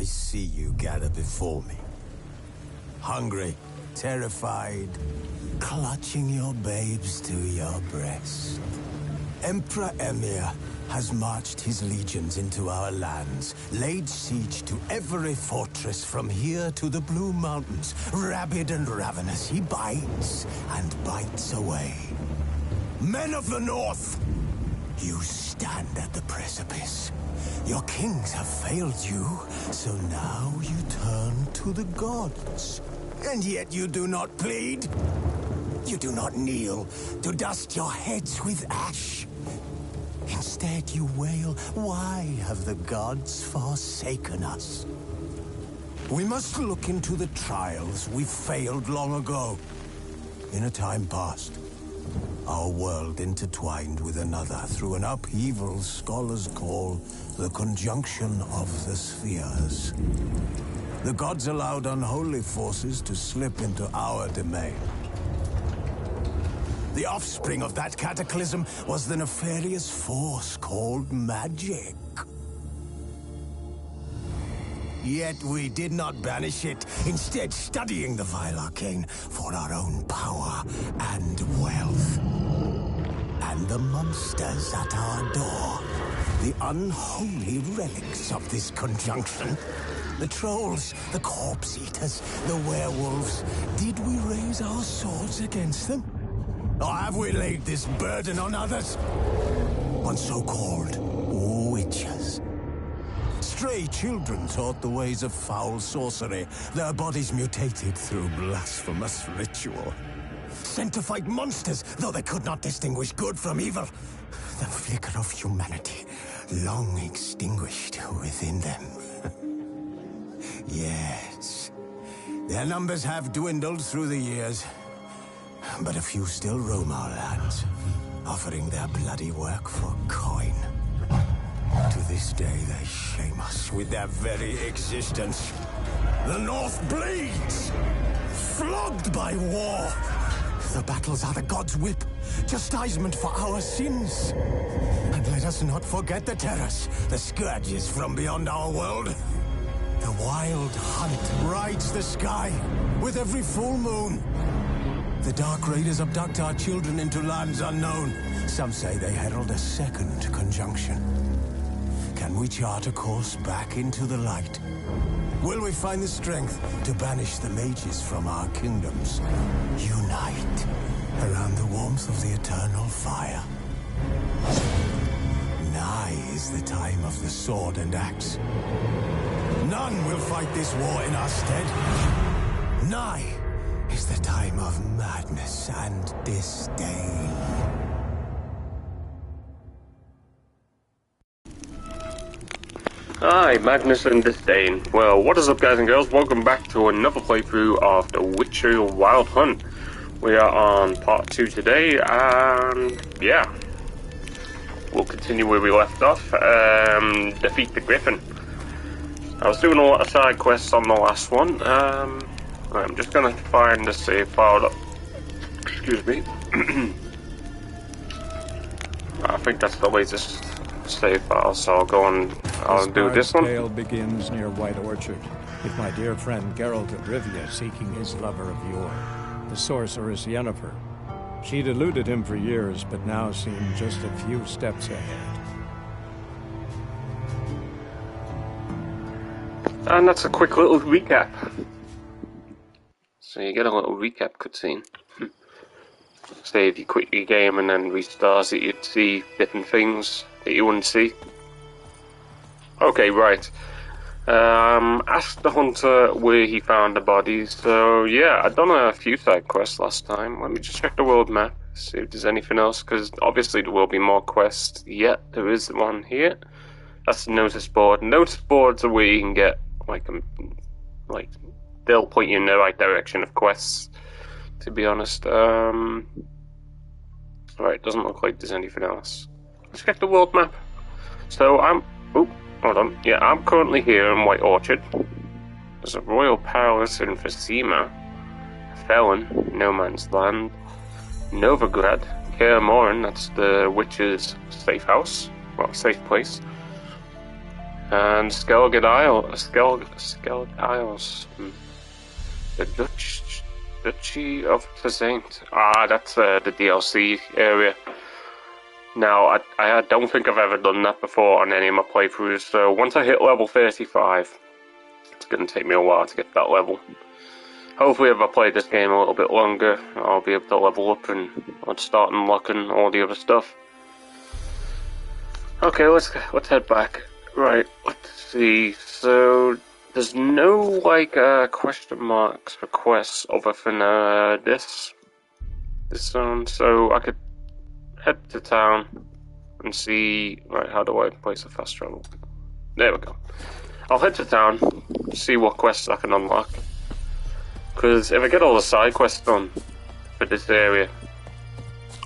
see you gather before me. Hungry, terrified, clutching your babes to your breast. Emperor Emir has marched his legions into our lands, laid siege to every fortress from here to the Blue Mountains. Rabid and ravenous, he bites and bites away. Men of the North, you stand at the precipice. Your kings have failed you, so now you turn to the gods. And yet you do not plead. You do not kneel to dust your heads with ash. Instead you wail, why have the gods forsaken us? We must look into the trials we failed long ago. In a time past, our world intertwined with another through an upheaval scholars call the conjunction of the spheres. The gods allowed unholy forces to slip into our domain. The offspring of that cataclysm was the nefarious force called magic. Yet we did not banish it, instead studying the vile arcane for our own power and wealth. And the monsters at our door, the unholy relics of this conjunction. The trolls, the corpse-eaters, the werewolves. Did we raise our swords against them? Or have we laid this burden on others? On so-called witches. Stray children taught the ways of foul sorcery, their bodies mutated through blasphemous ritual. Sent to fight monsters, though they could not distinguish good from evil. The flicker of humanity, long extinguished within them. Yes, their numbers have dwindled through the years. But a few still roam our lands, offering their bloody work for coin. To this day, they shame us with their very existence. The North bleeds, flogged by war. The battles are the gods' whip, chastisement for our sins. And let us not forget the terrors, the scourges from beyond our world. The wild hunt rides the sky with every full moon. The Dark Raiders abduct our children into lands unknown. Some say they herald a second conjunction. Can we chart a course back into the light? Will we find the strength to banish the mages from our kingdoms? Unite around the warmth of the eternal fire. Nigh is the time of the sword and axe. None will fight this war in our stead. Nigh is the time of madness and disdain. Hi, madness and disdain. Well, what is up, guys and girls? Welcome back to another playthrough of The Witcher Wild Hunt. We are on part 2 today, and yeah, we'll continue where we left off. Defeat the Griffin. I was doing a lot of side quests on the last one. I'm just gonna find the save file. Excuse me. I think that's the latest save file, so I'll go on. I'll do this one. The tale begins near White Orchard, with my dear friend Geralt of Rivia seeking his lover of yore, the sorceress Yennefer. She'd eluded him for years, but now seemed just a few steps ahead. And that's a quick little recap. So you get a little recap cutscene. Say if you quit your game and then restart it, you'd see different things that you wouldn't see. Okay, right. Asked the hunter where he found the bodies. So yeah, I'd done a few side quests last time. Let me just check the world map, see if there's anything else, because obviously there will be more quests. Yeah, there is one here. That's the notice board. Notice boards are where you can get like they'll point you in the right direction of quests, to be honest. Right, doesn't look like there's anything else. Let's check the world map. So hold on. Yeah, I'm currently here in White Orchard. There's a royal palace in Fasima, Felon, No Man's Land, Novigrad, Kaer Morhen, that's the witch's safe house, well, safe place. And Skellige Isles. The Duchy of Tezant. Ah, that's the DLC area. Now, I don't think I've ever done that before on any of my playthroughs, so once I hit level 35, it's going to take me a while to get that level. Hopefully if I play this game a little bit longer, I'll be able to level up and I'll start unlocking all the other stuff. Okay, let's head back. Right, let's see, so there's no, like, question marks for quests other than, this zone, so I could head to town and see, right, how do I place a fast travel? There we go. I'll head to town, see what quests I can unlock, because if I get all the side quests done for this area,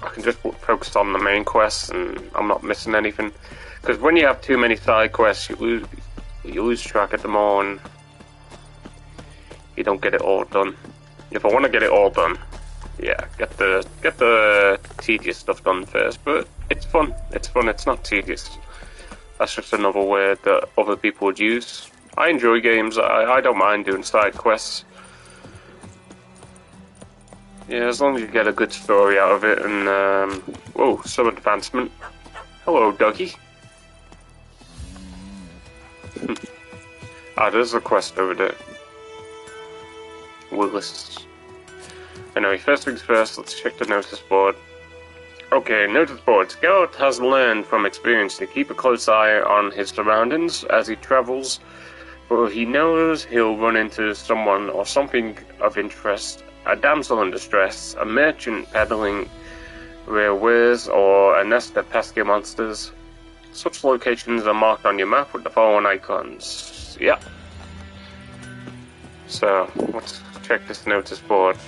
I can just focus on the main quests and I'm not missing anything. Because when you have too many side quests, you lose track of them all and you don't get it all done. If I want to get it all done, yeah, get the tedious stuff done first. But it's fun. It's fun. It's not tedious. That's just another word that other people would use. I enjoy games. I don't mind doing side quests. Yeah, as long as you get a good story out of it and whoa, some advancement. Hello, Dougie. Ah, there's a quest over there. Willis. Anyway, first things first, let's check the notice board. Okay, notice board. Scout has learned from experience to keep a close eye on his surroundings as he travels, for he knows he'll run into someone or something of interest, a damsel in distress, a merchant peddling rare wares, or a nest of pesky monsters. Such locations are marked on your map with the following icons. Yeah. So, let's check this notice board.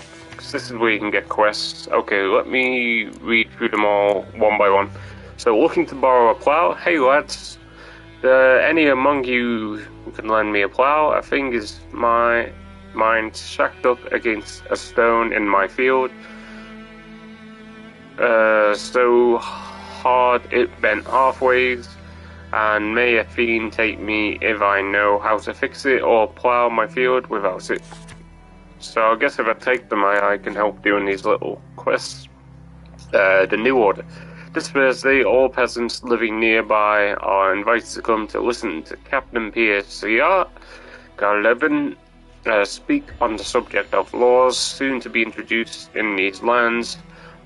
This is where you can get quests. Okay, let me read through them all one by one. So, looking to borrow a plow? Hey lads, any among you who can lend me a plow? A thing is mine shacked up against a stone in my field. So hard it bent halfways, and may a fiend take me if I know how to fix it or plow my field without it. So I guess if I take them, I can help doing these little quests. The New Order. This Thursday, all peasants living nearby are invited to come to listen to Captain Ps5 speak on the subject of laws soon to be introduced in these lands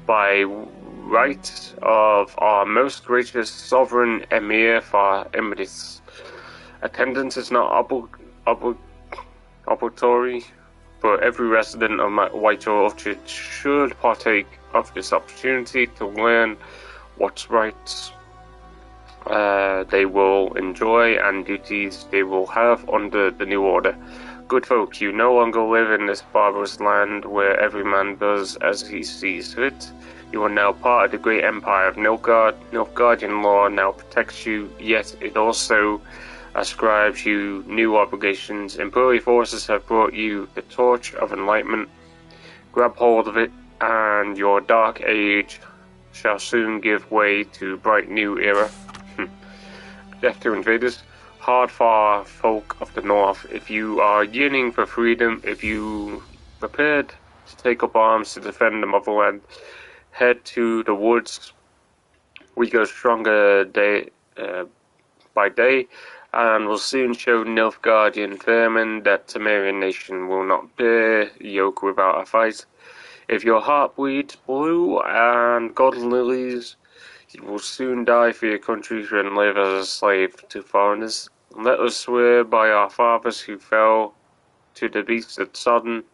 by right of our most gracious sovereign Emir for Emirates. Attendance is not obligatory, but every resident of Whitehall Orchard should partake of this opportunity to learn what's right they will enjoy and duties they will have under the new order. Good folk, you no longer live in this barbarous land where every man does as he sees fit. You are now part of the great empire of Nilfgaard. Nilfgaardian law now protects you, yet it also ascribes you new obligations. Imperial forces have brought you the torch of enlightenment. Grab hold of it, and your dark age shall soon give way to bright new era. Death to invaders. Hard far folk of the north, if you are yearning for freedom, if you prepared to take up arms to defend the motherland, head to the woods. We go stronger day by day, and will soon show Nilfgaardian vermin that Temerian nation will not bear yoke without a fight. If your heart bleeds blue and golden lilies, you will soon die for your country and live as a slave to foreigners. Let us swear by our fathers who fell to the beasts at Sodden,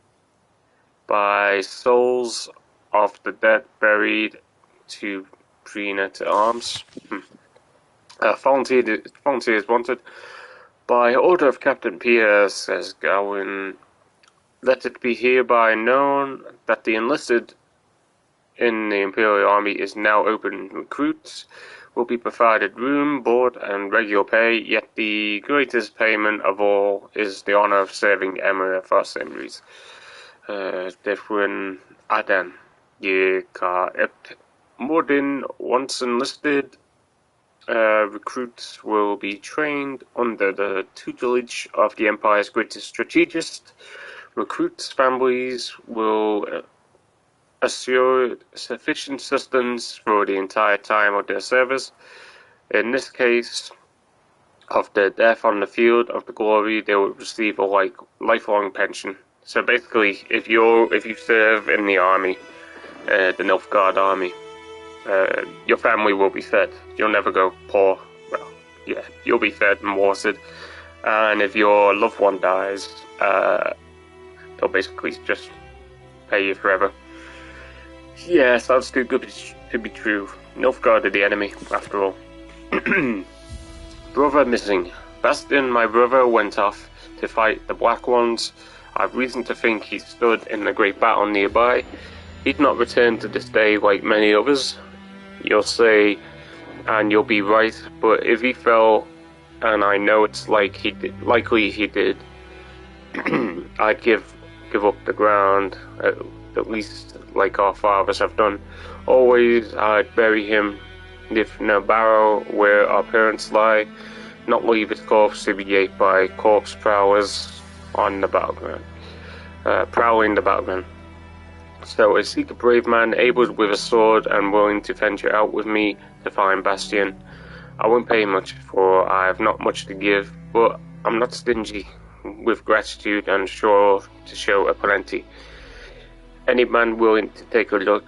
by souls of the dead buried to Brina to arms. Volunteers wanted. By order of Captain Pierre, says Gawain, let it be hereby known that the enlisted in the Imperial Army is now open. Recruits will be provided room, board, and regular pay, yet the greatest payment of all is the honor of serving Emir for Emirates. Different Adan, ye ka ept Mordin once enlisted, Recruits will be trained under the tutelage of the Empire's greatest strategist. Recruits' families will assure sufficient sustenance for the entire time of their service. In this case of the death on the field of the glory, they will receive a lifelong pension. So basically, if you serve in the army, the Nilfgaard army, your family will be fed. You'll never go poor. Well, yeah, you'll be fed and watered. And if your loved one dies, they'll basically just pay you forever. Yeah, sounds too good to be true. Nilfgaard are the enemy, after all. Brother missing. Bastian, my brother, went off to fight the Black Ones. I've reason to think he stood in the great battle nearby. He'd not returned to this day like many others. You'll say, and you'll be right, but if he fell, and I know it's likely he did, I'd give up the ground, at least like our fathers have done. Always I'd bury him in a barrow where our parents lie, not leave his corpse to be ate by corpse prowlers on the battleground, prowling the battleground. So I seek a brave man, able with a sword and willing to venture out with me to find Bastian. I won't pay much, for I have not much to give, but I'm not stingy with gratitude and sure to show a plenty. Any man willing to take a look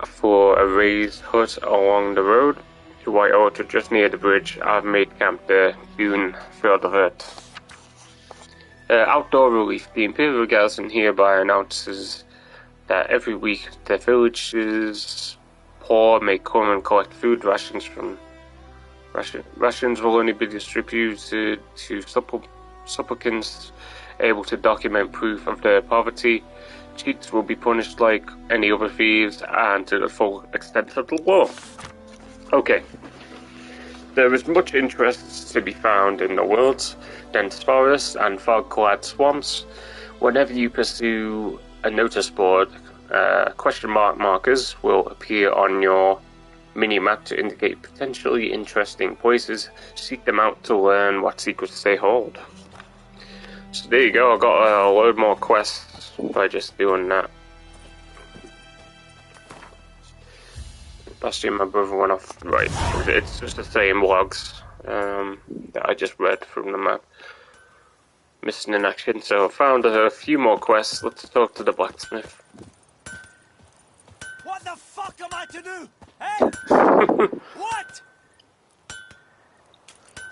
for a raised hut along the road to White Orchard just near the bridge. I've made camp there, soon further. Outdoor relief. The Imperial Garrison hereby announces that every week the village's poor may come and collect food rations from rations will only be distributed to supplicants able to document proof of their poverty. Cheats will be punished like any other thieves and to the full extent of the law. Okay. There is much interest to be found in the world's dense forests and fog-clad swamps. Whenever you pursue a notice board, question markers will appear on your mini-map to indicate potentially interesting places. Seek them out to learn what secrets they hold. So there you go, I got a load more quests by just doing that. Bastian, my brother, went off. Right, it's just the same logs that I just read from the map. Missing in action, so I found a few more quests. Let's talk to the blacksmith. What the fuck am I to do? Eh? What?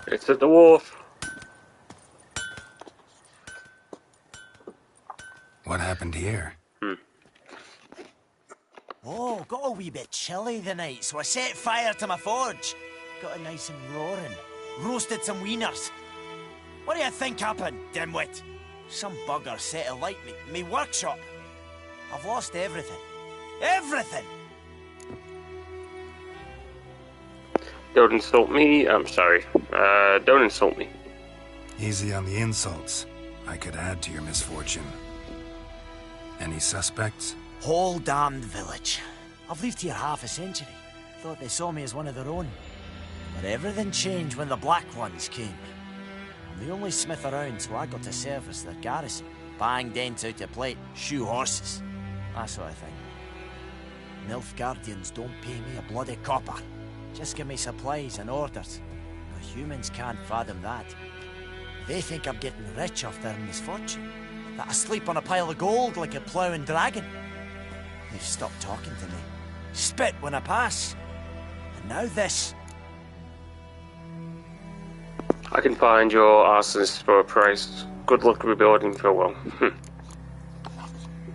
It's a dwarf. What happened here? Oh, got a wee bit chilly the night, so I set fire to my forge. Got it nice and roaring. Roasted some wieners. What do you think happened, dimwit? Some bugger set alight me workshop. I've lost everything. Everything! Don't insult me. I'm sorry. Don't insult me. Easy on the insults. I could add to your misfortune. Any suspects? Whole damned village. I've lived here half a century. Thought they saw me as one of their own. But everything changed when the Black Ones came. I'm the only smith around, so I got to service their garrison. Bang dents out of plate, shoe horses. That sort of thing. Nilfgaardians don't pay me a bloody copper. Just give me supplies and orders. The humans can't fathom that. They think I'm getting rich off their misfortune. That I sleep on a pile of gold like a ploughing dragon. They've stopped talking to me. Spit when I pass. And now this. I can find your arsonist for a price. Good luck rebuilding Farewell.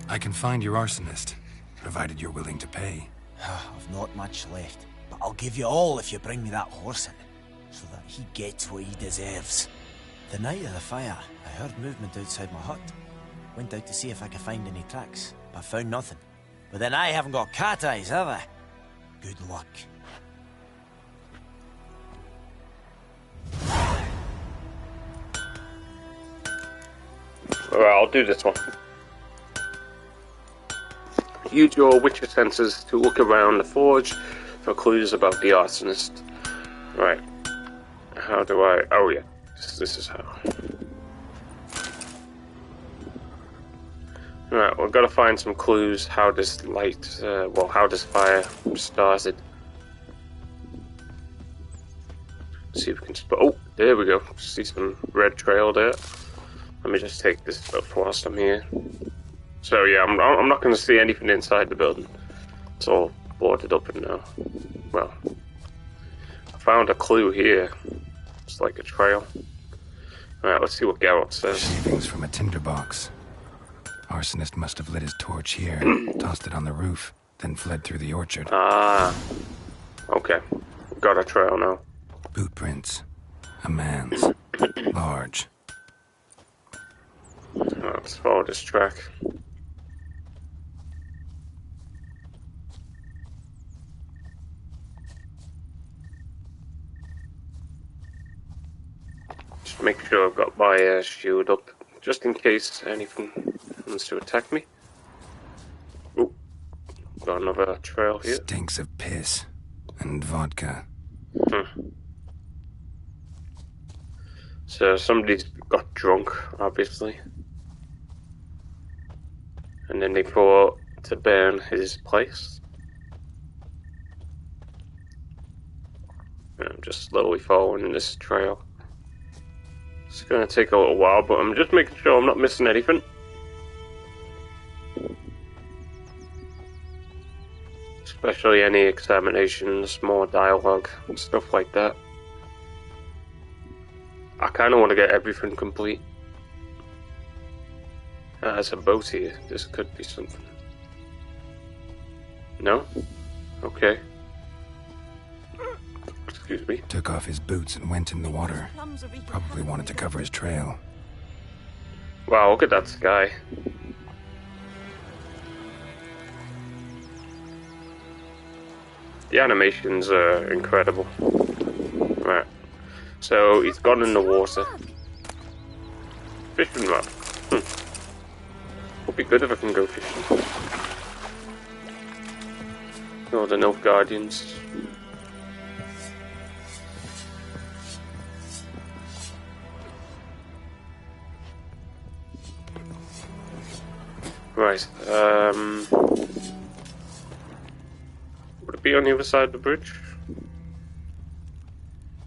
I can find your arsonist, provided you're willing to pay. I've not much left, but I'll give you all if you bring me that horse in, so that he gets what he deserves. The night of the fire, I heard movement outside my hut. Went out to see if I could find any tracks, but found nothing. But then I haven't got cat eyes, have I? Good luck. Alright, I'll do this one. Use your witcher senses to look around the forge for clues about the arsonist. Right. How do I... Oh, yeah. This is how. Right, we've got to find some clues how this light... well, how this fire started. See if we can... Oh, there we go. See some red trail there. Let me just take this stuff whilst I'm here. So, yeah, I'm not going to see anything inside the building. It's all boarded up and now. Well, I found a clue here. It's like a trail. Alright, let's see what Geralt says. Shavings from a tinderbox. Arsonist must have lit his torch here, tossed it on the roof, then fled through the orchard. Ah. Okay. Got a trail now. Boot prints. A man's. Large. Let's follow this track. Just make sure I've got my shield up, just in case anything wants to attack me. Ooh, got another trail here. Stinks of piss and vodka. So somebody's got drunk, obviously. And then they thought to burn his place. And I'm just slowly following this trail. It's gonna take a little while, but I'm just making sure I'm not missing anything. Especially any examinations, more dialogue, and stuff like that. I kinda want to get everything complete. There's a boat here. This could be something. No? Okay. Excuse me. Took off his boots and went in the water. Probably wanted to cover his trail. Wow, look at that sky. The animations are incredible. Right. So, he's gone in the water. Fishing rod. Would be good if I can go fishing. Oh, the Elf Guardians. Right, would it be on the other side of the bridge?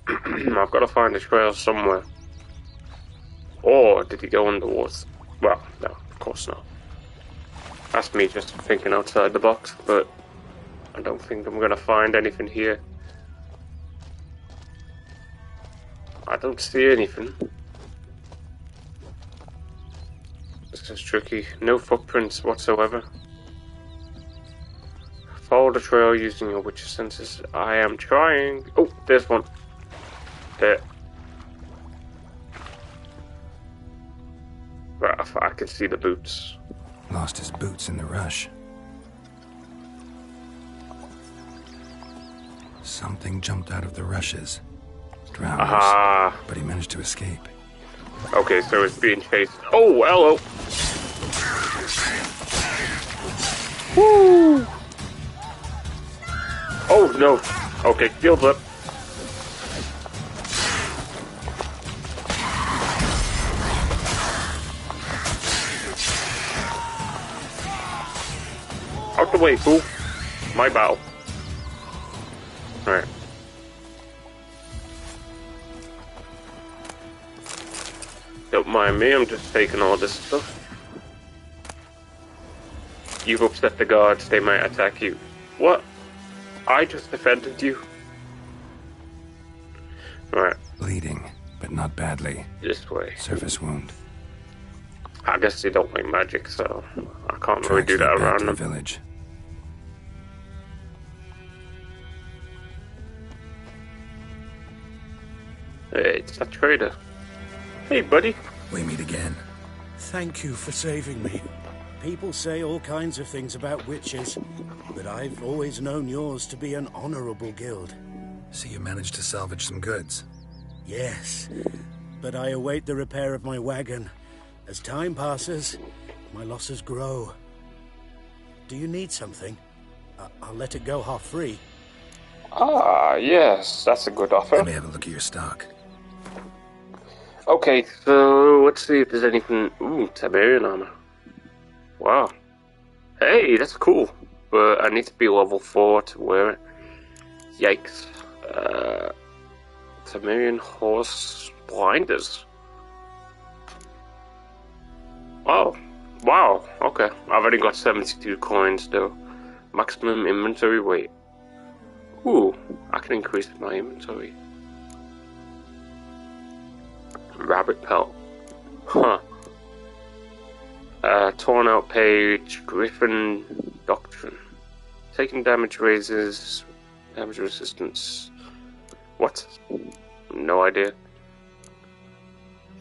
I've got to find a trail somewhere. Or did he go underwater? Well, no, of course not. That's me just thinking outside the box, but I don't think I'm going to find anything here. I don't see anything. This is tricky. No footprints whatsoever. Follow the trail using your witcher senses. I am trying. Oh, there's one. There. Right, I can see the boots. Lost his boots in the rush. Something jumped out of the rushes. Drowners. Aha! But he managed to escape. Okay, so it's being chased. Oh, hello! Woo! Oh, no. Okay, shields up. Out the way, fool. My bow. Alright. Don't mind me, I'm just taking all this stuff. You've upset the guards, they might attack you. What? I just defended you. Alright. Bleeding, but not badly. This way. Surface wound. I guess they don't like magic, so I can't really Tracks do that lead back around to the them. village. Hey, it's that trader. Hey, buddy. We meet again. Thank you for saving me. People say all kinds of things about witches, but I've always known yours to be an honorable guild. So you managed to salvage some goods. Yes, but I await the repair of my wagon. As time passes, my losses grow. Do you need something? I'll let it go half free. Ah, yes, that's a good offer. Let me have a look at your stock. Okay, so let's see if there's anything. Ooh, Tiberian armor. Wow. Hey, that's cool. But I need to be level 4 to wear it. Yikes. Tiberian horse blinders. Oh, wow. Okay, I've only got 72 coins though. Maximum inventory weight. Ooh, I can increase my inventory. Rabbit pelt. Huh. Torn out page. Griffin doctrine. Taking damage raises damage resistance. What? No idea.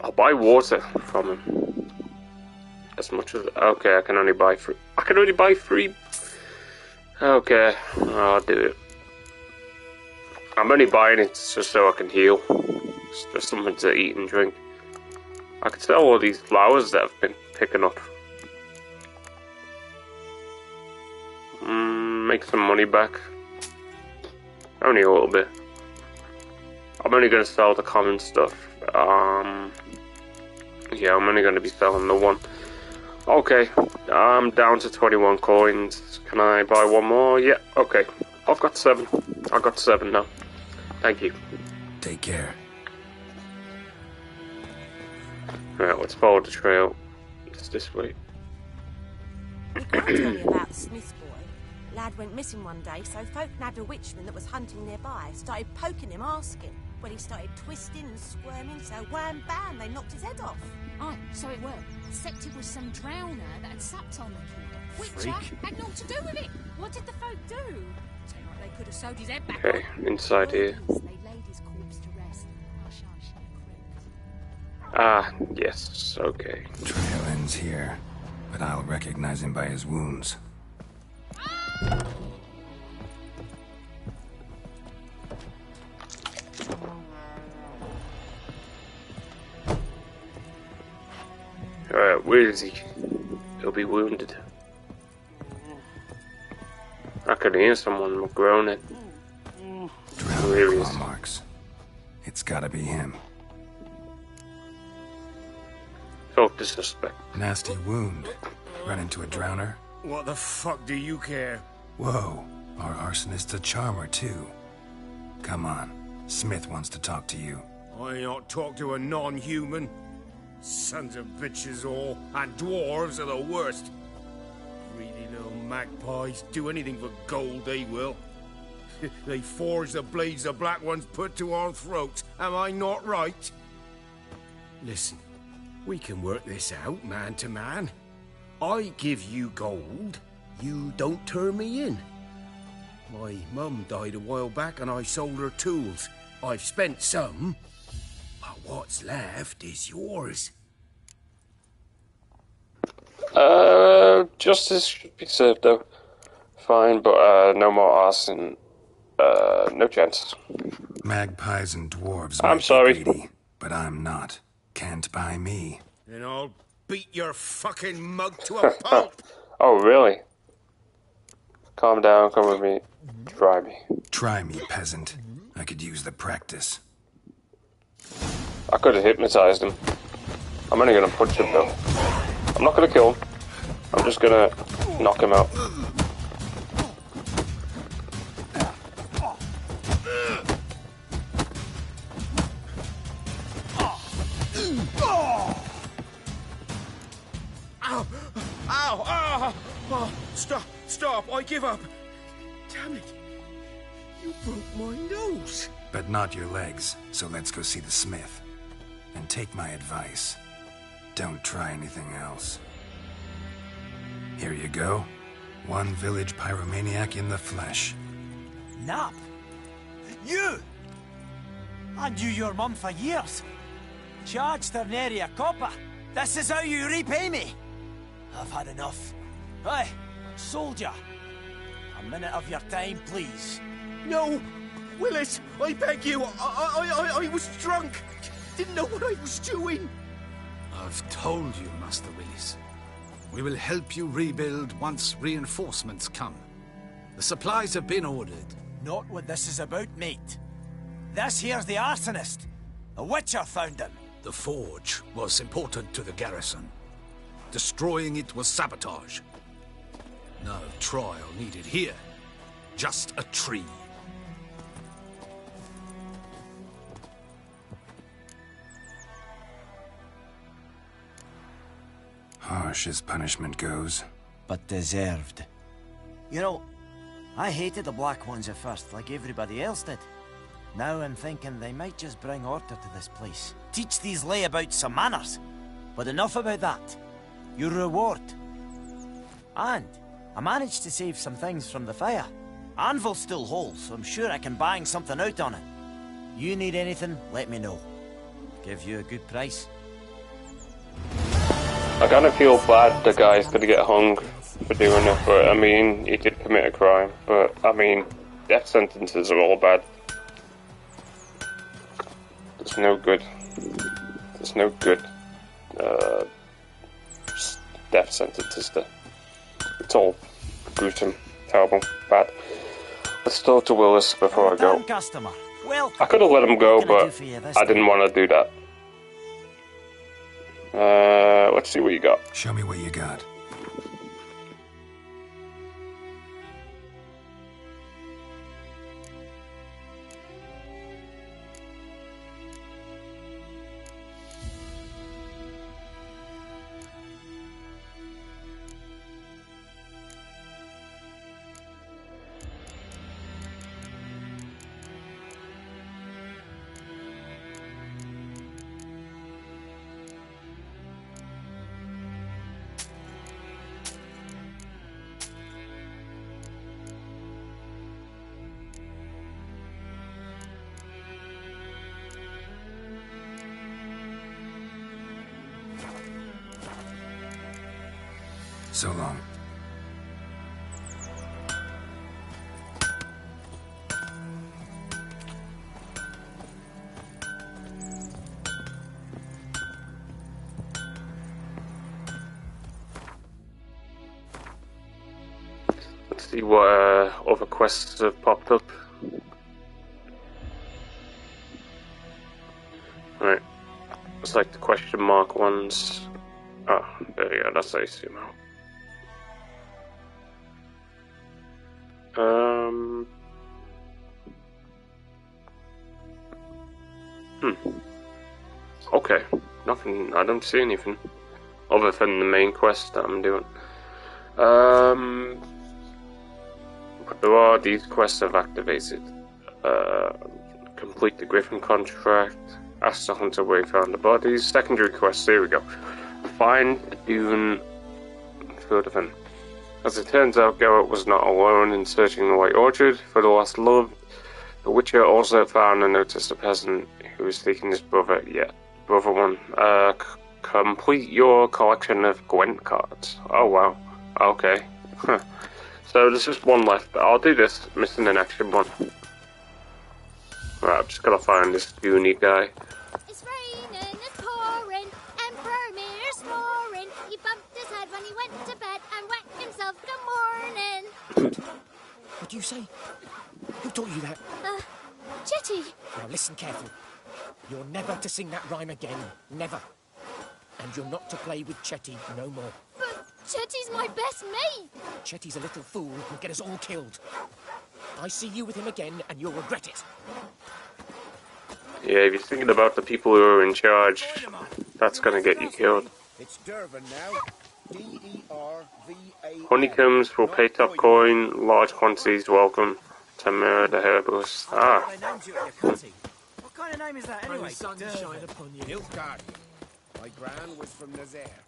I'll buy water from him. As much as okay, I can only buy 3. I can only buy 3. Okay, I'll do it. I'm only buying it just so I can heal. It's just something to eat and drink. I could sell all these flowers that I've been picking up. Make some money back. Only a little bit. I'm only going to sell the common stuff. Yeah, I'm only going to be selling the one. Okay, I'm down to 21 coins. Can I buy one more? Yeah, okay. I've got 7. I've got 7 now. Thank you. Take care. Right, let's follow the trail. It's this way. I tell you about the Smith boy. Lad went missing one day, so folk nabbed a witchman that was hunting nearby. Started poking him, asking. When he started twisting and squirming, so wham bam, they knocked his head off. Aye, so it were. Except it was some drowner that had supped on the kid. Witcher had naught to do with it. What did the folk do? Seemed like they could have sewed his head back Okay, inside here. They laid his corpse to rest. Ah, yes, okay. Trail ends here, but I'll recognize him by his wounds. Alright, where is he? He'll be wounded. I could hear someone groaning. Drowned claw marks. It's gotta be him. Talk to suspect. Nasty wound. Run into a drowner? What the fuck do you care? Whoa, our arsonist's a charmer too. Come on, Smith wants to talk to you. I not talk to a non-human. Sons of bitches all, and dwarves are the worst. Greedy little magpies do anything for gold, they will. They forge the blades the black ones put to our throats. Am I not right? Listen, we can work this out man to man. I give you gold, you don't turn me in. My mum died a while back and I sold her tools. I've spent some, but what's left is yours. Justice should be served though. Fine, but no more arson. No chance. Magpies and dwarves I'm might sorry. be greedy, but I'm not. Can't buy me. Then I'll beat your fucking mug to a pulp. Oh, really? Calm down, come with me. Try me. Try me, peasant. I could use the practice. I could have hypnotized him. I'm only gonna punch him though. I'm not gonna kill him. I'm just gonna knock him out. Ow! Ow! Ow! Oh, stop! I give up. Damn it! You broke my nose. But not your legs, so let's go see the smith. And take my advice. Don't try anything else. Here you go. One village pyromaniac in the flesh. Nap? You? I knew your mum for years. Charged her nary a copper. This is how you repay me. I've had enough. Hey, soldier. A minute of your time, please. No! Willis, I beg you. I was drunk. Didn't know what I was doing. I've told you, Master Willis. We will help you rebuild once reinforcements come. The supplies have been ordered. Not what this is about, mate. This here's the arsonist. The Witcher found him. The forge was important to the garrison. Destroying it was sabotage. No trial needed here. Just a tree. Harsh as punishment goes. But deserved. You know, I hated the Black Ones at first, like everybody else did. Now I'm thinking they might just bring order to this place. Teach these layabouts some manners. But enough about that. Your reward. And I managed to save some things from the fire. Anvil's still whole, so I'm sure I can bang something out on it. You need anything, let me know. Give you a good price. I kind of feel bad the guy's gonna get hung for doing it, but I mean, he did commit a crime. But I mean, death sentences are all bad. There's no good. There's no good death sentences there. It's all gruesome, terrible, bad. Let's talk to Willis before I go. Customer. Well, I could have let him go, but I didn't want to do that. Let's see what you got. Show me what you got. So long. Let's see what other quests have popped up. Right. It's like the question mark ones. Oh, there we go, that's how you zoom out. Okay, nothing, I don't see anything other than the main quest that I'm doing. But there are these quests I've activated. Complete the Griffin contract, ask the hunter where he found the bodies, secondary quests, here we go. Find Dune Ferdinand. As it turns out, Geralt was not alone in searching the White Orchard for the lost love. The Witcher also found and noticed a peasant who was seeking his brother, brother one. Complete your collection of Gwent cards. Oh wow, okay. So there's just one left. I'll do this missing in action one. Right, I'm just gonna find this Dooney guy. It's raining, it's pouring, Emperor Mir's snoring. He bumped his head when he went to bed and whacked himself good morning. What do you say? Who taught you that? Chetty. Now listen carefully. You're never to sing that rhyme again. Never. And you're not to play with Chetty no more. But Chetty's my best mate. Chetty's a little fool who'll get us all killed. I see you with him again and you'll regret it. Yeah, if you're thinking about the people who are in charge, that's gonna get you killed. It's Dervin now. D-E-R-V-A. Honeycombs will pay top coin, large quantities welcome. Tamara the herbalist. Ah. What kind of name is that anyway? Sunshine upon you. Nilfgaard. My gran was from Nazaire.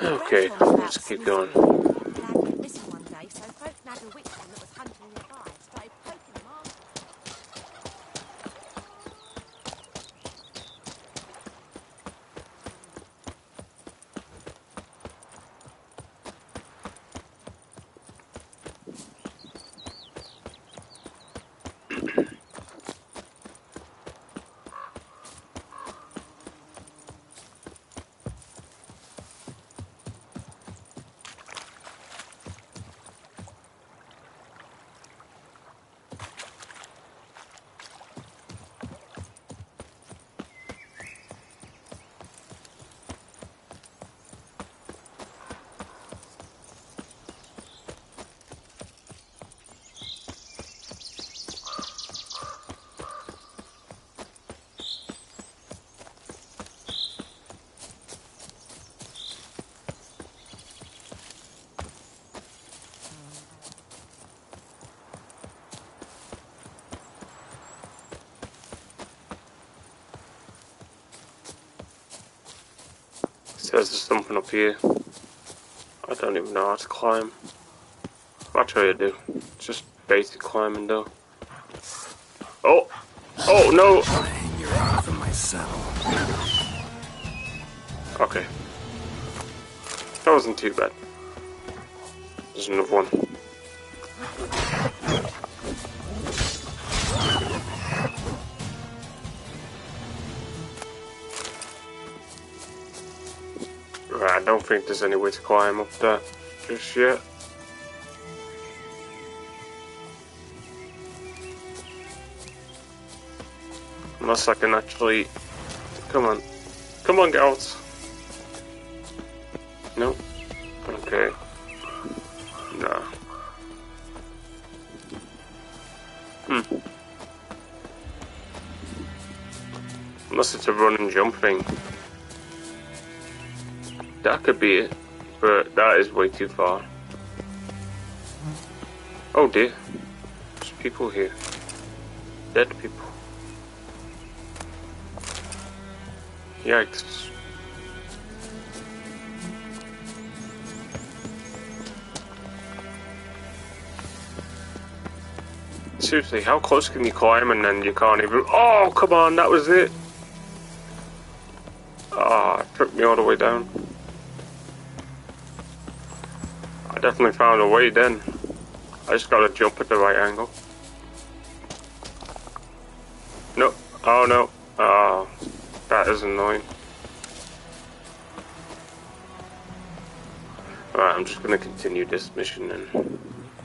Okay, let's keep going. Lad went missing one day, so folk nabbed a witchman that was hunting nearby. Started poking him off. says there's something up here. I don't even know how to climb. Actually I do. It's just basic climbing though. Oh! Oh no! Hang your arm from my saddle. Okay. That wasn't too bad. There's another one. Right, I don't think there's any way to climb up that just yet. Unless I can actually... Come on. Come on, girls. Nope. Okay. No. Unless it's a run and jump thing. That could be it, but that is way too far. Oh dear. There's people here. Dead people. Yikes. Seriously, how close can you climb and then you can't even... Oh, come on, that was it! Ah, it took me all the way down. I definitely found a way then. I just gotta jump at the right angle. No. Oh no. Oh, that is annoying. Alright, I'm just gonna continue this mission then.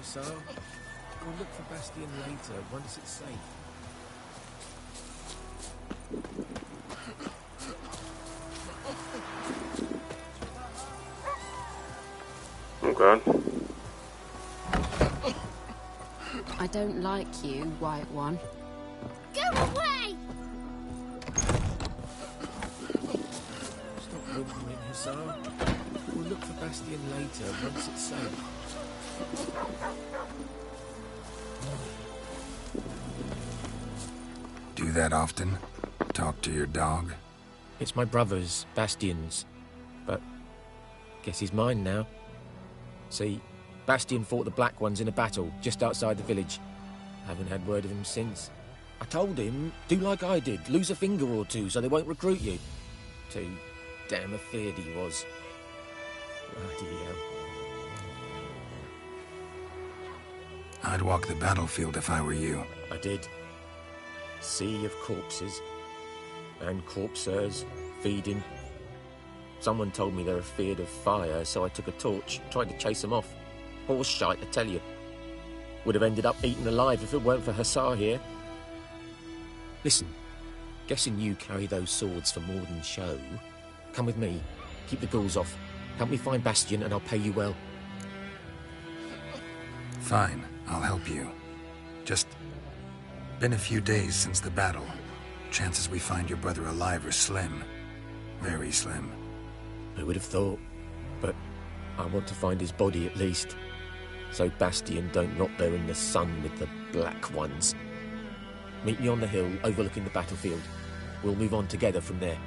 So, we'll look for Bastion later, once it's safe. Oh god. I don't like you, White One. Go away! Stop whimpering, Hussar. We'll look for Bastion later, once it's safe. Do that often? Talk to your dog? It's my brother's, Bastion's. But guess he's mine now. See, Bastion fought the Black Ones in a battle just outside the village. Haven't had word of him since. I told him, do like I did, lose a finger or two so they won't recruit you. Too damn afeard he was. Bloody hell. I'd walk the battlefield if I were you. I did. Sea of corpses. And corpsers, feeding. Someone told me they're afeard of fire, so I took a torch, tried to chase them off. Horse shite, I tell you. Would have ended up eaten alive if it weren't for Hussar here. Listen, guessing you carry those swords for more than show. Come with me, keep the ghouls off. Help me find Bastion and I'll pay you well. Fine, I'll help you. Just been a few days since the battle. Chances we find your brother alive are slim. Very slim. Who would have thought? But I want to find his body at least. So Bastion don't rot there in the sun with the Black Ones. Meet me on the hill overlooking the battlefield. We'll move on together from there.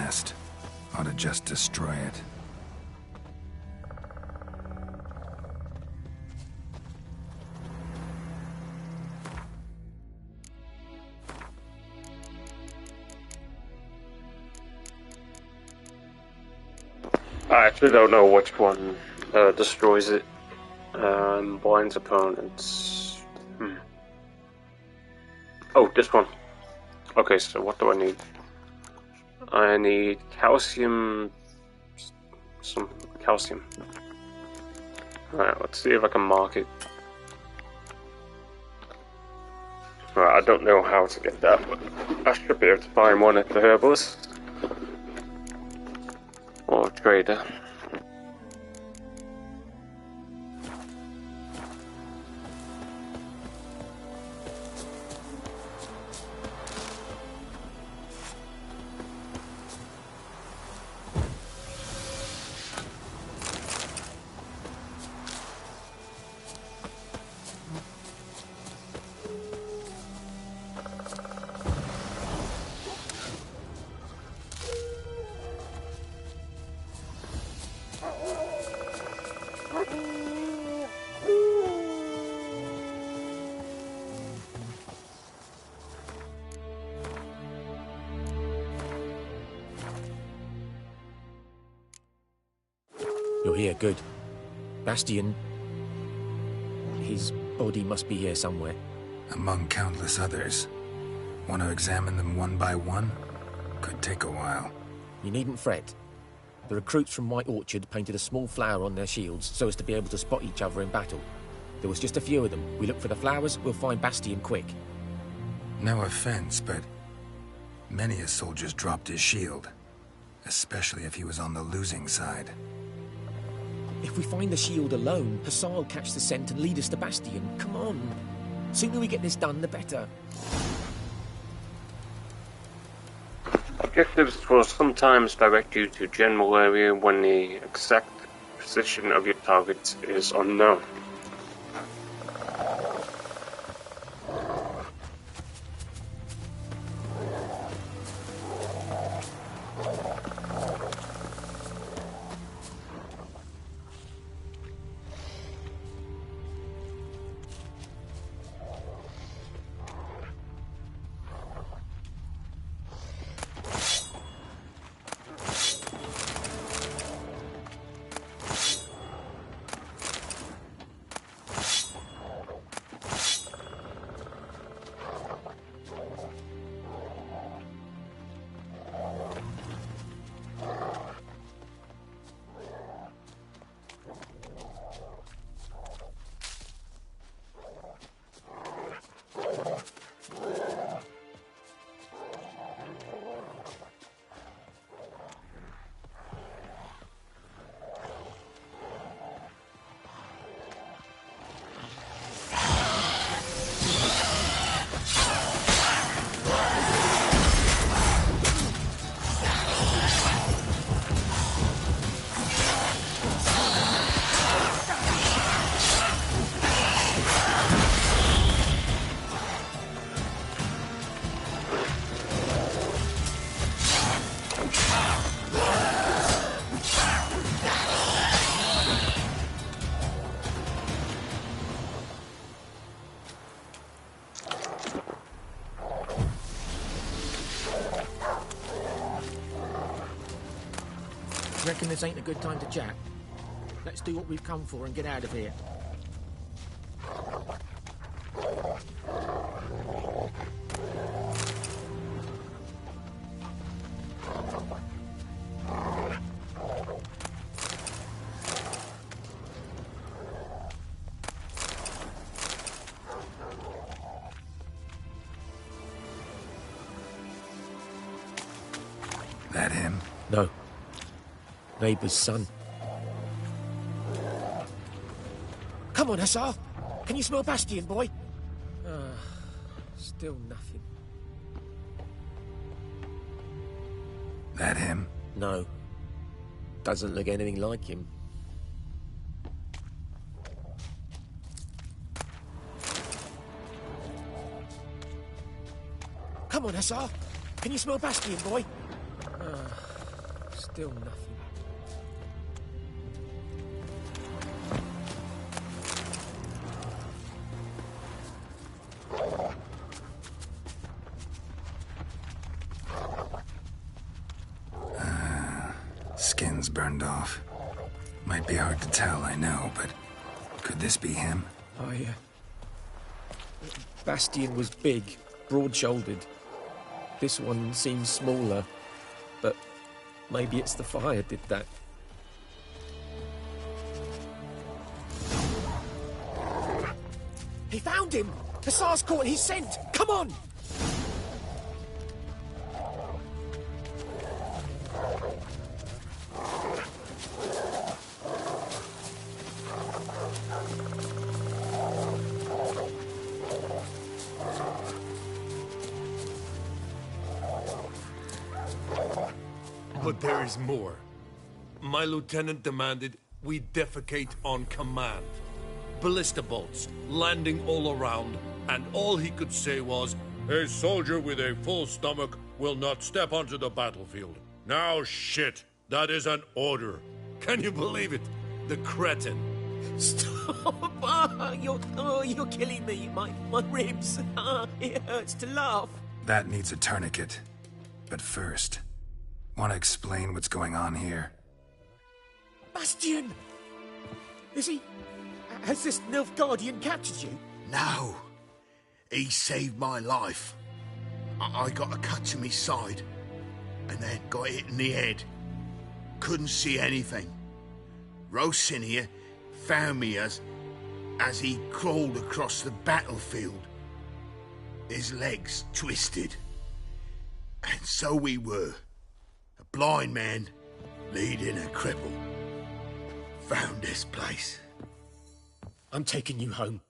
past. Ought to just destroy it. I actually don't know which one destroys it. Binds opponents. Oh, this one. Okay, so what do I need? I need calcium. Some calcium. Alright, let's see if I can mark it. Right, I don't know how to get that, but I should be able to find one at the herbalist. Or trader. You're here, good. Bastian... his body must be here somewhere. Among countless others. Want to examine them one by one? Could take a while. You needn't fret. The recruits from White Orchard painted a small flower on their shields so as to be able to spot each other in battle. There was just a few of them. We look for the flowers, we'll find Bastian quick. No offense, but many a soldier's dropped his shield. Especially if he was on the losing side. If we find the shield alone, Hussar will catch the scent and lead us to Bastian. Come on. Sooner we get this done, the better. Objectives will sometimes direct you to general area when the exact position of your target is unknown. Reckon this ain't a good time to chat? Let's do what we've come for and get out of here. That him? No. Neighbour's son. Come on, Hussar! Can you smell Bastian, boy? Still nothing. That him? No. Doesn't look anything like him. Come on, Hussar! Can you smell Bastian, boy? Still nothing. Skin's burned off. Might be hard to tell, I know, but could this be him? Bastian was big, broad-shouldered. This one seems smaller, but maybe it's the fire did that. He found him! Hussar's caught his scent! Come on! But there is more. My lieutenant demanded we defecate on command. Ballista bolts, landing all around, and all he could say was, "A soldier with a full stomach will not step onto the battlefield." Now shit, that is an order. Can you believe it? The cretin. Stop! You're killing me. My ribs. It hurts to laugh. That needs a tourniquet. But first, want to explain what's going on here? Bastian! Has this Nilfgaardian captured you? No. He saved my life. I got a cut to my side, and then got hit in the head. Couldn't see anything. Rosinia found me as he crawled across the battlefield. His legs twisted. And so we were. A blind man leading a cripple. Found this place. I'm taking you home.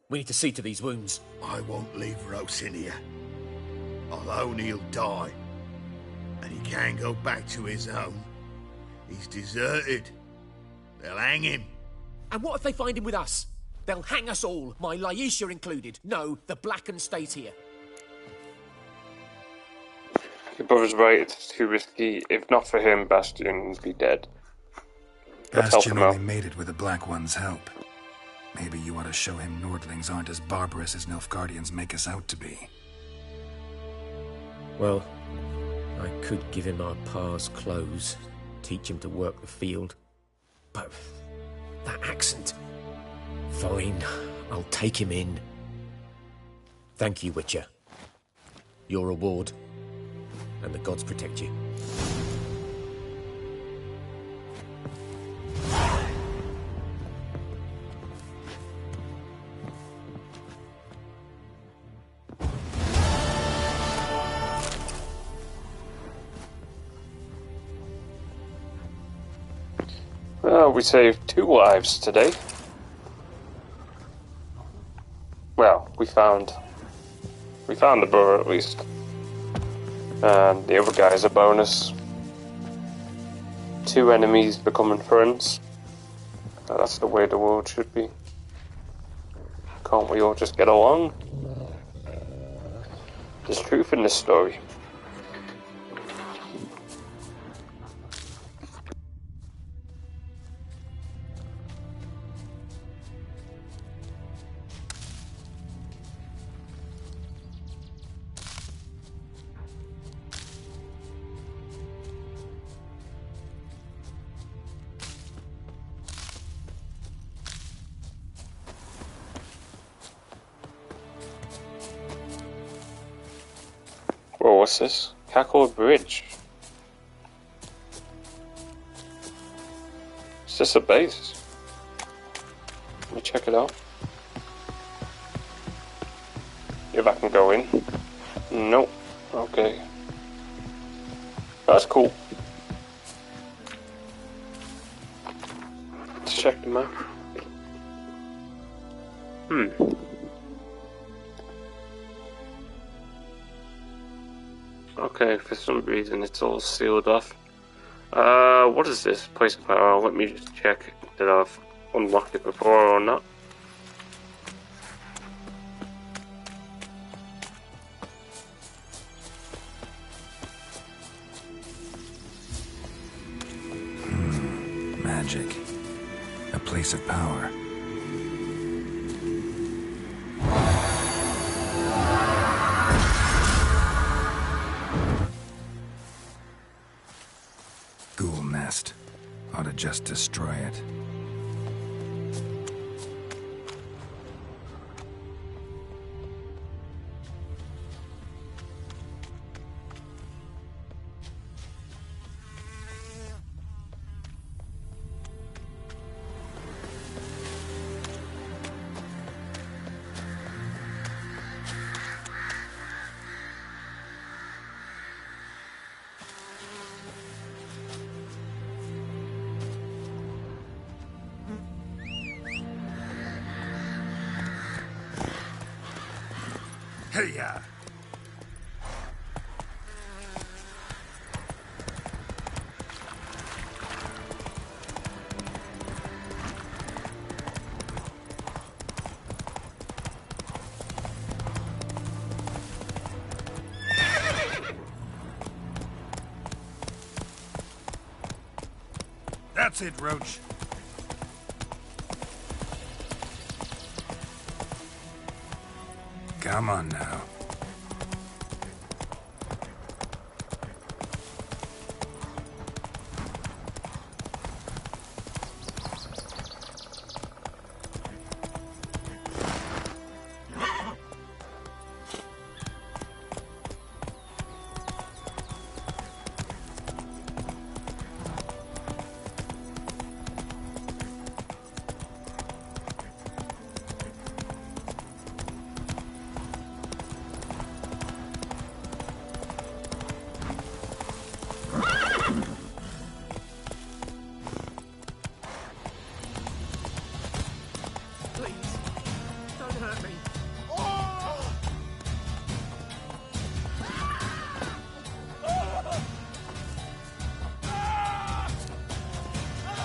We need to see to these wounds. I won't leave Rosinia. Alone he'll die. And he can't go back to his home. He's deserted. They'll hang him. And what if they find him with us? They'll hang us all, my Laisha included. No, the Blacken stays here. Your brother's right, it's too risky. If not for him, Bastian would be dead. Let's help Bastian him only out. made it with the Black One's help. Maybe you ought to show him Nordlings aren't as barbarous as Nilfgaardians make us out to be. Well, I could give him our pa's clothes, teach him to work the field. But that accent... Fine, I'll take him in. Thank you, Witcher. Your reward, and the gods protect you. Well, we saved 2 lives today. Well, we found the brother at least. And the other guy is a bonus. 2 enemies becoming friends. That's the way the world should be. Can't we all just get along? There's truth in this story. Whoa, what's this? Cackle Bridge. Is this a base? Let me check it out. If I can go in. Nope. Okay. That's cool. Let's check the map. Okay, for some reason it's all sealed off. What is this? Place of power. Let me just check that I've unlocked it before or not. magic. A place of power. Ghoul nest. Ought to just destroy it. Hey-ya! That's it, Roach. Come on now.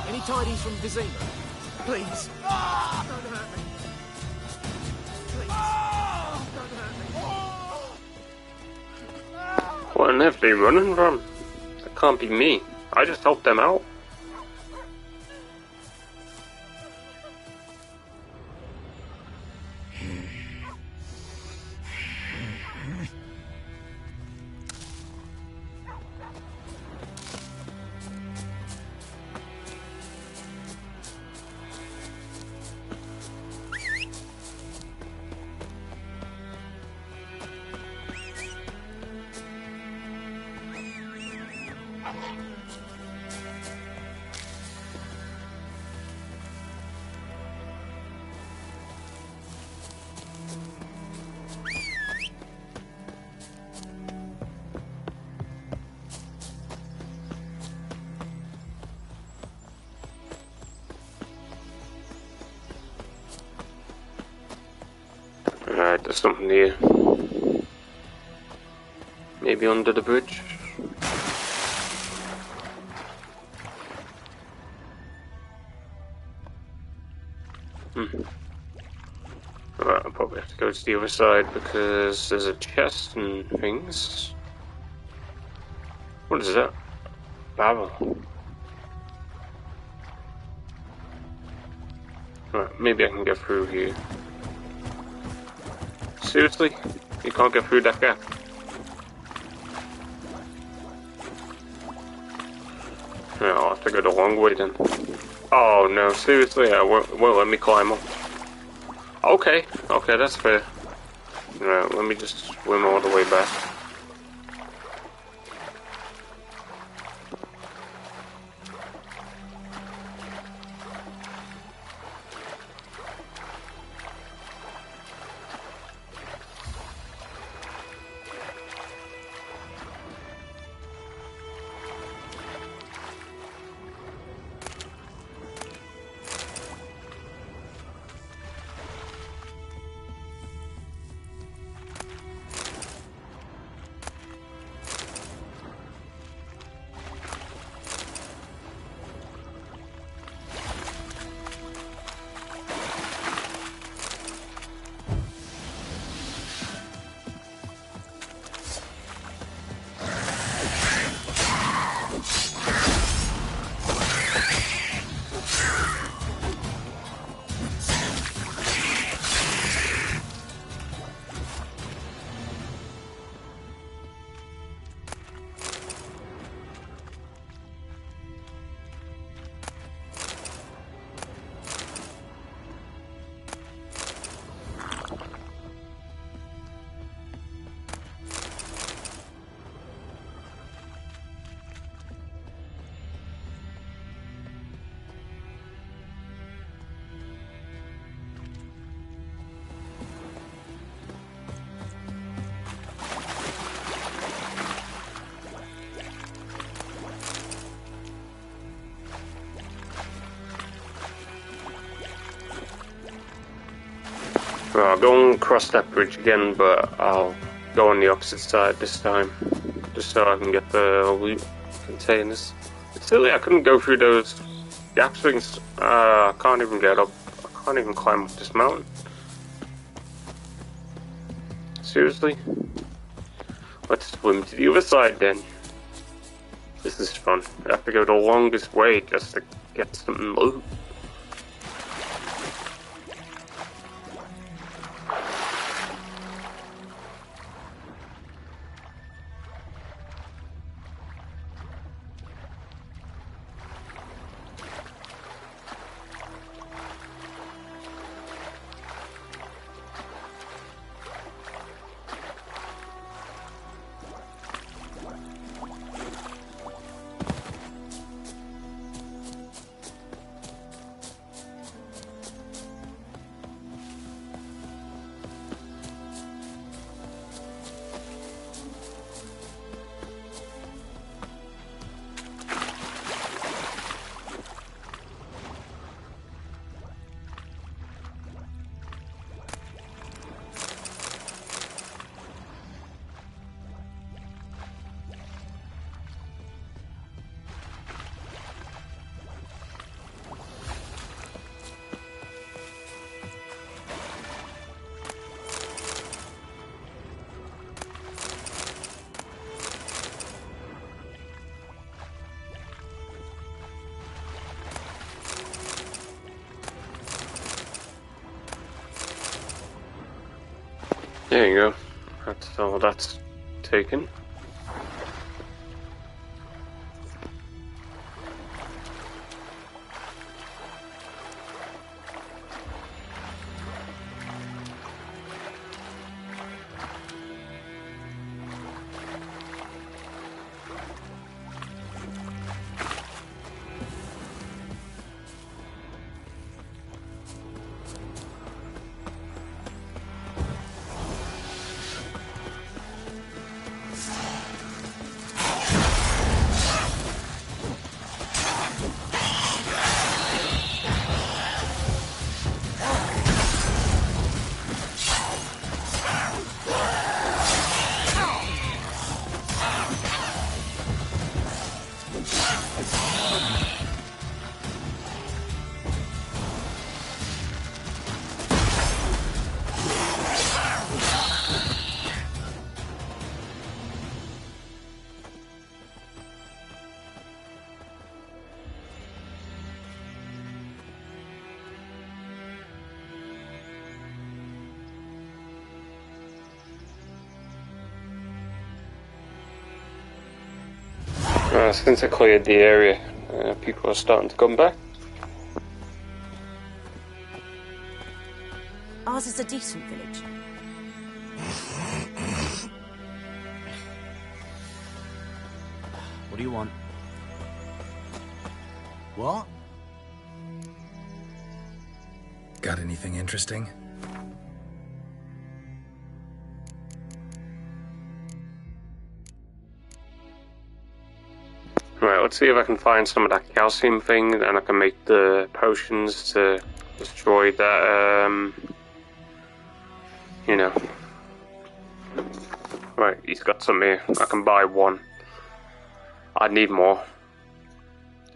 Any tidings from Vizima? Please. Don't hurt me. Please. Don't hurt me. What on earth are they running from? That can't be me. I just helped them out. Alright, there's something here. Maybe under the bridge? Right, I'll probably have to go to the other side because there's a chest and things. What is that? Barrel. Right, maybe I can get through here. Seriously? You can't get through that gap? No, I'll have to go the long way then. Oh no, seriously? It won't let me climb up. Okay, okay, that's fair. Right, let me just swim all the way back. Well, I'll go and cross that bridge again, but I'll go on the opposite side this time, just so I can get the loot containers. It's silly I couldn't go through those gap things. I can't even get up. I can't even climb up this mountain. Seriously? Let's swim to the other side then. This is fun. I have to go the longest way just to get some loot. There you go. That's all that's taken. Since I cleared the area, people are starting to come back. Ours is a decent village. What do you want? What? Got anything interesting? Right, let's see if I can find some of that calcium thing, and I can make the potions to destroy that, you know. Right, he's got some here. I can buy one. I need more.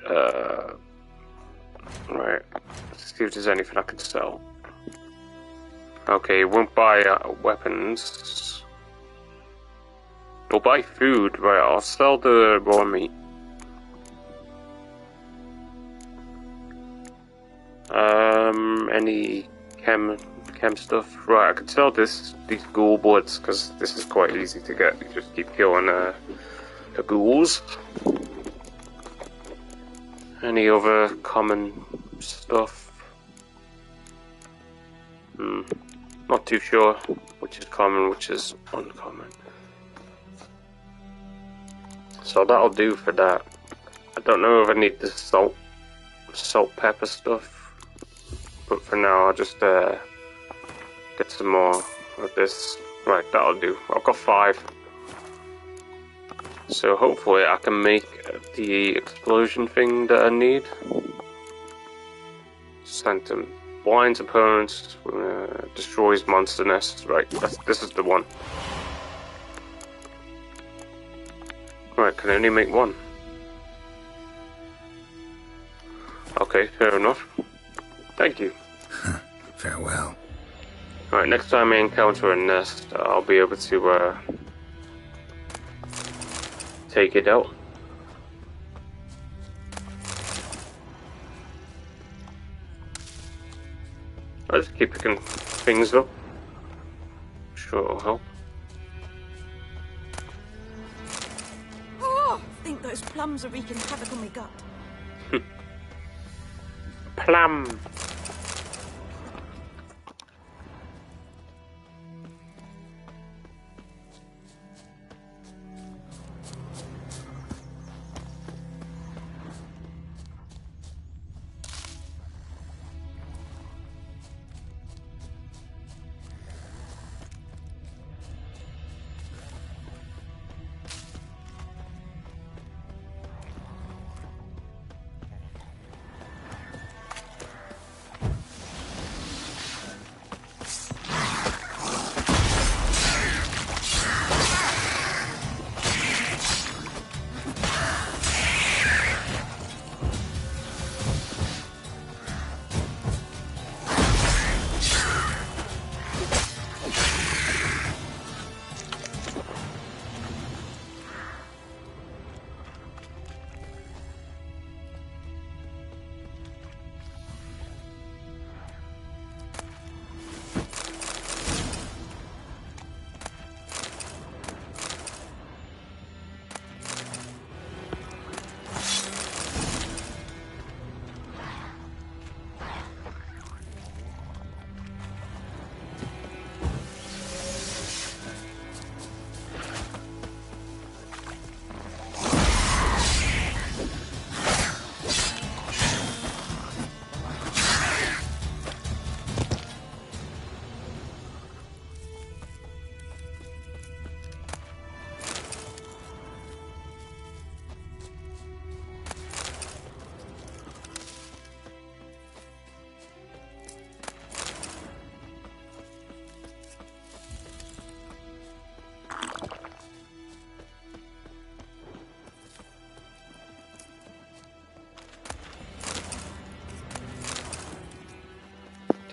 Right, let's see if there's anything I can sell. Okay, won't buy weapons. We'll buy food. Right, I'll sell the raw meat. Any chem stuff? Right, I could sell these ghoul bloods because this is quite easy to get. You just keep killing the ghouls. Any other common stuff? Not too sure which is common, which is uncommon. So that'll do for that. I don't know if I need the salt pepper stuff. But for now, I'll just get some more of this. Right, that'll do. I've got 5. So hopefully I can make the explosion thing that I need. Sanctum Blinds opponents, destroys monster nests. Right, this is the one. Right, can only make one. Okay, fair enough. Thank you. Farewell. Alright, next time I encounter a nest, I'll be able to take it out. I'll just keep picking things up. Sure it'll help. Oh, I think those plums are wreaking havoc on my gut. Plum!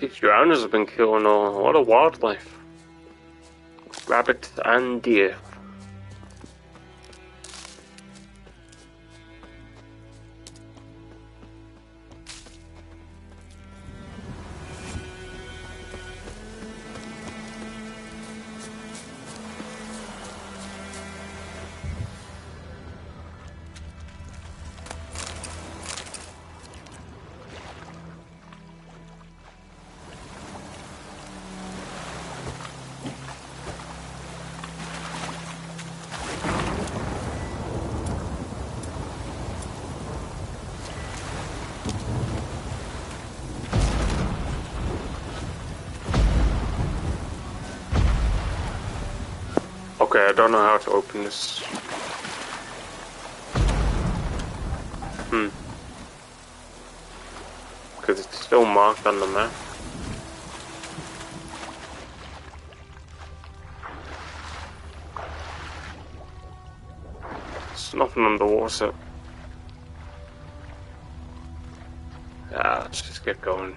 These drowners have been killing a lot of wildlife. Rabbits and deer. Okay, I don't know how to open this. Because it's still marked on the map. There's nothing underwater. Yeah, let's just get going.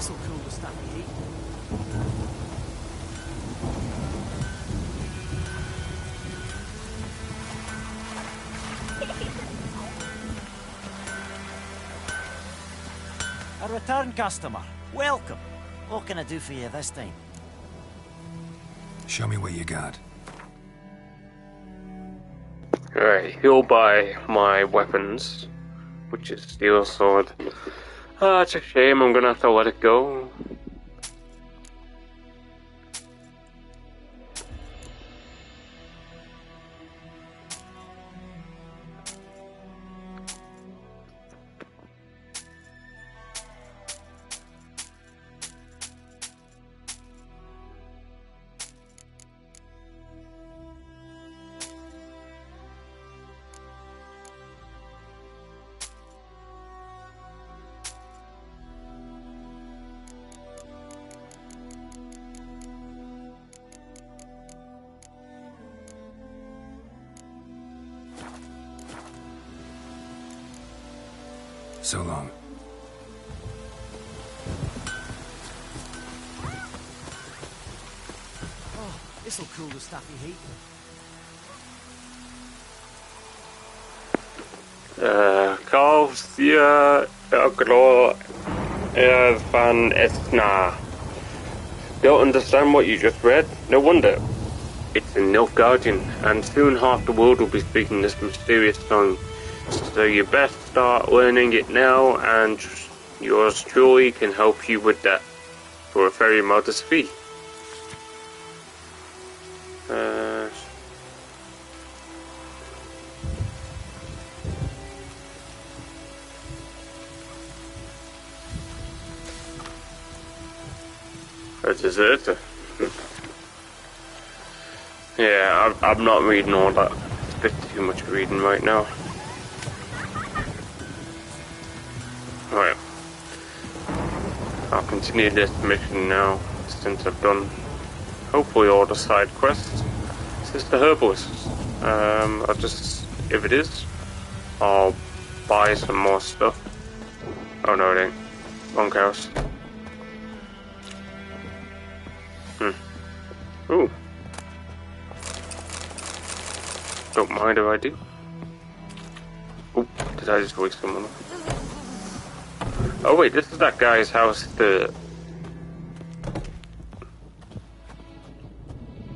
this'll cool the stuffy heat. A return customer. Welcome. What can I do for you this time? Show me what you got. Alright, he'll buy my weapons, which is steel sword. Ah, it's a shame, I'm gonna have to let it go. So long. Oh, this'll cool the stuffy heat. Kaufst ihr Öglo van Esna. Don't understand what you just read? No wonder. It's in Nilfgaardian, and soon half the world will be speaking this mysterious tongue. So you best start learning it now, and yours truly can help you with that for a very modest fee. That is it. Yeah, I'm not reading all that. It's a bit too much reading right now. Right. I'll continue this mission now, since I've done hopefully all the side quests. Is this the herbalist? I'll just, if it is, I'll buy some more stuff. Oh no, it ain't. Wrong house. Ooh. Don't mind if I do. Oop, did I just waste someone? Oh wait, this is that guy's house,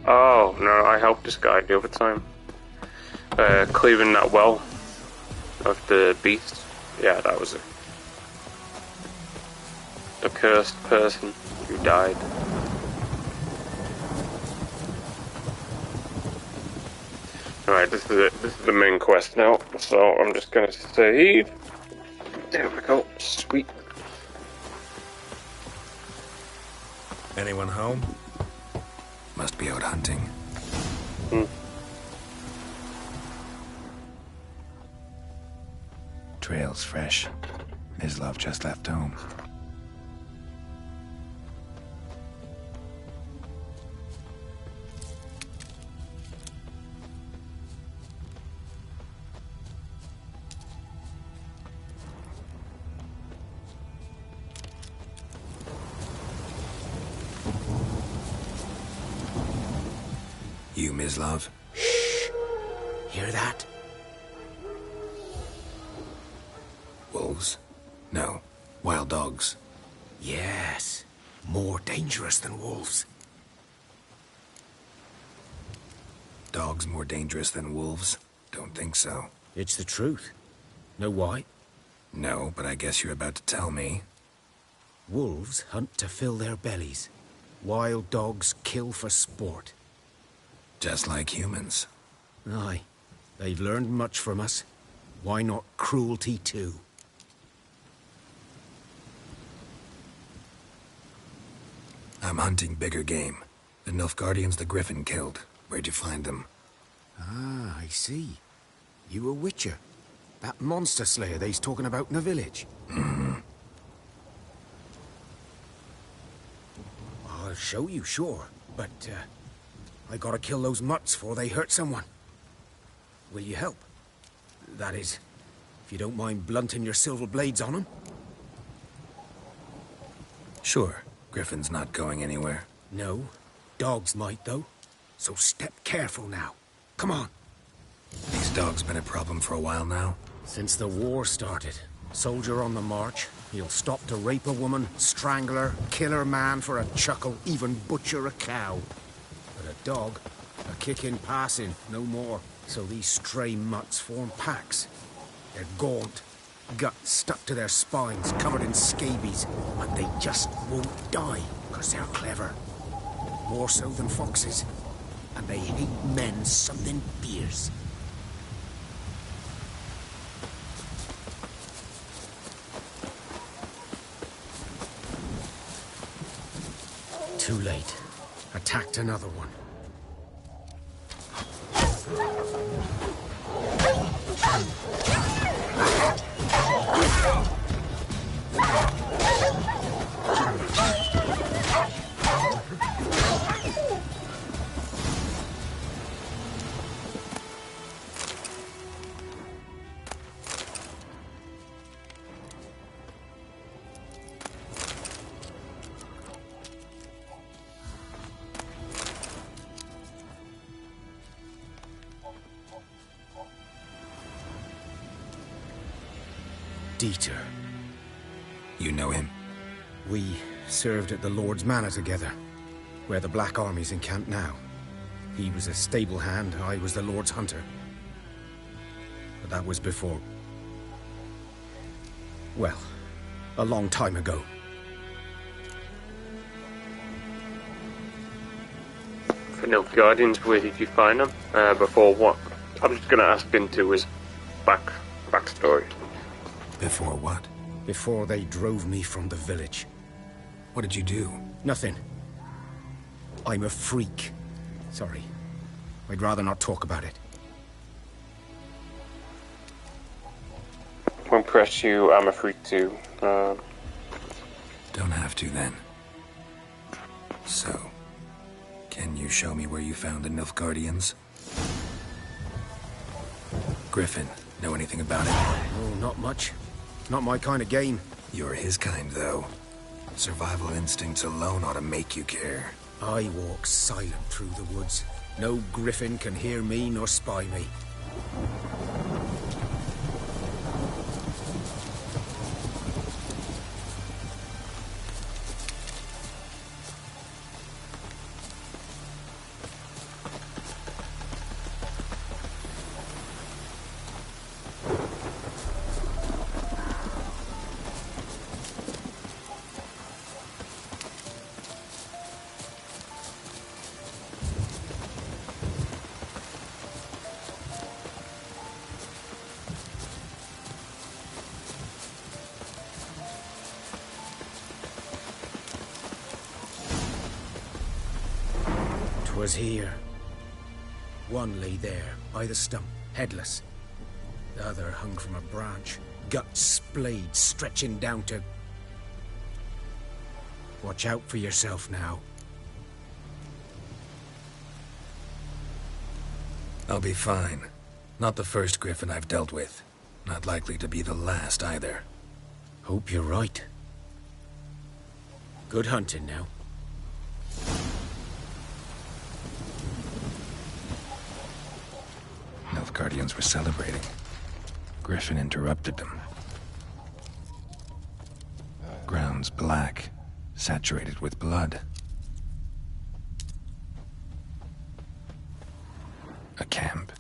Oh, no, I helped this guy the other time. Clearing that well of the beast. Yeah, that was it. The cursed person who died. Alright, this is it. This is the main quest now. So I'm just gonna save. There we go. Sweet. Anyone home? Must be out hunting. Trail's fresh. Mislav just left home. You, Mislav? Shh! Hear that? Wolves? No. Wild dogs. Yes. More dangerous than wolves. Dogs more dangerous than wolves? Don't think so. It's the truth. Know why? No, but I guess you're about to tell me. Wolves hunt to fill their bellies. Wild dogs kill for sport. Just like humans. Aye. They've learned much from us. Why not cruelty too? I'm hunting bigger game. The Nilfgaardians the Griffin killed. Where'd you find them? Ah, I see. You a witcher. That monster slayer they's talking about in the village. I'll show you, sure. But, I gotta kill those mutts before they hurt someone. Will you help? That is, if you don't mind blunting your silver blades on them. Sure, Griffin's not going anywhere. No. Dogs might, though. So step careful now. Come on. These dogs been a problem for a while now? Since the war started. Soldier on the march. He'll stop to rape a woman, strangle her, kill her man for a chuckle, even butcher a cow. But a dog, a kick in passing, no more. So these stray mutts form packs. They're gaunt, guts stuck to their spines, covered in scabies, but they just won't die, because they're clever. More so than foxes. And they hate men something fierce. Too late. Attacked another one. Dieter. You know him? We served at the Lord's Manor together, where the Black Army's encamped now. He was a stable hand, I was the Lord's hunter. But that was before... well, a long time ago. For no Guardians, where did you find them? Before what? I was just going to ask into his backstory. Before what? Before they drove me from the village. What did you do? Nothing. I'm a freak. Sorry. I'd rather not talk about it. Won't press you, I'm a freak too. Don't have to then. So, can you show me where you found the Nilfgaardians? Griffin, know anything about it? Oh, not much. Not my kind of game. You're his kind, though. Survival instincts alone ought to make you care. I walk silent through the woods. No griffin can hear me nor spy me. Was here. One lay there, by the stump, headless. The other hung from a branch, guts splayed, stretching down to... Watch out for yourself now. I'll be fine. Not the first griffin I've dealt with. Not likely to be the last, either. Hope you're right. Good hunting now. Nilfgaardians were celebrating. Griffin interrupted them. Ground's black, saturated with blood. A camp.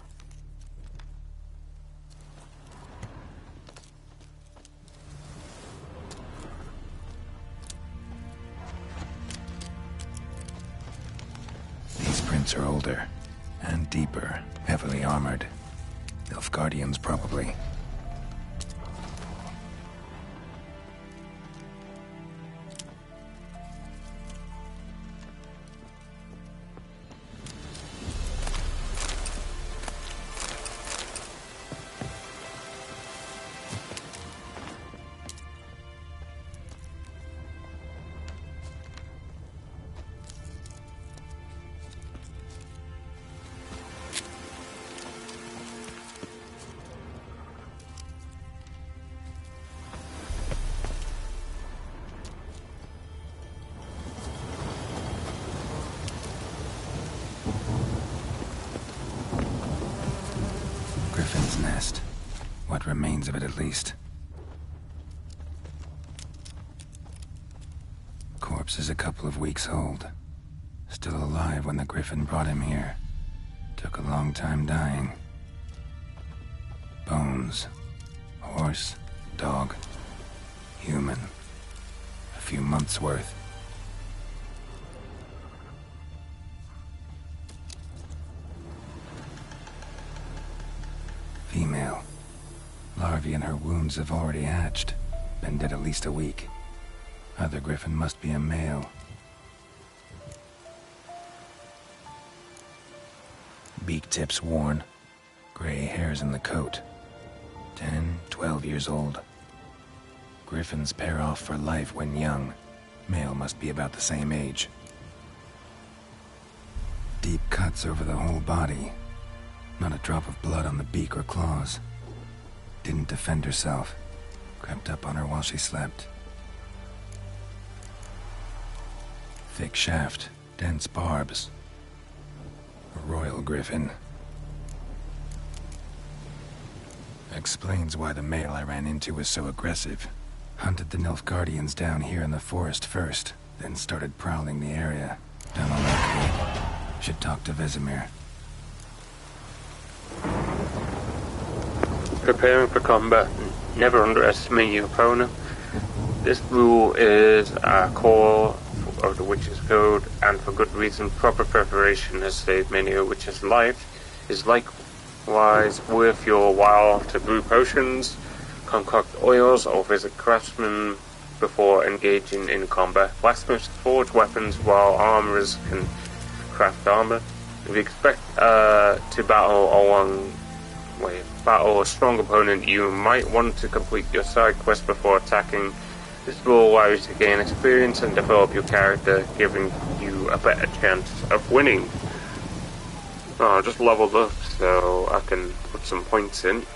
These prints are older and deeper, heavily armored. Nilfgaardians, probably. remains of it at least. Corpse is a couple of weeks old. Still alive when the Griffin brought him here. Took a long time dying. Bones. Horse. Dog. Human. A few months' worth. Female. Larvae in her wounds have already hatched. Been dead at least a week. Other Griffin must be a male. Beak tips worn. Gray hairs in the coat. 10, 12 years old. Griffins pair off for life when young. Male must be about the same age. Deep cuts over the whole body. Not a drop of blood on the beak or claws. Didn't defend herself. Crept up on her while she slept. Thick shaft, dense barbs. A royal griffin. Explains why the male I ran into was so aggressive. Hunted the Nilfgaardians down here in the forest first, then started prowling the area. Done unlucky. Should talk to Vesemir. Preparing for combat. Never underestimate your opponent. This rule is a core of the Witch's Code, and for good reason. Proper preparation has saved many a witch's life. Is likewise worth your while to brew potions, concoct oils, or visit craftsmen before engaging in combat. Blacksmiths forge weapons while armorers can craft armor. If you expect to battle a strong opponent, you might want to complete your side quest before attacking. This will allow you to gain experience and develop your character, giving you a better chance of winning. Oh, I just leveled up so I can put some points in.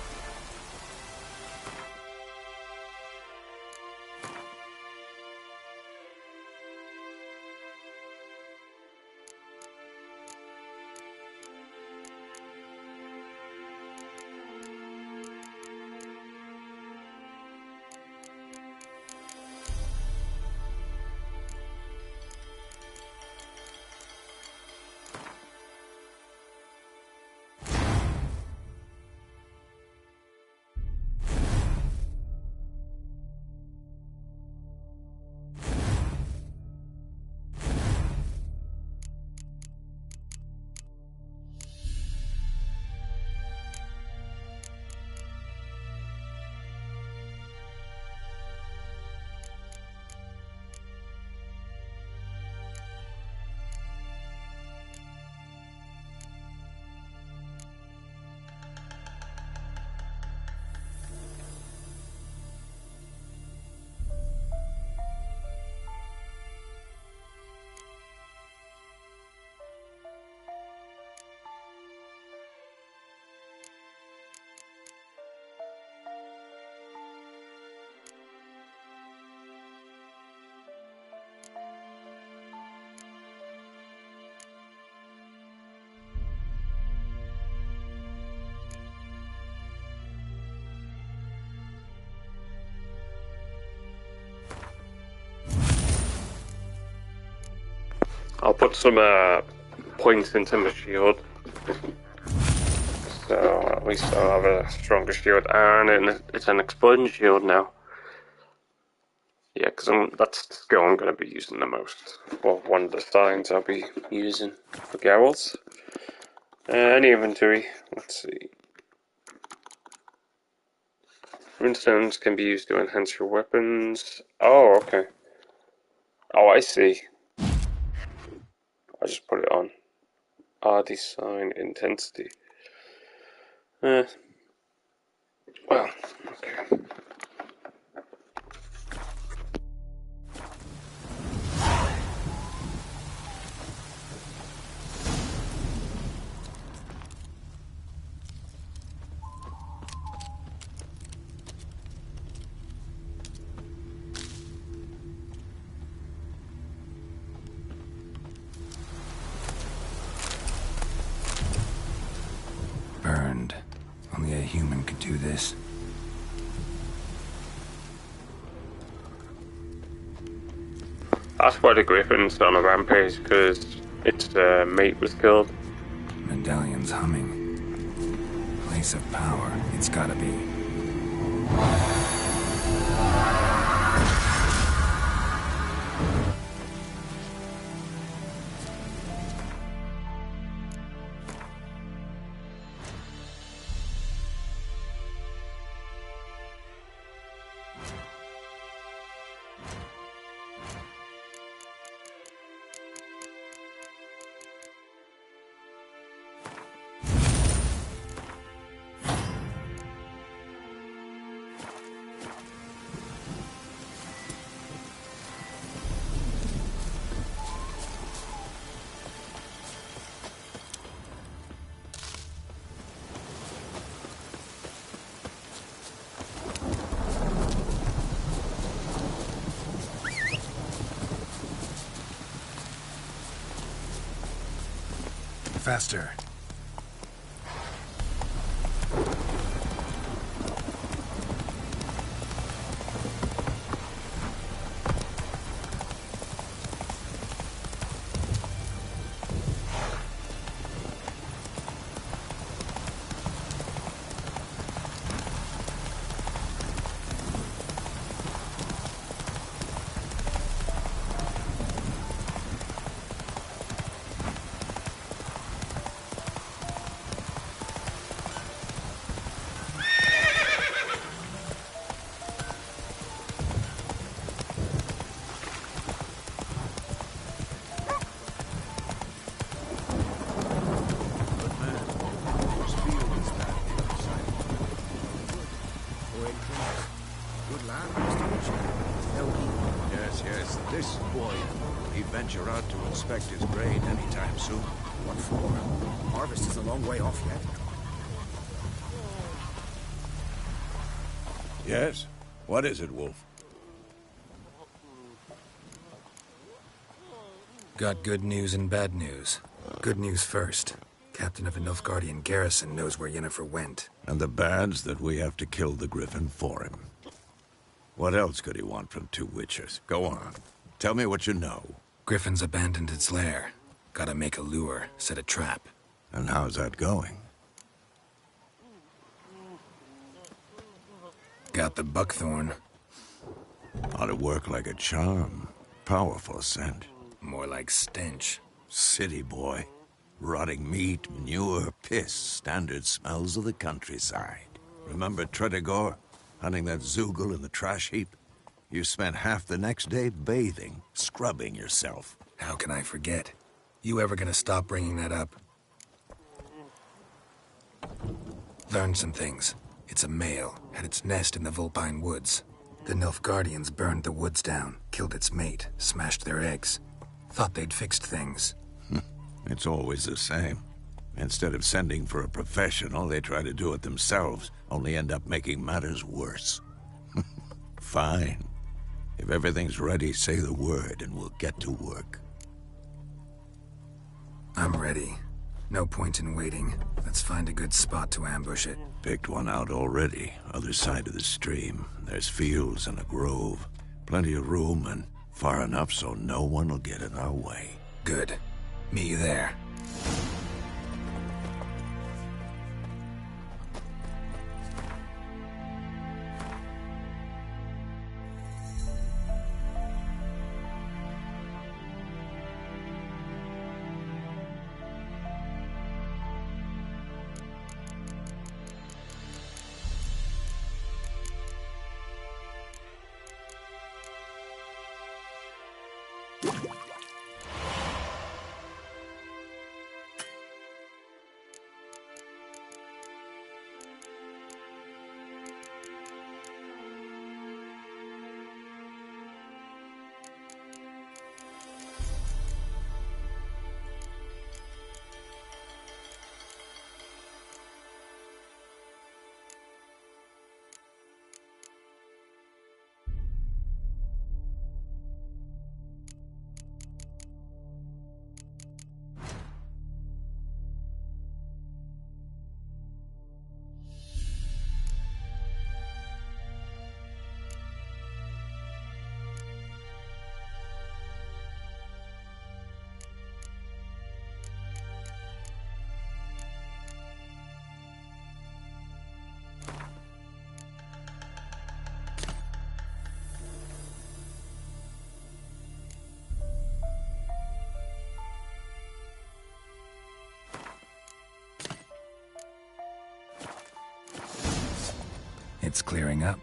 I'll put some points into my shield, so at least I'll have a stronger shield, and it's an explosion shield now. Yeah, because that's the skill I'm going to be using the most. Well, one of the signs I'll be using for Geralt. Any inventory, let's see. Runestones can be used to enhance your weapons. Oh, okay. Oh, I see. I just put it on. Design intensity. Well, okay. Burned. Only a human could do this. That's why the Griffin's on a rampage, because its mate was killed. Medallion's humming. Place of power, it's gotta be. Faster. Yes, this boy. He'd venture out to inspect his grain anytime soon. What for? Harvest is a long way off yet. Yes? What is it, Wolf? Got good news and bad news. Good news first. Captain of a Nilfgaardian garrison knows where Yennefer went. And the bad's that we have to kill the Griffin for him. What else could he want from two witchers? Go on. Tell me what you know. Griffin's abandoned its lair. Gotta make a lure, set a trap. And how's that going? Got the buckthorn. Ought to work like a charm. Powerful scent. More like stench. City boy. Rotting meat, manure, piss. Standard smells of the countryside. Remember Tredegor? Hunting that Zoogle in the trash heap? You spent half the next day bathing, scrubbing yourself. How can I forget? You ever gonna stop bringing that up? Learned some things. It's a male, had its nest in the Vulpine Woods. The Nilfgaardians burned the woods down, killed its mate, smashed their eggs. Thought they'd fixed things. It's always the same. Instead of sending for a professional, they try to do it themselves, only end up making matters worse. Fine. If everything's ready, say the word and we'll get to work. I'm ready. No point in waiting. Let's find a good spot to ambush it. Picked one out already, other side of the stream. There's fields and a grove. Plenty of room and far enough so no one will get in our way. Good. Meet you there. It's clearing up.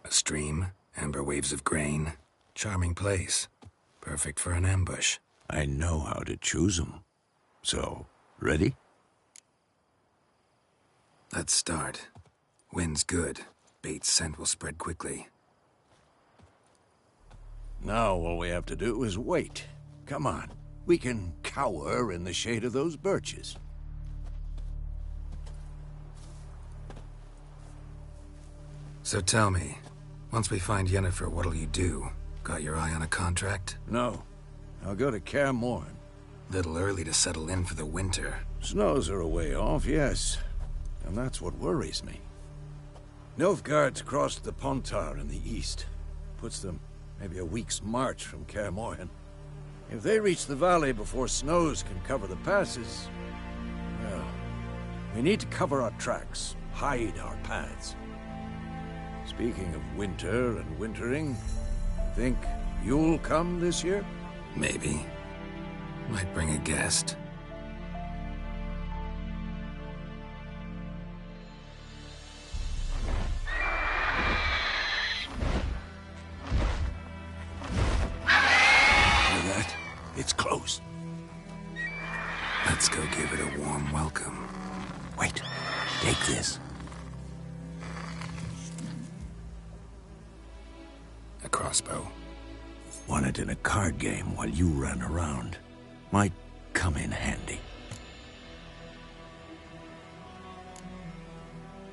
A stream, amber waves of grain. Charming place. Perfect for an ambush. I know how to choose 'em. So, ready? Let's start. Wind's good. Bait's scent will spread quickly. Now all we have to do is wait. Come on. We can cower in the shade of those birches. So tell me, once we find Yennefer, what'll you do? Got your eye on a contract? No. I'll go to Kaer Morhen. Little early to settle in for the winter. Snows are a way off, yes. And that's what worries me. Nilfgaard's crossed the Pontar in the east. Puts them maybe a week's march from Kaer Morhen. If they reach the valley before snows can cover the passes, well, we need to cover our tracks, hide our paths. Speaking of winter and wintering, think you'll come this year? Maybe. Might bring a guest. Hear that? It's close. Let's go give it a warm welcome. Wait. Take this. A crossbow. Won it in a card game while you ran around. Might come in handy.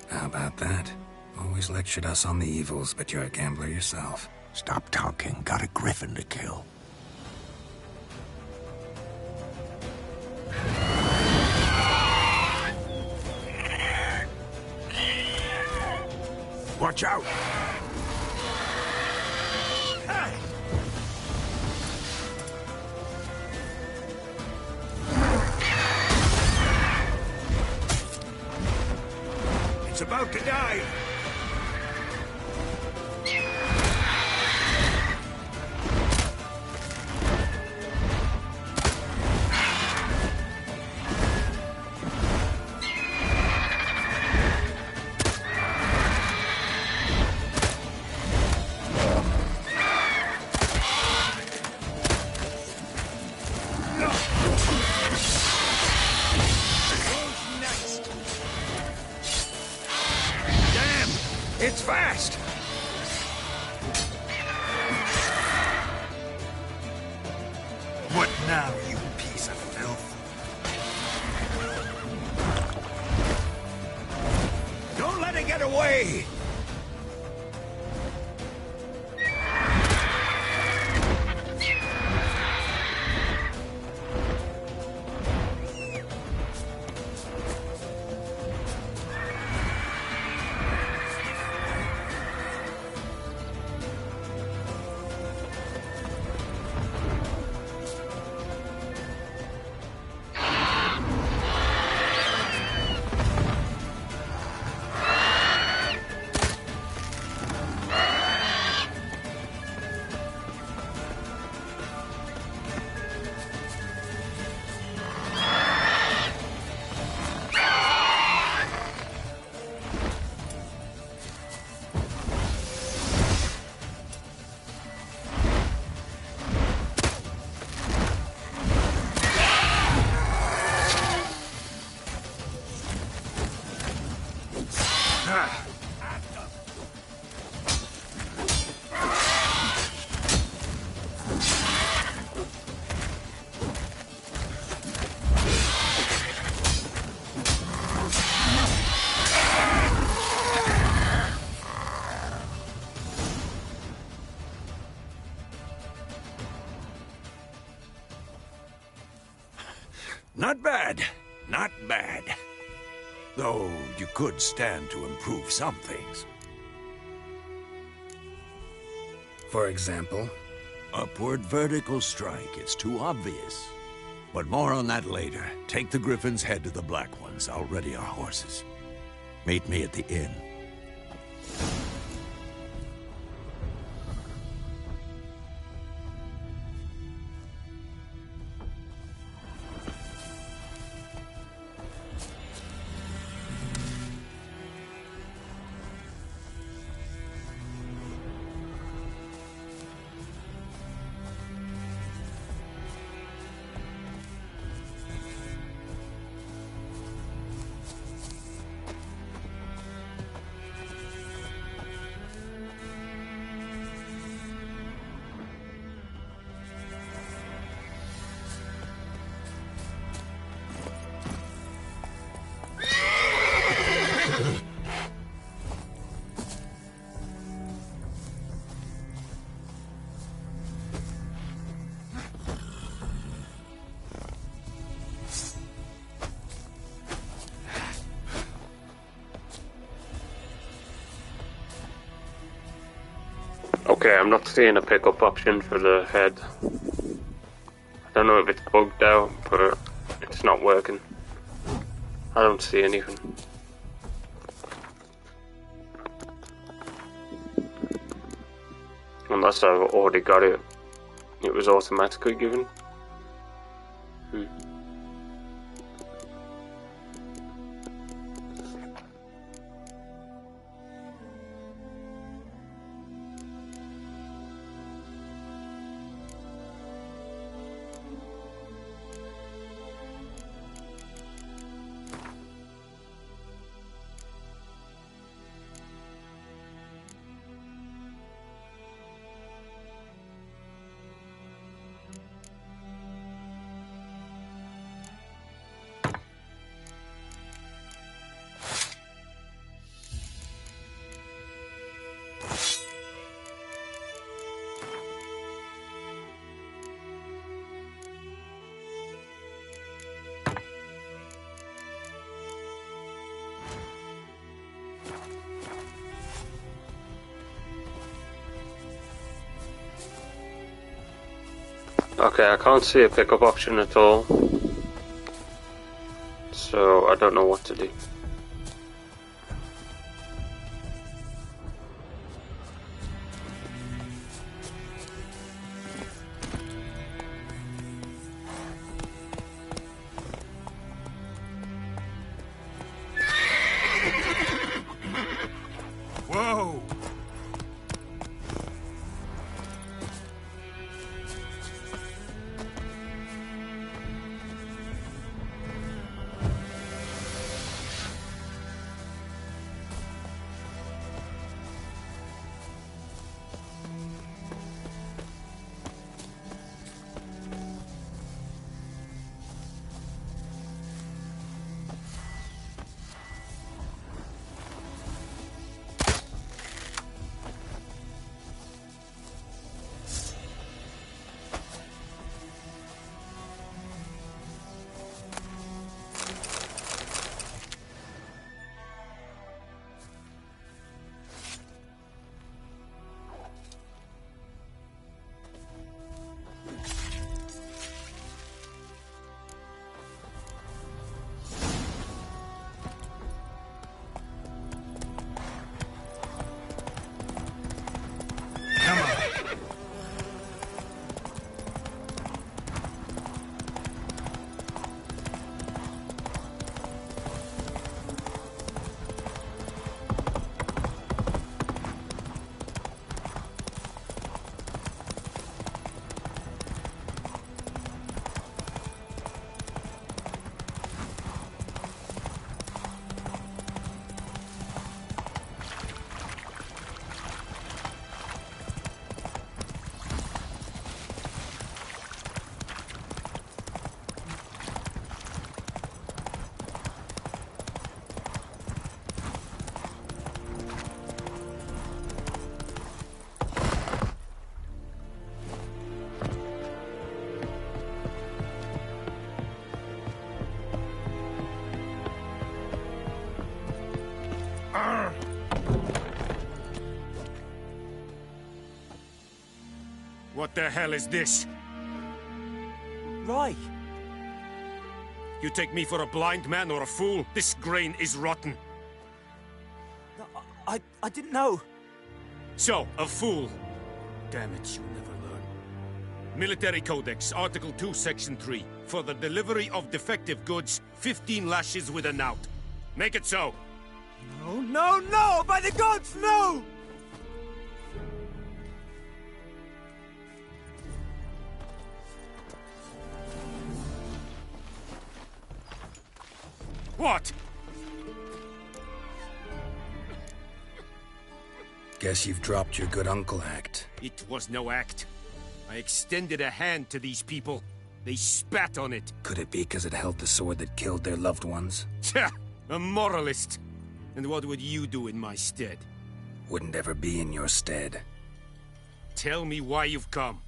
How about that? Always lectured us on the evils, but you're a gambler yourself. Stop talking. Got a griffin to kill. Watch out! It's about to die! It's fast! What now, you piece of filth? Don't let it get away! Not bad. Not bad. Though you could stand to improve some things. For example? Upward vertical strike. It's too obvious. But more on that later. Take the Griffin's head to the Black Ones. I'll ready our horses. Meet me at the inn. Okay, I'm not seeing a pickup option for the head. I don't know if it's bugged out, but it's not working. I don't see anything. Unless I've already got it. It was automatically given. Okay, I can't see a pickup option at all, so I don't know what to do. Whoa! What the hell is this? Roy! You take me for a blind man or a fool? This grain is rotten. No, I didn't know. So, a fool. Damn it, you'll never learn. Military Codex, Article 2, Section 3. For the delivery of defective goods, 15 lashes with a knout. Make it so. No, no, no! By the gods, no! What? Guess you've dropped your good uncle act. It was no act. I extended a hand to these people. They spat on it. Could it be because it held the sword that killed their loved ones? Tja, a moralist. And what would you do in my stead? Wouldn't ever be in your stead. Tell me why you've come.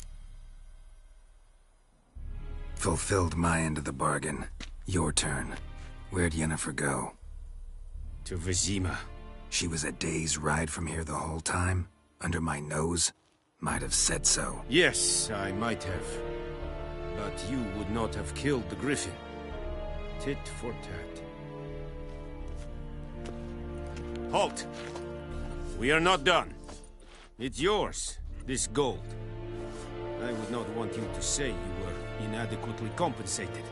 Fulfilled my end of the bargain. Your turn. Where'd Yennefer go? To Vizima. She was a day's ride from here the whole time? Under my nose? Might have said so. Yes, I might have. But you would not have killed the griffin. Tit for tat. Halt! We are not done. It's yours, this gold. I would not want you to say you were inadequately compensated.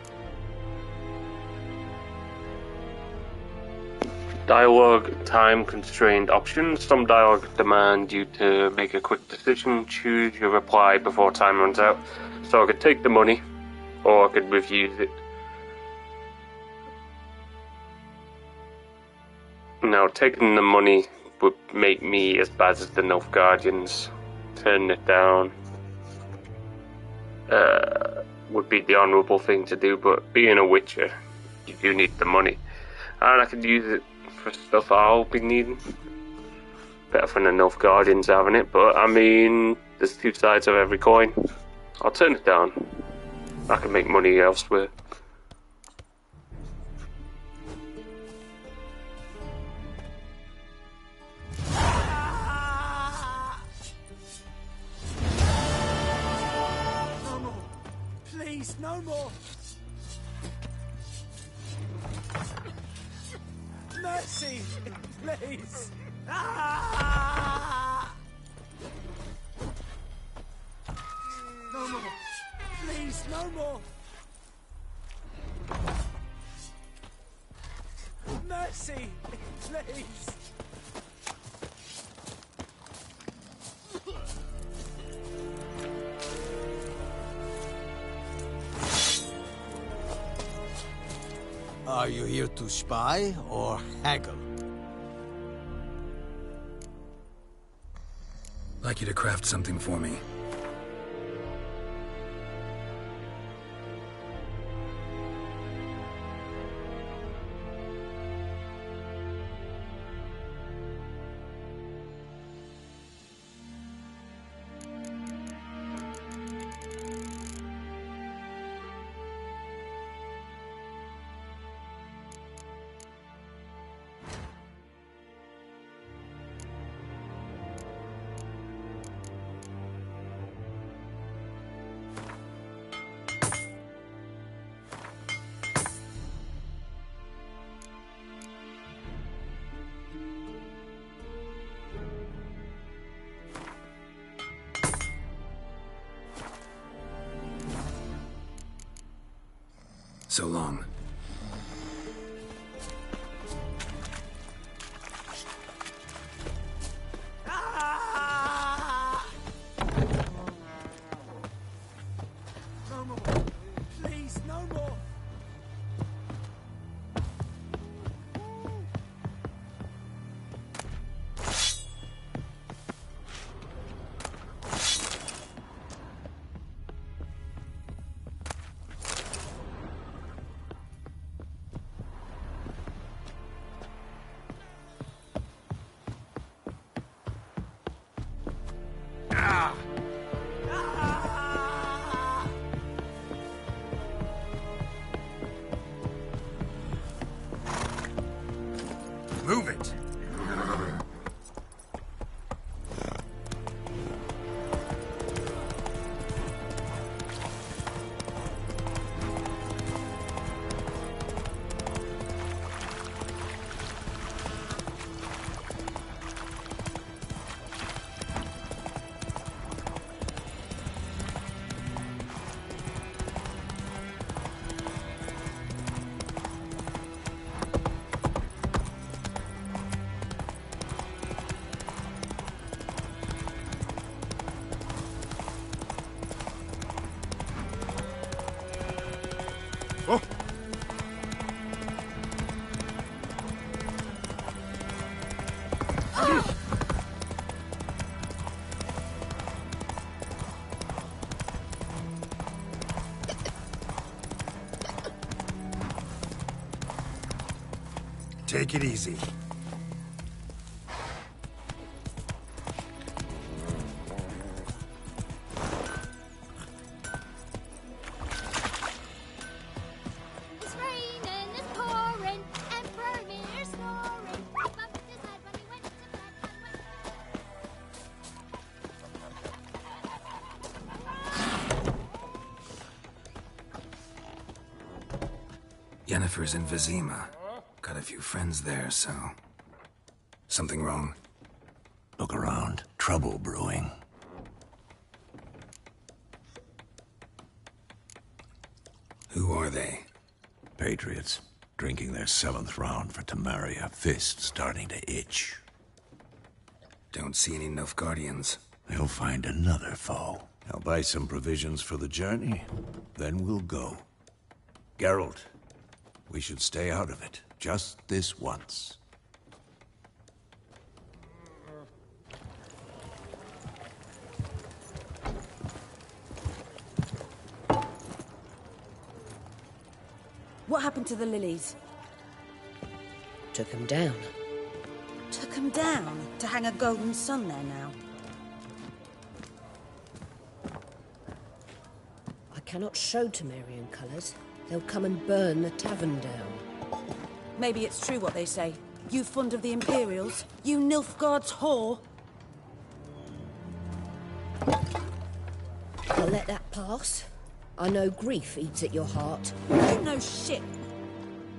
Dialogue time-constrained options. Some dialogue demand you to make a quick decision. Choose your reply before time runs out. So I could take the money, or I could refuse it. Now, taking the money would make me as bad as the Nilfgaardians. Turning it down would be the honourable thing to do, but being a Witcher, you do need the money. And I could use it for stuff I'll be needing. Better for the Nilfgaardians having it, but I mean, there's two sides of every coin. I'll turn it down. I can make money elsewhere. No more. Please, no more. Mercy, please. No more. Please, no more. Mercy, please. Are you here to spy or haggle? Like you to craft something for me. So long. No more. Please, no more. Oh. Take it easy. It's raining, it's pouring, Emperor Mirror snoring. He bumped his head when he went to bed Yennefer's in Vizima. Got a few friends there, so... Something wrong? Look around. Trouble brewing. Who are they? Patriots. Drinking their 7th round for Temeria. Fist starting to itch. Don't see any Nilfgaardians. They'll find another foe. I'll buy some provisions for the journey. Then we'll go. Geralt, we should stay out of it. Just this once. What happened to the lilies? Took him down. Took them down to hang a golden sun there now. I cannot show Temerian colours. They'll come and burn the tavern down. Maybe it's true what they say. You fond of the Imperials? You Nilfgaard's whore? I'll let that pass. I know grief eats at your heart. You know shit.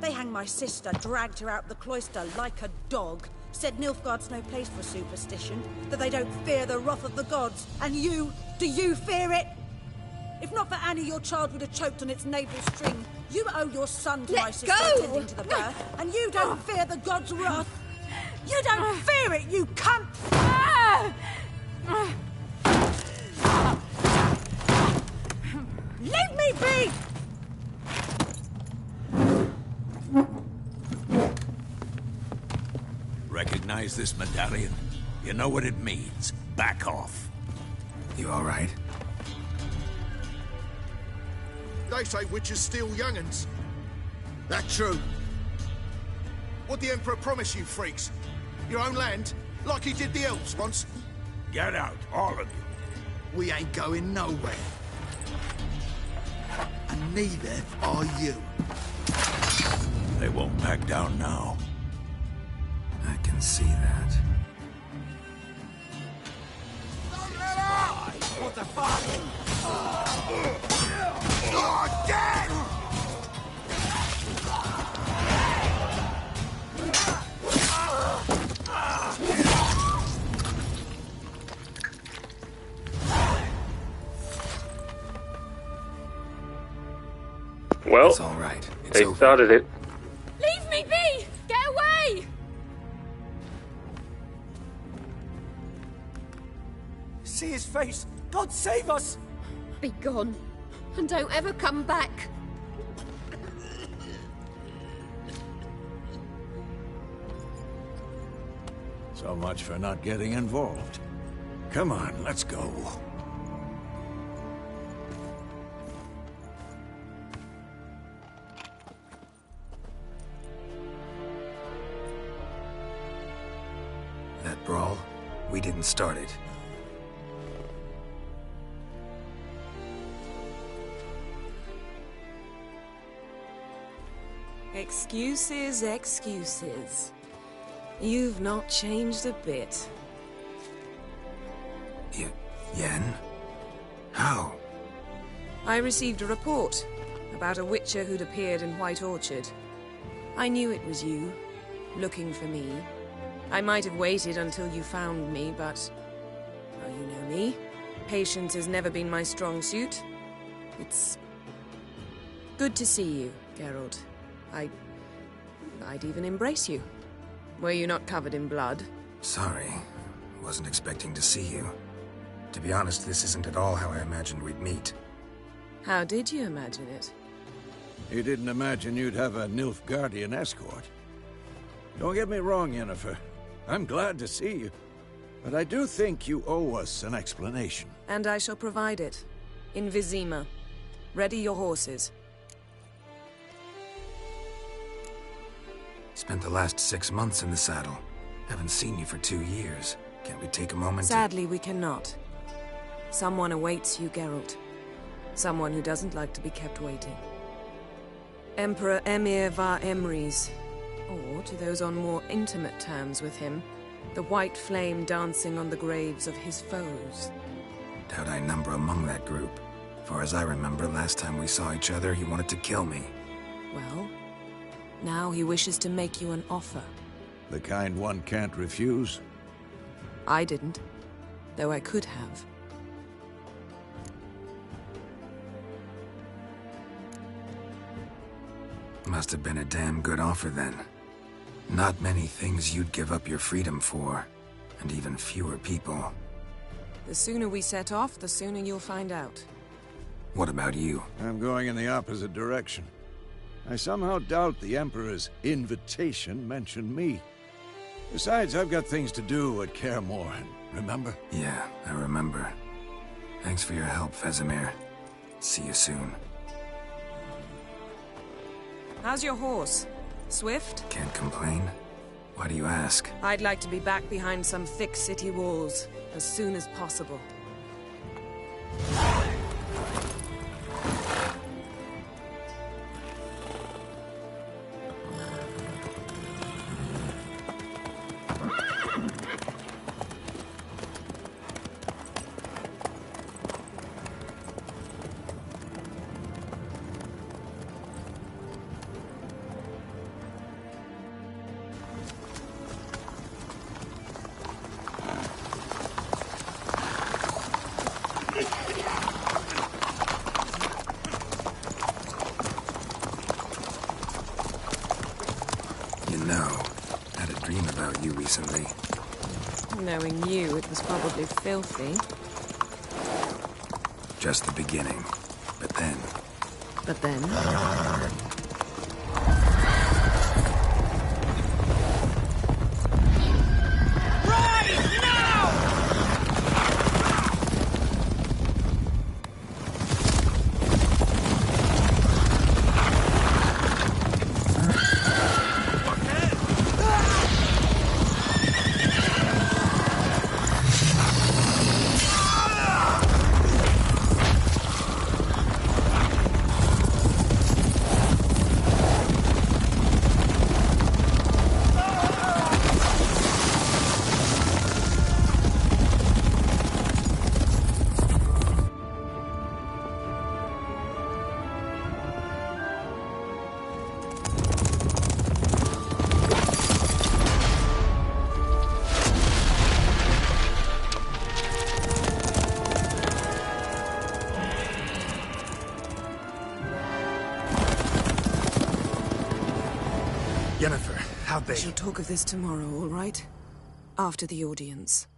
They hanged my sister, dragged her out the cloister like a dog. Said Nilfgaard's no place for superstition, that they don't fear the wrath of the gods. And you, do you fear it? If not for Annie, your child would have choked on its navel string. You owe your son to my sister attending to the birth, and you don't fear the gods' wrath. You don't fear it, you cunt! Leave me be! Recognize this medallion? You know what it means. Back off. You all right? They say witches steal young'uns. That true? What the Emperor promise you, freaks? Your own land? Like he did the elves once? Get out, all of you. We ain't going nowhere. And neither are you. They won't back down now. I can see that. What the fuck? Oh, dead! Well, it's all right. It's they over. started it. Leave me be! Get away! See his face! God save us! Be gone, and don't ever come back. So much for not getting involved. Come on, let's go. That brawl, we didn't start it. Excuses, excuses. You've not changed a bit. Yen? How? I received a report about a witcher who'd appeared in White Orchard. I knew it was you, looking for me. I might have waited until you found me, but... well, you know me. Patience has never been my strong suit. It's... good to see you, Geralt. I'd even embrace you. Were you not covered in blood? Sorry. Wasn't expecting to see you. To be honest, this isn't at all how I imagined we'd meet. How did you imagine it? You didn't imagine you'd have a Nilfgaardian escort. Don't get me wrong, Yennefer. I'm glad to see you. But I do think you owe us an explanation. And I shall provide it. In Vizima. Ready your horses. Spent the last 6 months in the saddle. Haven't seen you for 2 years. Can't we take a moment Sadly, we cannot. Someone awaits you, Geralt. Someone who doesn't like to be kept waiting. Emperor Emir var Emrys. Or, to those on more intimate terms with him, the white flame dancing on the graves of his foes. Doubt I number among that group. Far as I remember, last time we saw each other, he wanted to kill me. Well, now he wishes to make you an offer. The kind one can't refuse? I didn't, though I could have. Must have been a damn good offer then. Not many things you'd give up your freedom for, and even fewer people. The sooner we set off, the sooner you'll find out. What about you? I'm going in the opposite direction. I somehow doubt the Emperor's invitation mentioned me. Besides, I've got things to do at Kaer Morhen, remember? Yeah, I remember. Thanks for your help, Vesemir. See you soon. How's your horse? Swift? Can't complain. Why do you ask? I'd like to be back behind some thick city walls, as soon as possible. Recently. Knowing you, it was probably filthy. Just the beginning. But then... But then? Yennefer, how'd they... We shall talk of this tomorrow, all right? After the audience.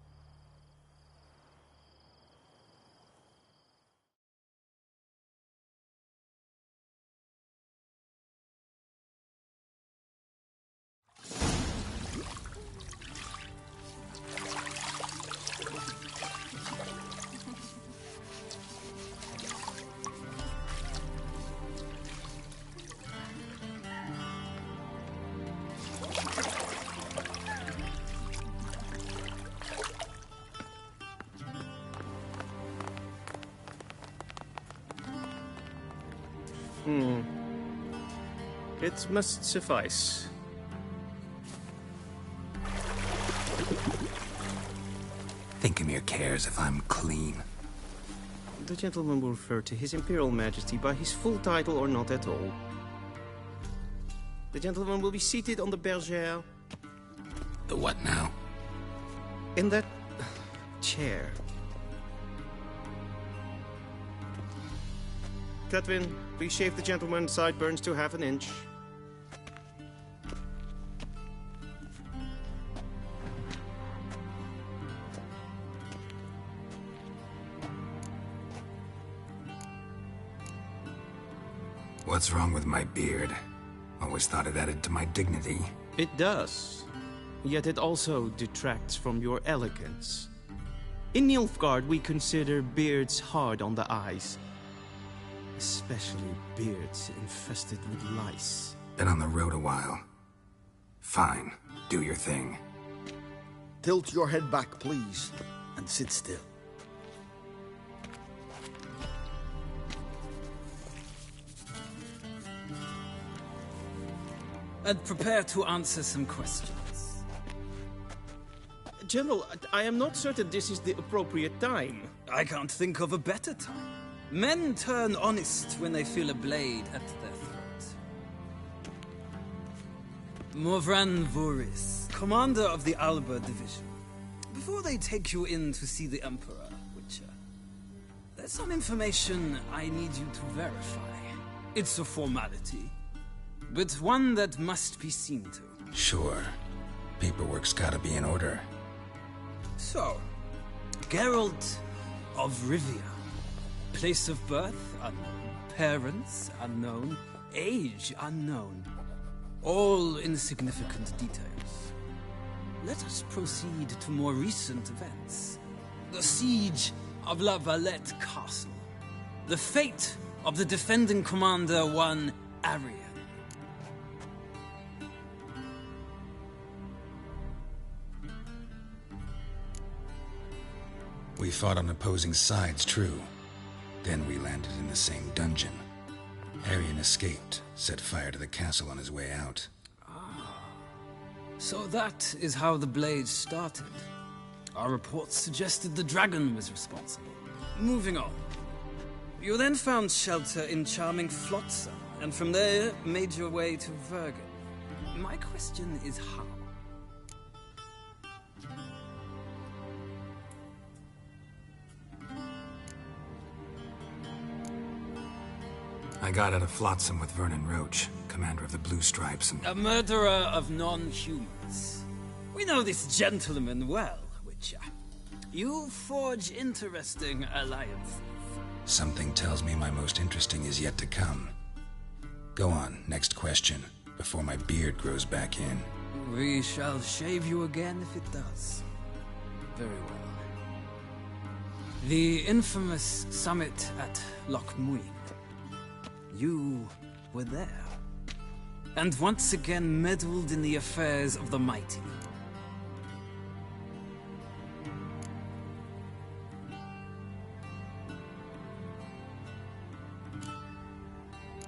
It must suffice. Thinkemere cares if I'm clean. The gentleman will refer to His Imperial Majesty by his full title or not at all. The gentleman will be seated on the bergère. The what now? In that chair. Cletwin, please shave the gentleman's sideburns to half an inch. What's wrong with my beard? Always thought it added to my dignity. It does. Yet it also detracts from your elegance. In Nilfgaard, we consider beards hard on the eyes. Especially beards infested with lice. Been on the road a while. Fine, do your thing. Tilt your head back, please, and sit still. And prepare to answer some questions. General, I am not certain this is the appropriate time. I can't think of a better time. Men turn honest when they feel a blade at their throat. Morvran Voris, commander of the Alba Division. Before they take you in to see the Emperor, Witcher, there's some information I need you to verify. It's a formality, but one that must be seen to. Sure. Paperwork's gotta be in order. So, Geralt of Rivia. Place of birth unknown. Parents unknown. Age unknown. All insignificant details. Let us proceed to more recent events. The siege of La Valette Castle. The fate of the defending commander, one Arian. We fought on opposing sides, true. Then we landed in the same dungeon. Arian escaped, set fire to the castle on his way out. So that is how the blaze started. Our reports suggested the dragon was responsible. Moving on. You then found shelter in charming Flotsam, and from there made your way to Vergen. My question is how? I got out of Flotsam with Vernon Roach, commander of the Blue Stripes, and... A murderer of non-humans. We know this gentleman well, Witcher. You forge interesting alliances. Something tells me my most interesting is yet to come. Go on, next question, before my beard grows back in. We shall shave you again if it does. Very well. The infamous summit at Loch Muin. You were there, and once again meddled in the affairs of the mighty.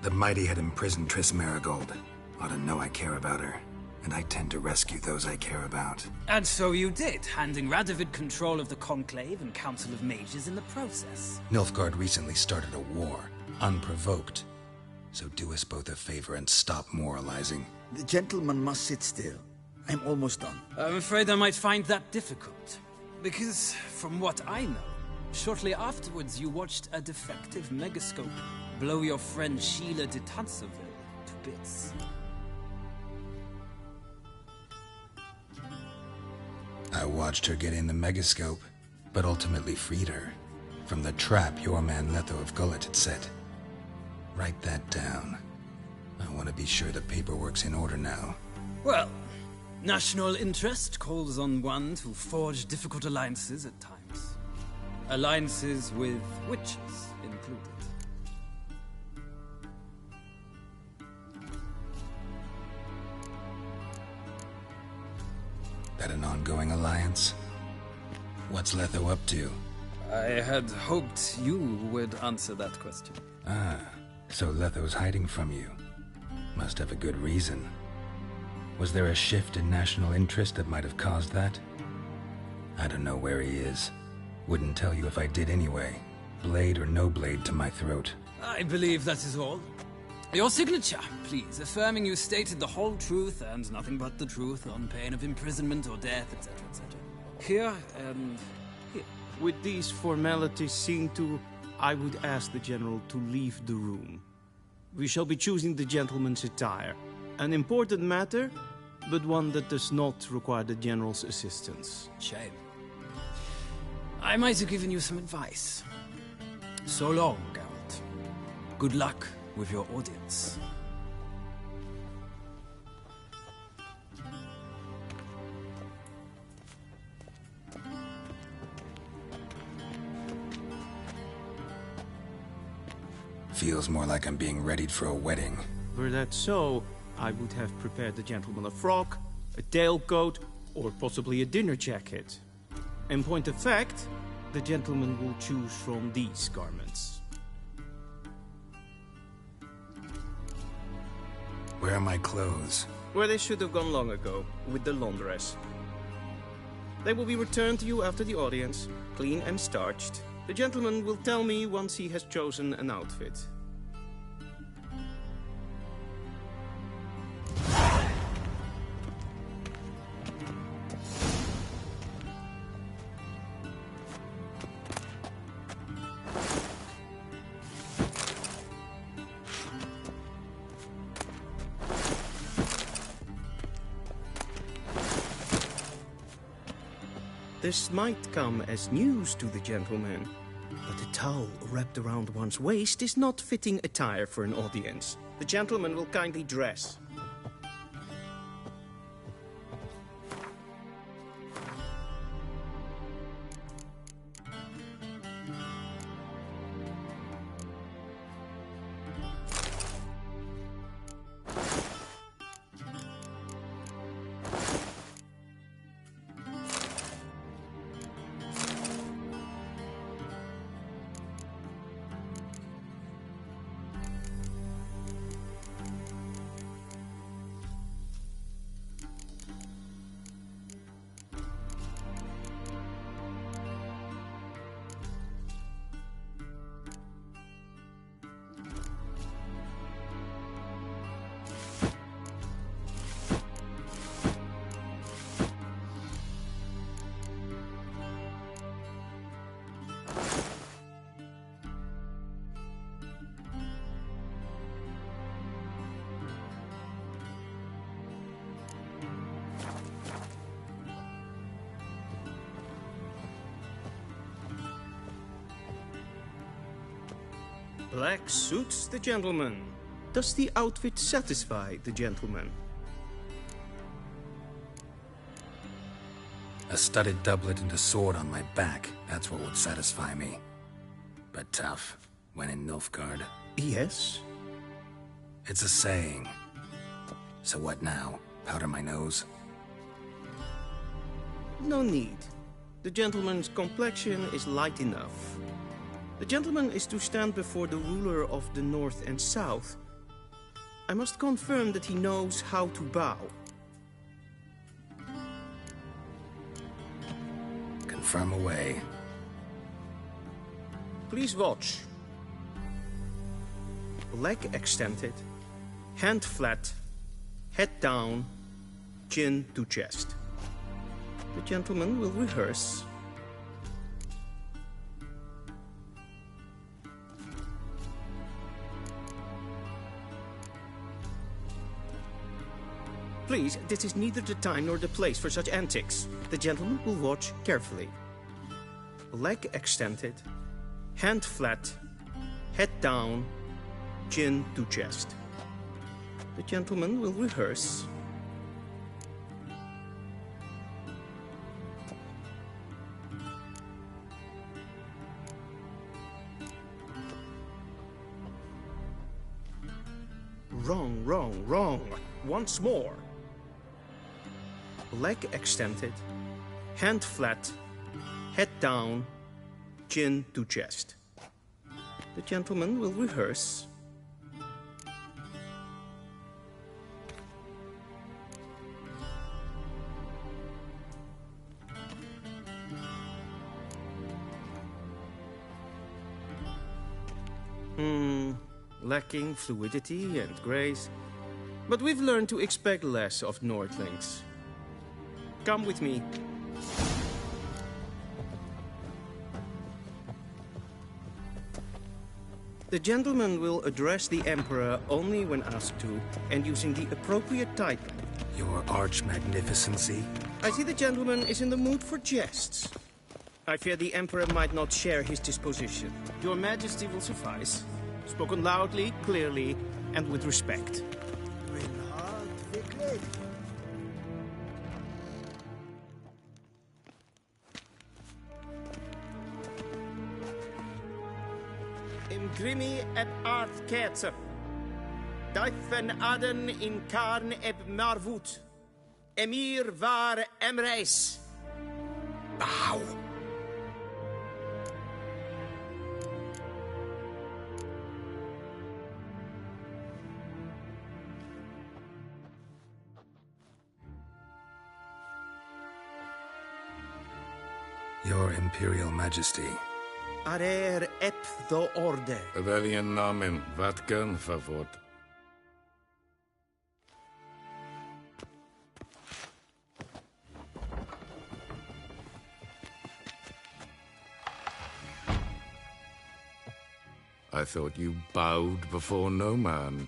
The mighty had imprisoned Triss Marigold. Ought to know I care about her, and I tend to rescue those I care about. And so you did, handing Radovid control of the Conclave and Council of Mages in the process. Nilfgaard recently started a war, unprovoked. So do us both a favor and stop moralizing. The gentleman must sit still. I'm almost done. I'm afraid I might find that difficult. Because, from what I know, shortly afterwards you watched a defective megascope blow your friend Sheila de Tanserville to bits. I watched her get in the megascope, but ultimately freed her from the trap your man Letho of Gullet had set. Write that down. I want to be sure the paperwork's in order now. Well, national interest calls on one to forge difficult alliances at times. Alliances with witches included. That an ongoing alliance? What's Letho up to? I had hoped you would answer that question. Ah, so Letho's hiding from you. Must have a good reason. Was there a shift in national interest that might have caused that? I don't know where he is. Wouldn't tell you if I did anyway. Blade or no blade to my throat. I believe that is all. Your signature, please, affirming you stated the whole truth and nothing but the truth on pain of imprisonment or death, etc., etc. Here and here. With these formalities seen to, I would ask the General to leave the room. We shall be choosing the gentleman's attire. An important matter, but one that does not require the General's assistance. Shame. I might have given you some advice. So long, Geralt. Good luck with your audience. Feels more like I'm being readied for a wedding. Were that so, I would have prepared the gentleman a frock, a tailcoat, or possibly a dinner jacket. In point of fact, the gentleman will choose from these garments. Where are my clothes? Where they should have gone long ago, with the laundress. They will be returned to you after the audience, clean and starched. The gentleman will tell me once he has chosen an outfit. This might come as news to the gentleman, but a towel wrapped around one's waist is not fitting attire for an audience. The gentleman will kindly dress. Black suits the gentleman. Does the outfit satisfy the gentleman? A studded doublet and a sword on my back, that's what would satisfy me. But tough, when in Nilfgaard. Yes? It's a saying. So what now? Powder my nose? No need. The gentleman's complexion is light enough. The gentleman is to stand before the ruler of the North and South. I must confirm that he knows how to bow. Confirm away. Please watch. Leg extended, hand flat, head down, chin to chest. The gentleman will rehearse. Please, this is neither the time nor the place for such antics. The gentleman will watch carefully. Leg extended, hand flat, head down, chin to chest. The gentleman will rehearse. Wrong, wrong, wrong. Once more. Leg extended, hand flat, head down, chin to chest. The gentleman will rehearse. Lacking fluidity and grace. But we've learned to expect less of Nordlings. Come with me. The gentleman will address the Emperor only when asked to, and using the appropriate title. Your Arch-Magnificency? I see the gentleman is in the mood for jests. I fear the Emperor might not share his disposition. Your Majesty will suffice. Spoken loudly, clearly, and with respect. Imgrimi et art ketzer. Daifen aden in karn eb marvut. Emir var emreis. Bow. Your Imperial Majesty. Arer ep do orde. Welchen Namen? Wat gern verwort? I thought you bowed before no man.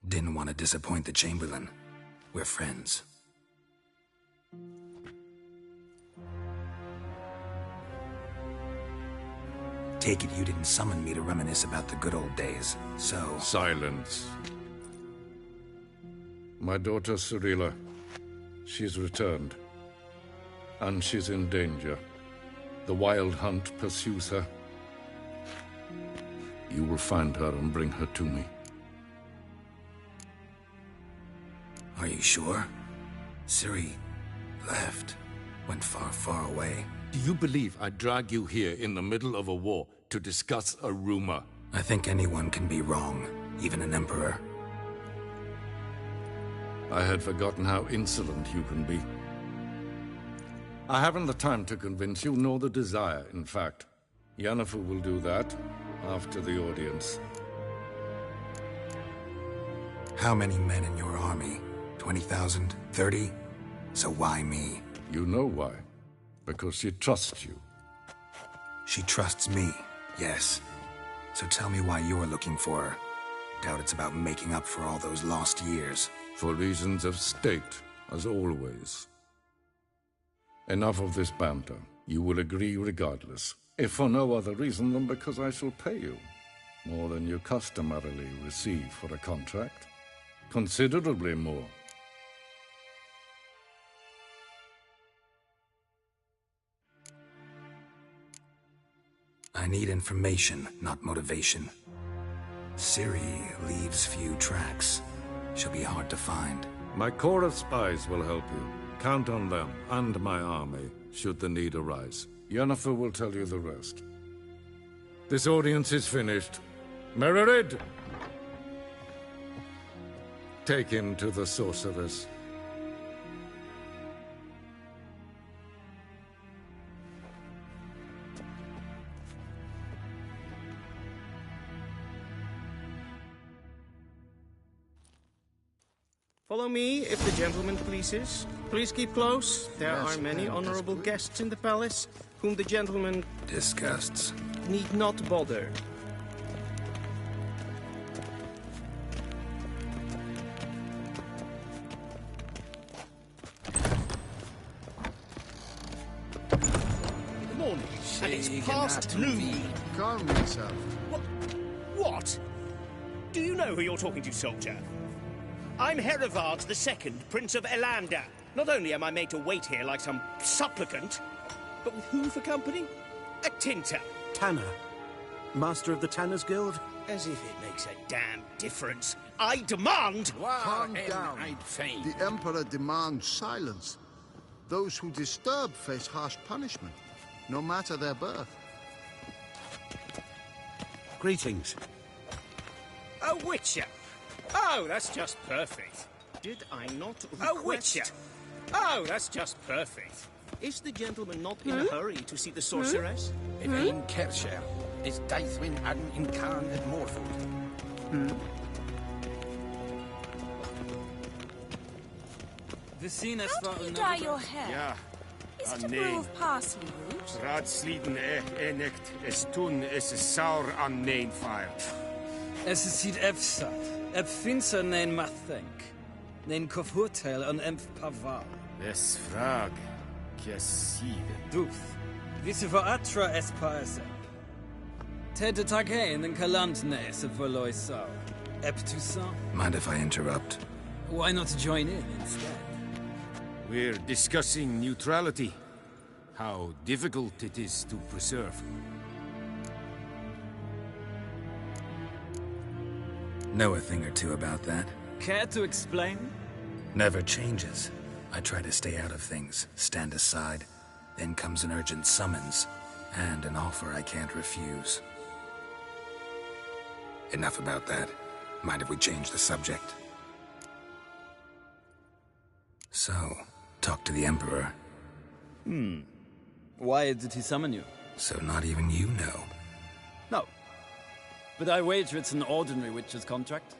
Didn't want to disappoint the Chamberlain. We're friends. Take it you didn't summon me to reminisce about the good old days, so... Silence. My daughter Cyrilla, she's returned. And she's in danger. The Wild Hunt pursues her. You will find her and bring her to me. Are you sure? Ciri left. Went far, far away. Do you believe I'd drag you here in the middle of a war to discuss a rumor? I think anyone can be wrong, even an emperor. I had forgotten how insolent you can be. I haven't the time to convince you, nor the desire, in fact. Yennefer will do that after the audience. How many men in your army? 20,000? 30? So why me? You know why. Because she trusts you. She trusts me, yes. So tell me why you're looking for her. Doubt it's about making up for all those lost years. For reasons of state, as always. Enough of this banter. You will agree regardless. If for no other reason than because I shall pay you. More than you customarily receive for a contract. Considerably more. I need information, not motivation. Ciri leaves few tracks. She'll be hard to find. My corps of spies will help you. Count on them, and my army, should the need arise. Yennefer will tell you the rest. This audience is finished. Mererid! Take him to the sorceress. Follow me, if the gentleman pleases. Please keep close. There are many honorable guests in the palace, whom the gentleman... disgusts. ...need not bother. Good morning. And it's past noon. Calm yourself. What? Do you know who you're talking to, soldier? I'm Herivard II, Prince of Elander. Not only am I made to wait here like some supplicant, but with who for company? A tinter. Tanner? Master of the Tanners Guild? As if it makes a damn difference. I demand... Calm down. The Emperor demands silence. Those who disturb face harsh punishment, no matter their birth. Greetings. A witcher. Oh, that's just perfect. Did I not request... A witcher. Oh, that's just perfect. Is the gentleman not in a hurry to see the sorceress? If ein Kercher is Daithwin Adden in Khan at Morford. How do you dye your hair? Ja, Is it a brew of parsley root? Raadsliden enicht, es tun, es is saur an nein fire. Es is siet efsat. Ep finser nein mathenk. Nein kofhurtel an empf pavar. Wes frag, kies siede. Duth. Visse for atra es paesep. Ted Takein and Kalantne se Voloisa. Eptusa? Mind if I interrupt? Why not join in instead? We're discussing neutrality. How difficult it is to preserve. Know a thing or two about that? Care to explain? Never changes. I try to stay out of things, stand aside. Then comes an urgent summons, and an offer I can't refuse. Enough about that. Mind if we change the subject? So, talk to the Emperor. Why did he summon you? So not even you know. No. But I wager it's an ordinary witcher's contract.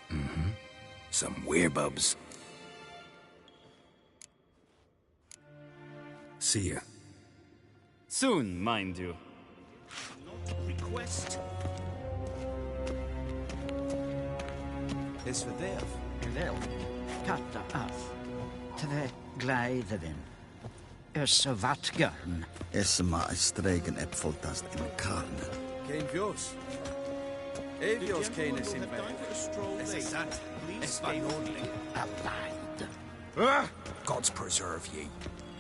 Mm-hmm. Some werebubs. See ya. Soon, mind you. Request. Is verderf. Wel, katta af. Tre glijden. Så wat garn. Esma stregen äppeltast in karne. Geen Vjos. Evios canis in Is it that? It's van ordering. Gods preserve ye.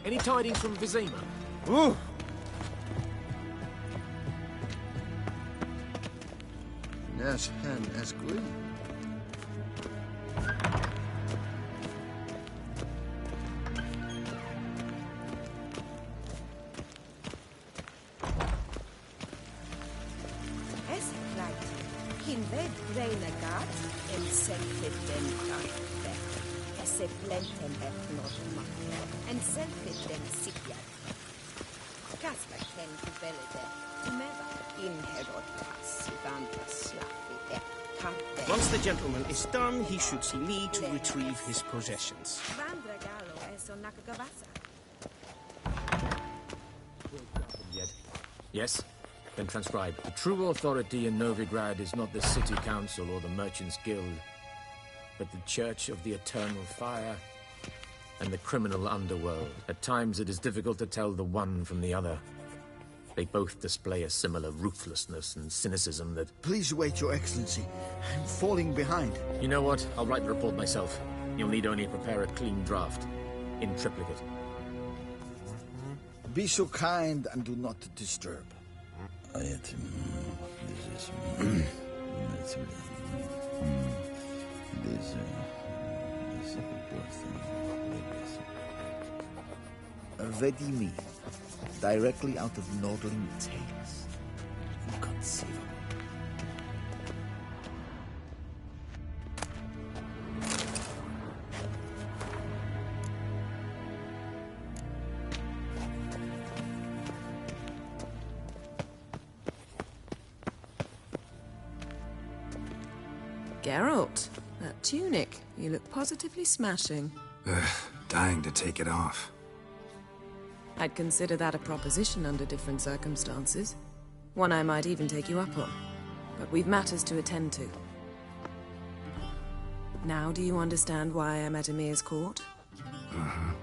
Any tidings from Vizima? Ooh! Nes hen es green. Es kleid. Hin ved renegat en selfit den karte. Esse blenten het norma. En selfit den sikjad. Kasper ken tu velede. Meva in herod pass vanda slafi et karte. Once the gentleman is done, he should see me to retrieve his possessions. Vandra galo eso nakagavasa. Yes? Then transcribe. The true authority in Novigrad is not the city council or the merchants' guild, but the Church of the Eternal Fire and the criminal underworld. At times it is difficult to tell the one from the other. They both display a similar ruthlessness and cynicism that... Please wait, Your Excellency. I'm falling behind. You know what? I'll write the report myself. You'll need only prepare a clean draft. In triplicate. Be so kind and do not disturb. This Ready me. Directly out of Nordling tales. Inconceivable. Geralt, that tunic. You look positively smashing. Dying to take it off. I'd consider that a proposition under different circumstances. One I might even take you up on. But we've matters to attend to. Now do you understand why I'm at Emir's court? Uh-huh.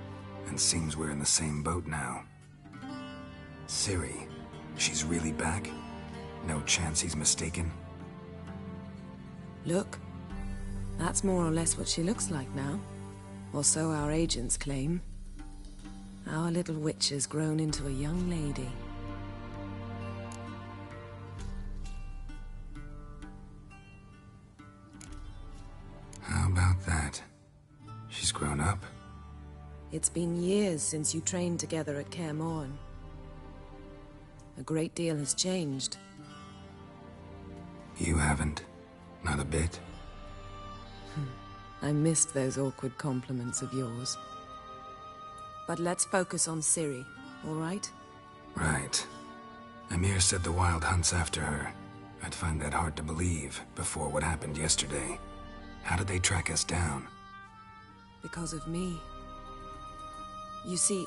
And seems we're in the same boat now. Ciri, she's really back? No chance he's mistaken? Look, that's more or less what she looks like now. Or so our agents claim. Our little witch has grown into a young lady. How about that? She's grown up? It's been years since you trained together at Kaer Morhen. A great deal has changed. You haven't. Not a bit. I missed those awkward compliments of yours. But let's focus on Ciri, all right? Right. Emir said the Wild hunts after her. I'd find that hard to believe before what happened yesterday. How did they track us down? Because of me. You see,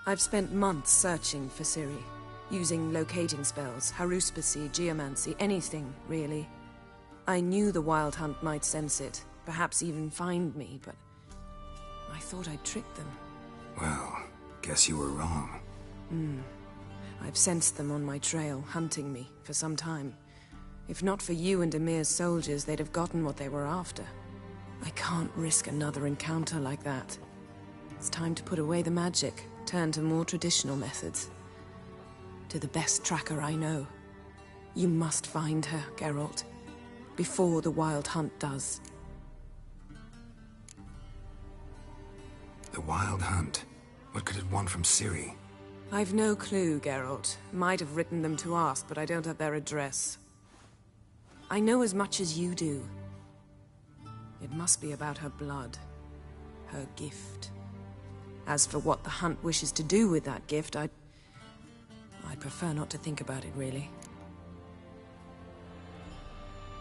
I've spent months searching for Ciri, using locating spells, haruspicy, geomancy, anything, really. I knew the Wild Hunt might sense it, perhaps even find me, but I thought I'd tricked them. Well, guess you were wrong. I've sensed them on my trail, hunting me, for some time. If not for you and Emir's soldiers, they'd have gotten what they were after. I can't risk another encounter like that. It's time to put away the magic, turn to more traditional methods. To the best tracker I know. You must find her, Geralt. Before the Wild Hunt does. The Wild Hunt? What could it want from Ciri? I've no clue, Geralt. Might have written them to ask, but I don't have their address. I know as much as you do. It must be about her blood. Her gift. As for what the Hunt wishes to do with that gift, I'd prefer not to think about it, really.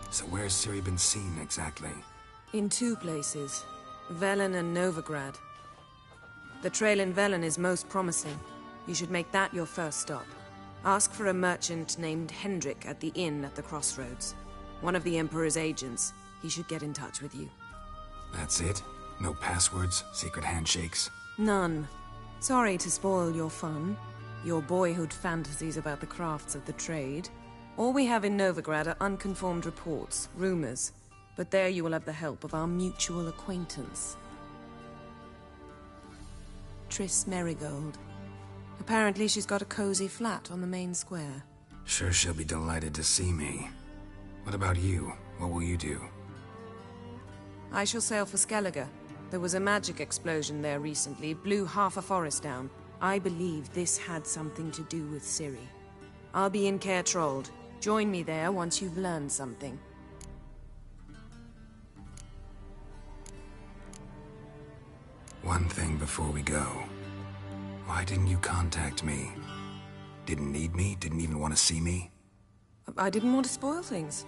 So where's Ciri been seen, exactly? In 2 places. Velen and Novigrad. The trail in Velen is most promising. You should make that your first stop. Ask for a merchant named Hendrik at the inn at the crossroads. One of the Emperor's agents. He should get in touch with you. That's it? No passwords? Secret handshakes? None. Sorry to spoil your fun. Your boyhood fantasies about the crafts of the trade. All we have in Novigrad are unconfirmed reports, rumors. But there you will have the help of our mutual acquaintance. Triss Merigold. Apparently she's got a cozy flat on the main square. Sure she'll be delighted to see me. What about you? What will you do? I shall sail for Skellige. There was a magic explosion there recently, blew half a forest down. I believe this had something to do with Ciri. I'll be in Caer Trold. Join me there once you've learned something. One thing before we go. Why didn't you contact me? Didn't need me? Didn't even want to see me? I didn't want to spoil things.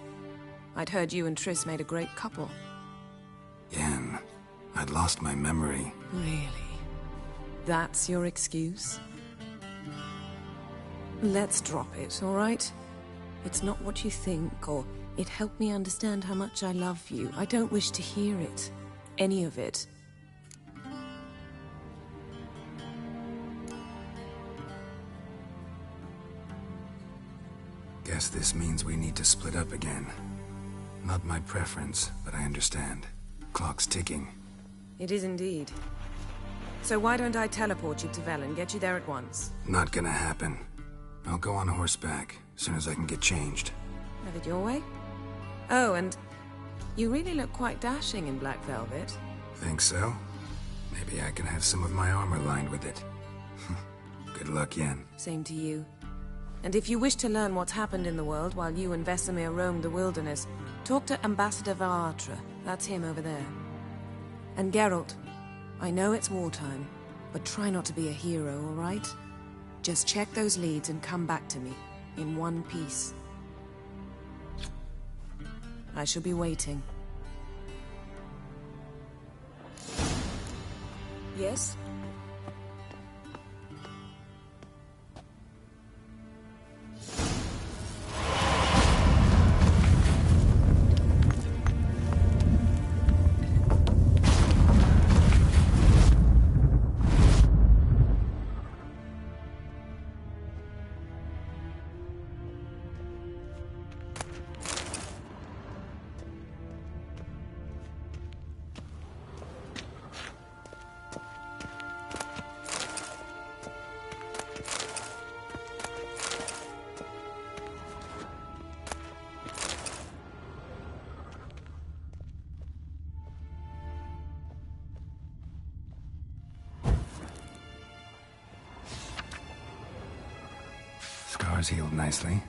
I'd heard you and Triss made a great couple. Yen, I'd lost my memory. Really? That's your excuse? Let's drop it, all right? It's not what you think, or it helped me understand how much I love you. I don't wish to hear it. Any of it. Guess this means we need to split up again. Not my preference, but I understand. Clock's ticking. It is indeed. So why don't I teleport you to Velen, get you there at once? Not gonna happen. I'll go on horseback, as soon as I can get changed. Have it your way? Oh, and you really look quite dashing in black velvet. Think so? Maybe I can have some of my armor lined with it. Good luck, Yen. Same to you. And if you wish to learn what's happened in the world while you and Vesemir roamed the wilderness, talk to Ambassador Varatra. That's him over there. And Geralt, I know it's wartime, but try not to be a hero, all right? Just check those leads and come back to me, in one piece. I shall be waiting. Yes? Scars healed nicely.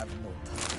have no time.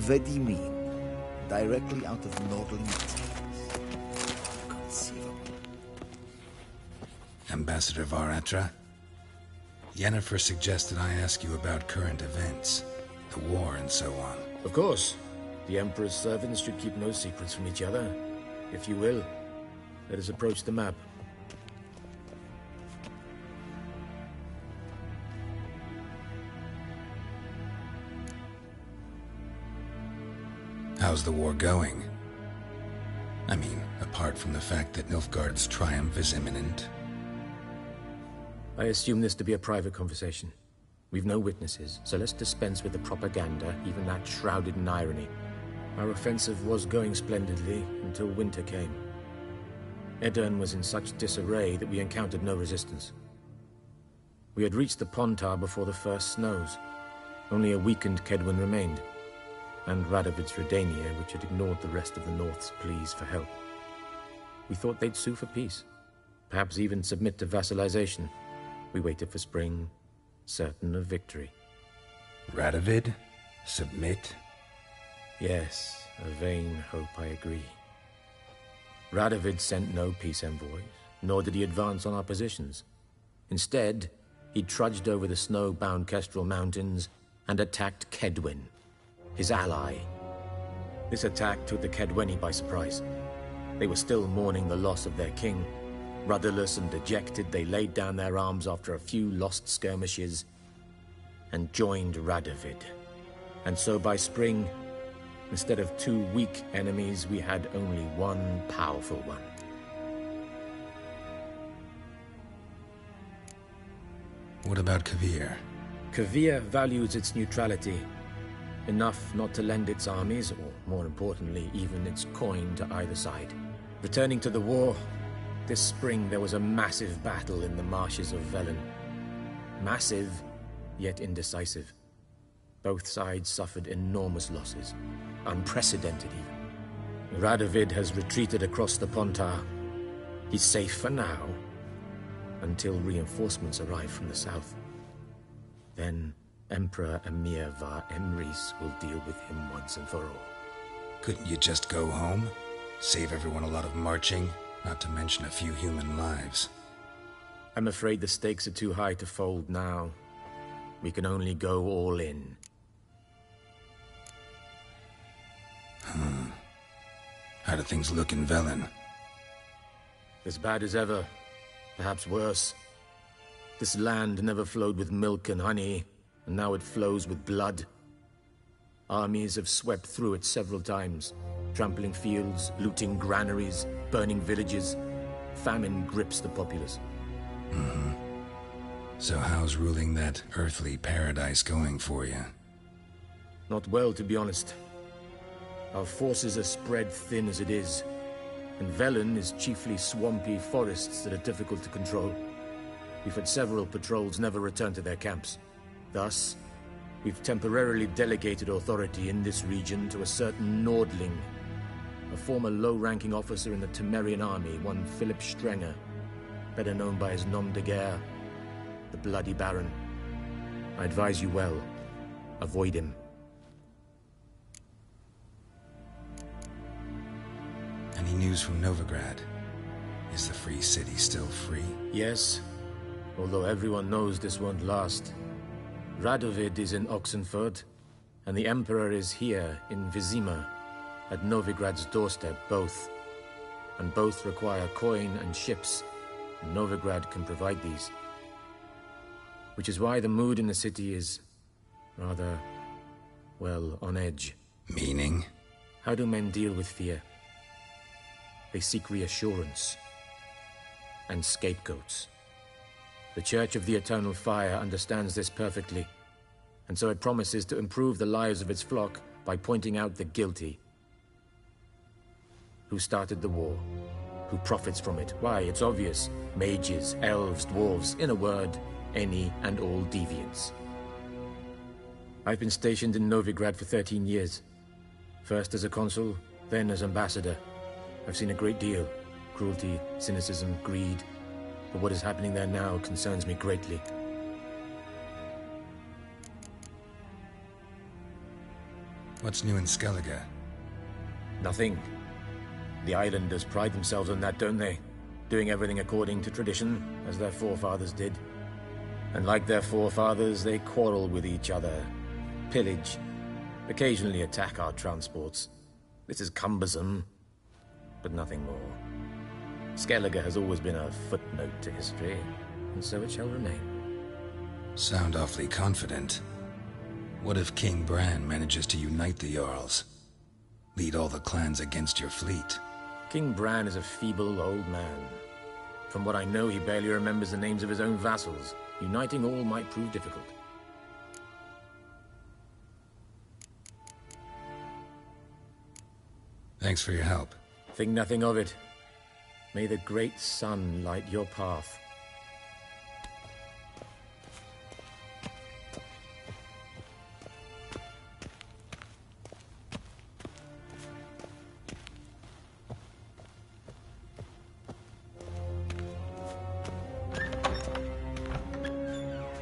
What do you mean? Directly out of Nordling tales? Conceivable. Ambassador Varatra? Yennefer suggested I ask you about current events, the war and so on. Of course. The Emperor's servants should keep no secrets from each other. If you will, let us approach the map. How's the war going? I mean, apart from the fact that Nilfgaard's triumph is imminent. I assume this to be a private conversation. We've no witnesses, so let's dispense with the propaganda, even that shrouded in irony. Our offensive was going splendidly until winter came. Edirn was in such disarray that we encountered no resistance. We had reached the Pontar before the first snows. Only a weakened Kedwen remained, and Radovid's Redania, which had ignored the rest of the North's pleas for help. We thought they'd sue for peace, perhaps even submit to vassalization. We waited for spring, certain of victory. Radovid? Submit? Yes, a vain hope, I agree. Radovid sent no peace envoys, nor did he advance on our positions. Instead, he trudged over the snow-bound Kestrel Mountains and attacked Kedwen, his ally. This attack took the Kedweni by surprise. They were still mourning the loss of their king. Rudderless and dejected, they laid down their arms after a few lost skirmishes and joined Radovid. And so by spring, instead of two weak enemies, we had only one powerful one. What about Kavir? Kavir values its neutrality, enough not to lend its armies, or more importantly, even its coin to either side. Returning to the war, this spring there was a massive battle in the marshes of Velen. Massive, yet indecisive. Both sides suffered enormous losses, unprecedented even. Radovid has retreated across the Pontar. He's safe for now, until reinforcements arrive from the south. Then Emperor Emir var Emrys will deal with him once and for all. Couldn't you just go home? Save everyone a lot of marching, not to mention a few human lives. I'm afraid the stakes are too high to fold now. We can only go all in. How do things look in Velen? As bad as ever, perhaps worse. This land never flowed with milk and honey, and now it flows with blood. Armies have swept through it several times, trampling fields, looting granaries, burning villages. Famine grips the populace. So how's ruling that earthly paradise going for you? Not well, to be honest. Our forces are spread thin as it is, and Velen is chiefly swampy forests that are difficult to control. We've had several patrols never return to their camps. Thus, we've temporarily delegated authority in this region to a certain Nordling, a former low-ranking officer in the Temerian army, one Philip Strenger, better known by his nom de guerre, the Bloody Baron. I advise you well. Avoid him. Any news from Novigrad? Is the free city still free? Yes, although everyone knows this won't last. Radovid is in Oxenford, and the Emperor is here in Vizima, at Novigrad's doorstep, both. And both require coin and ships. Novigrad can provide these. Which is why the mood in the city is rather, well, on edge. Meaning? How do men deal with fear? They seek reassurance and scapegoats. The Church of the Eternal Fire understands this perfectly, and so it promises to improve the lives of its flock by pointing out the guilty. Who started the war? Who profits from it? Why, it's obvious. Mages, elves, dwarves, in a word, any and all deviants. I've been stationed in Novigrad for 13 years. First as a consul, then as ambassador. I've seen a great deal. Cruelty, cynicism, greed. But what is happening there now concerns me greatly. What's new in Skellige? Nothing. The islanders pride themselves on that, don't they? Doing everything according to tradition, as their forefathers did. And like their forefathers, they quarrel with each other, pillage, occasionally attack our transports. This is cumbersome, but nothing more. Skellige has always been a footnote to history, and so it shall remain. Sound awfully confident. What if King Bran manages to unite the Jarls? Lead all the clans against your fleet? King Bran is a feeble old man. From what I know, he barely remembers the names of his own vassals. Uniting all might prove difficult. Thanks for your help. Think nothing of it. May the great sun light your path.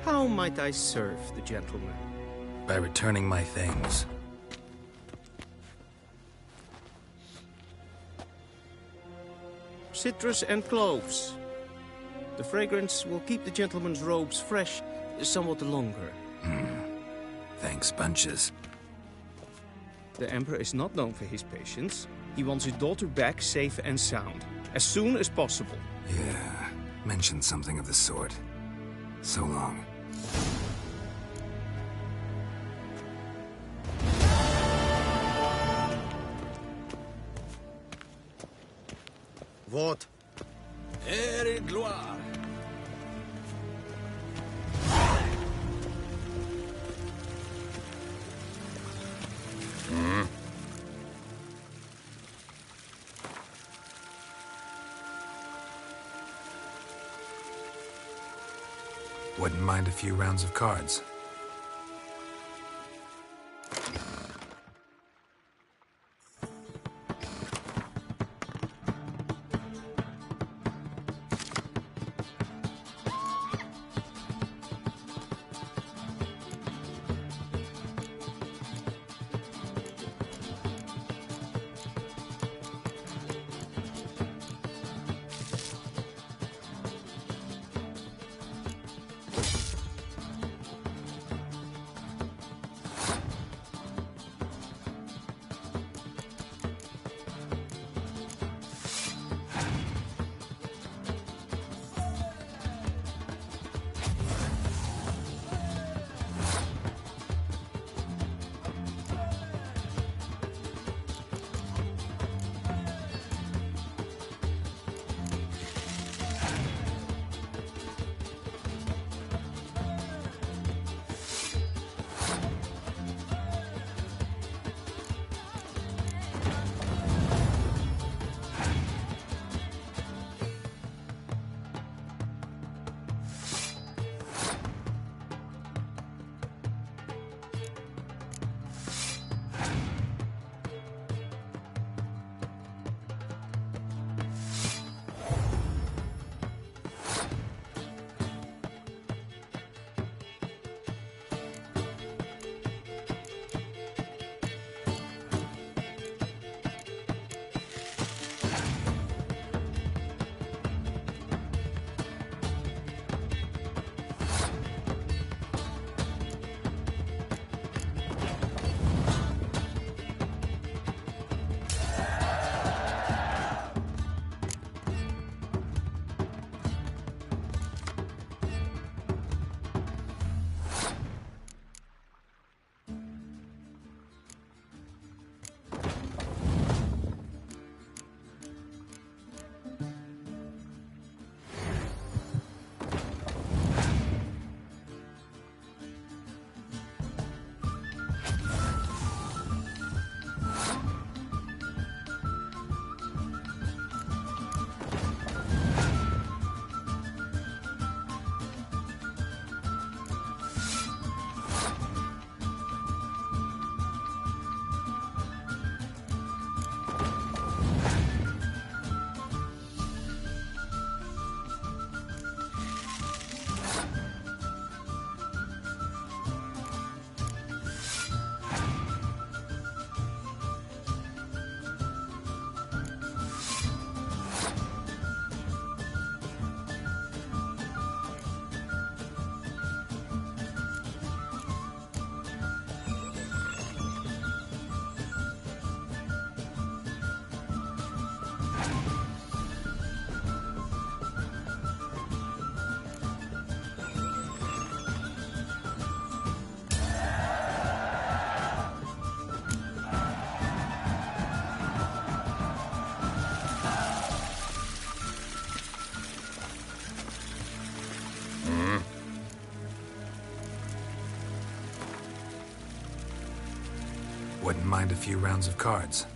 How might I serve the gentleman? By returning my things. Citrus and cloves. The fragrance will keep the gentleman's robes fresh somewhat longer. Thanks, bunches. The Emperor is not known for his patience. He wants his daughter back safe and sound, as soon as possible. Yeah, mentioned something of the sort. So long. What? Ere gloire. Wouldn't mind a few rounds of cards. Wouldn't mind a few rounds of cards.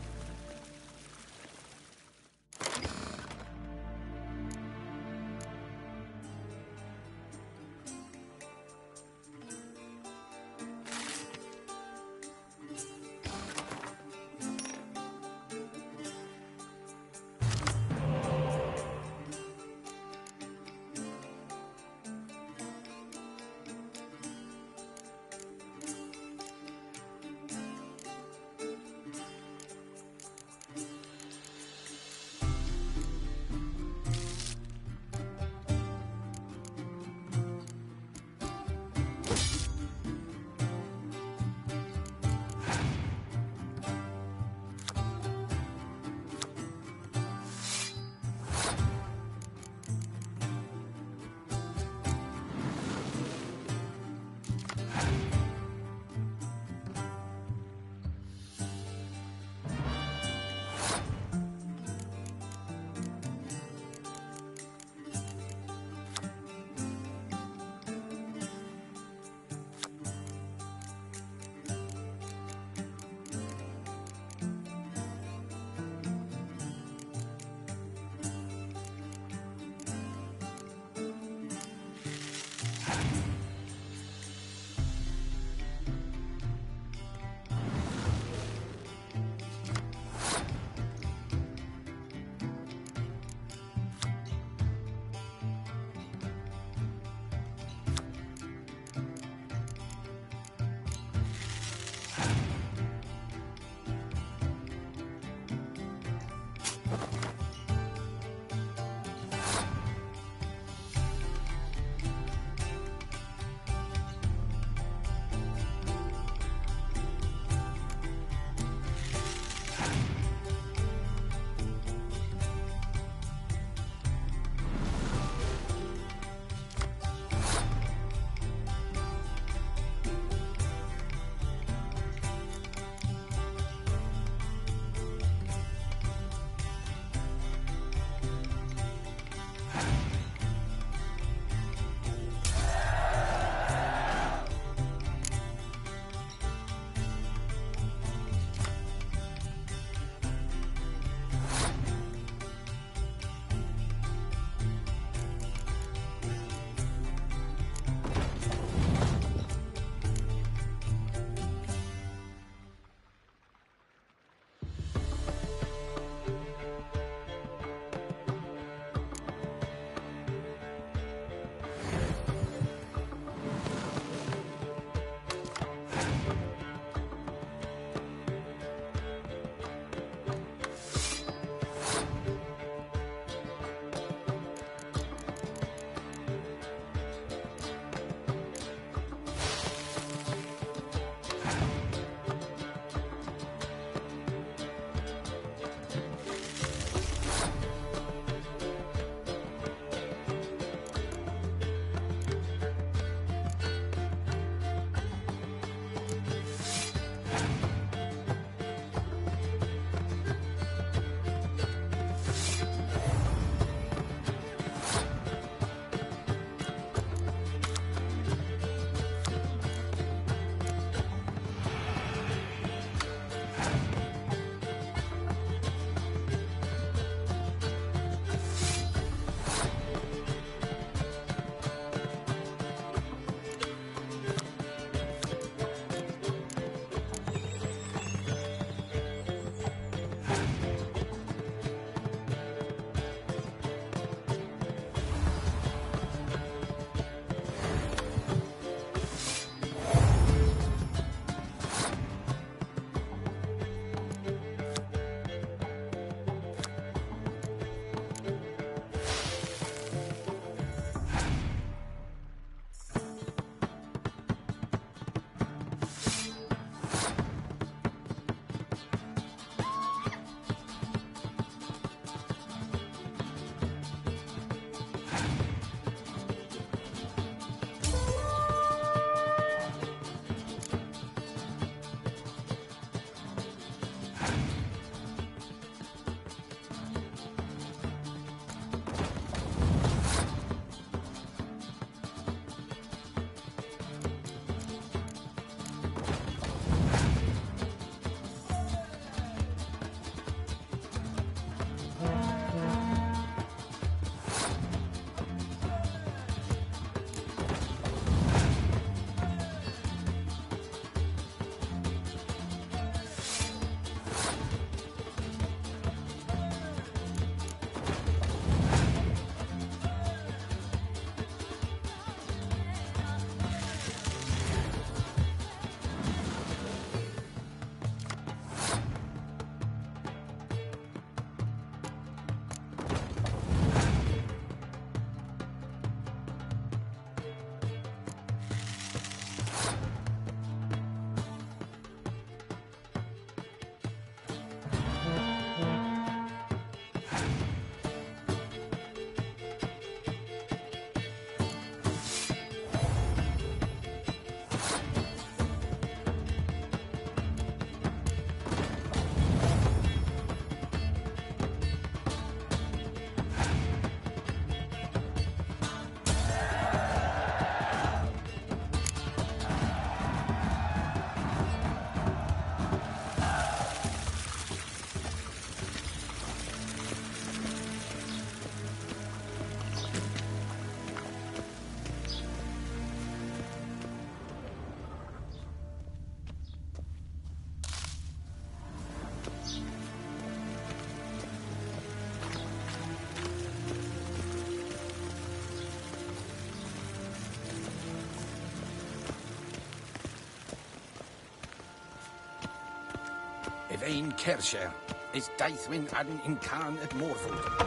Vein Kersher, is Daithwin Adden in Khan at Morfold.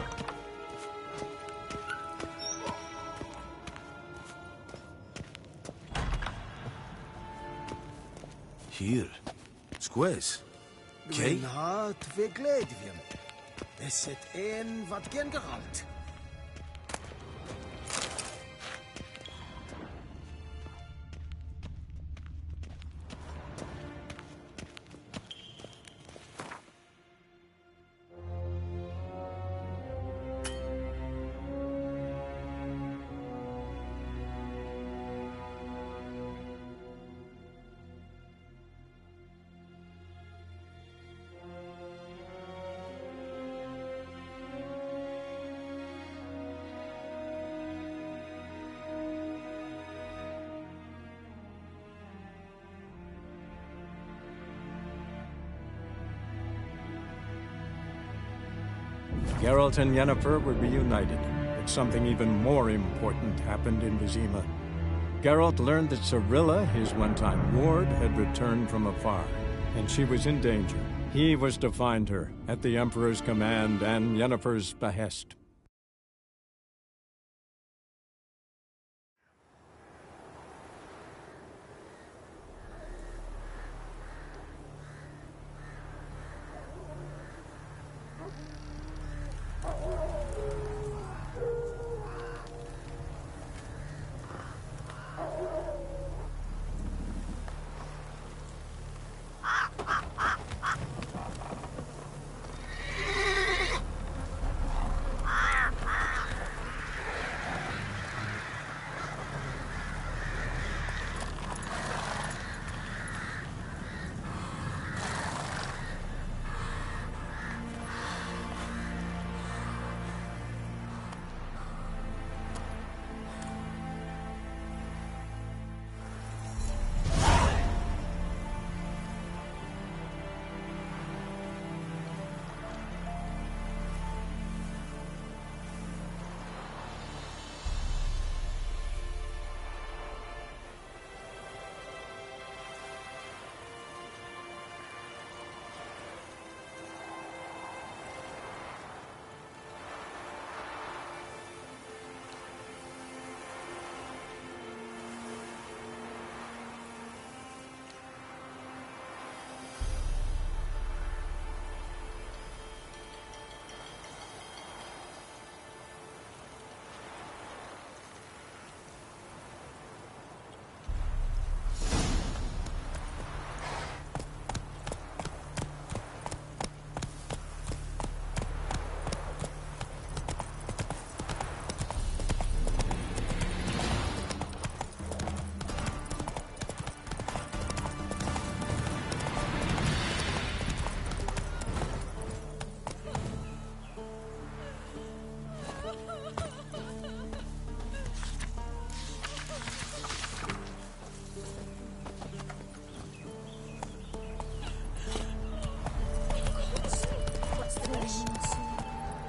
Hier. Squares. Geen hart vergledvien. Is het een wat gen gehaald? Geralt and Yennefer were reunited, but something even more important happened in Vizima. Geralt learned that Cirilla, his one-time ward, had returned from afar, and she was in danger. He was to find her, at the Emperor's command and Yennefer's behest.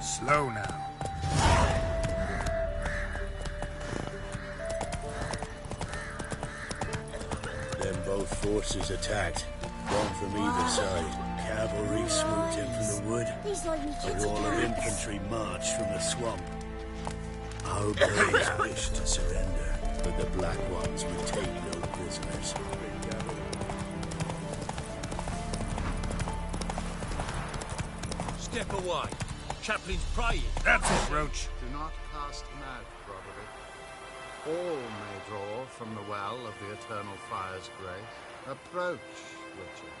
Slow now. Then both forces attacked, one from either side. Cavalry swooped in from the wood, a roll of infantry marched from the swamp. Our braves wished to surrender, but the Black Ones would take no prisoners. Step away. Chaplain's praying. That's it, Roach. Do not cast mad, brotherly. All may draw from the well of the Eternal Fire's grace. Approach, Witcher.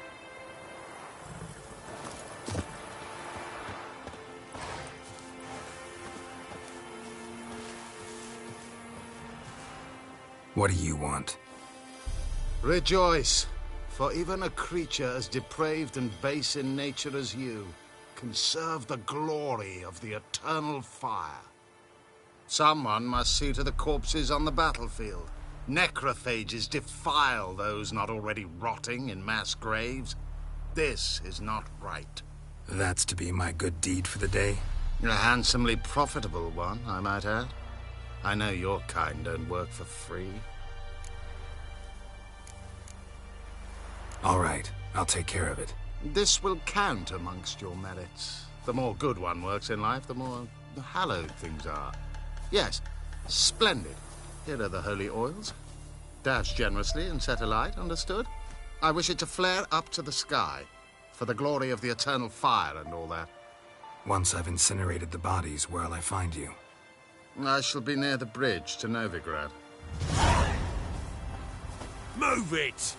What do you want? Rejoice, for even a creature as depraved and base in nature as you can serve the glory of the Eternal Fire. Someone must see to the corpses on the battlefield. Necrophages defile those not already rotting in mass graves. This is not right. That's to be my good deed for the day? A handsomely profitable one, I might add. I know your kind don't work for free. All right, I'll take care of it. This will count amongst your merits. The more good one works in life, the more hallowed things are. Yes, splendid. Here are the holy oils. Dash generously and set alight, understood? I wish it to flare up to the sky, for the glory of the eternal fire and all that. Once I've incinerated the bodies, where'll I find you? I shall be near the bridge to Novigrad. Move it!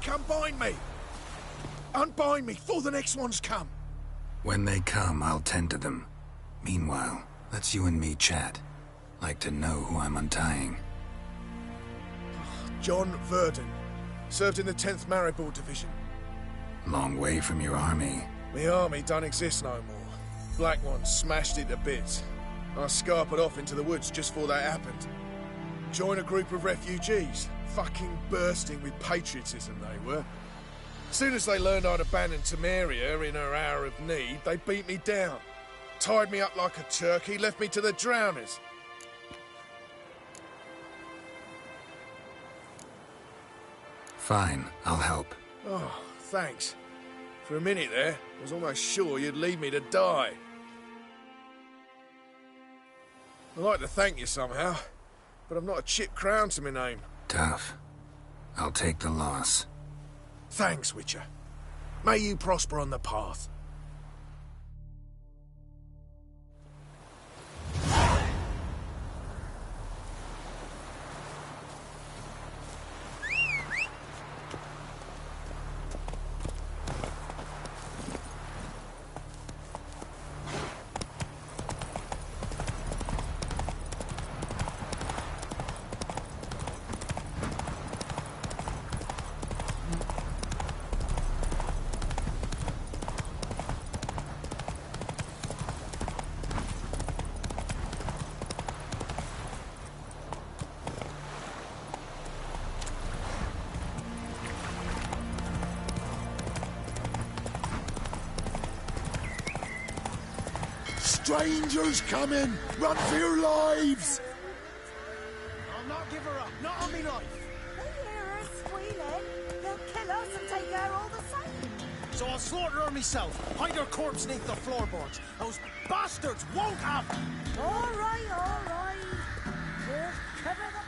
Unbind me! Unbind me before the next ones come! When they come, I'll tend to them. Meanwhile, let's you and me chat. Like to know who I'm untying. John Verdon. Served in the 10th Maribor Division. Long way from your army. My army don't exist no more. Black Ones smashed it to bits. I scarpered off into the woods just before that happened. Joined a group of refugees. Fucking bursting with patriotism they were. As soon as they learned I'd abandoned Temeria in her hour of need, they beat me down. Tied me up like a turkey, left me to the drowners. Fine, I'll help. Oh, thanks. For a minute there, I was almost sure you'd leave me to die. I'd like to thank you somehow, but I've not a chip crown to my name. Tough. I'll take the loss. Thanks, Witcher. May you prosper on the path. Strangers coming! Run for your lives! I'll not give her up, not on me life. They hear her squealing. They'll kill us and take her all the same. So I'll slaughter her myself, hide her corpse beneath the floorboards. Those bastards won't have her. All right. We'll cover them.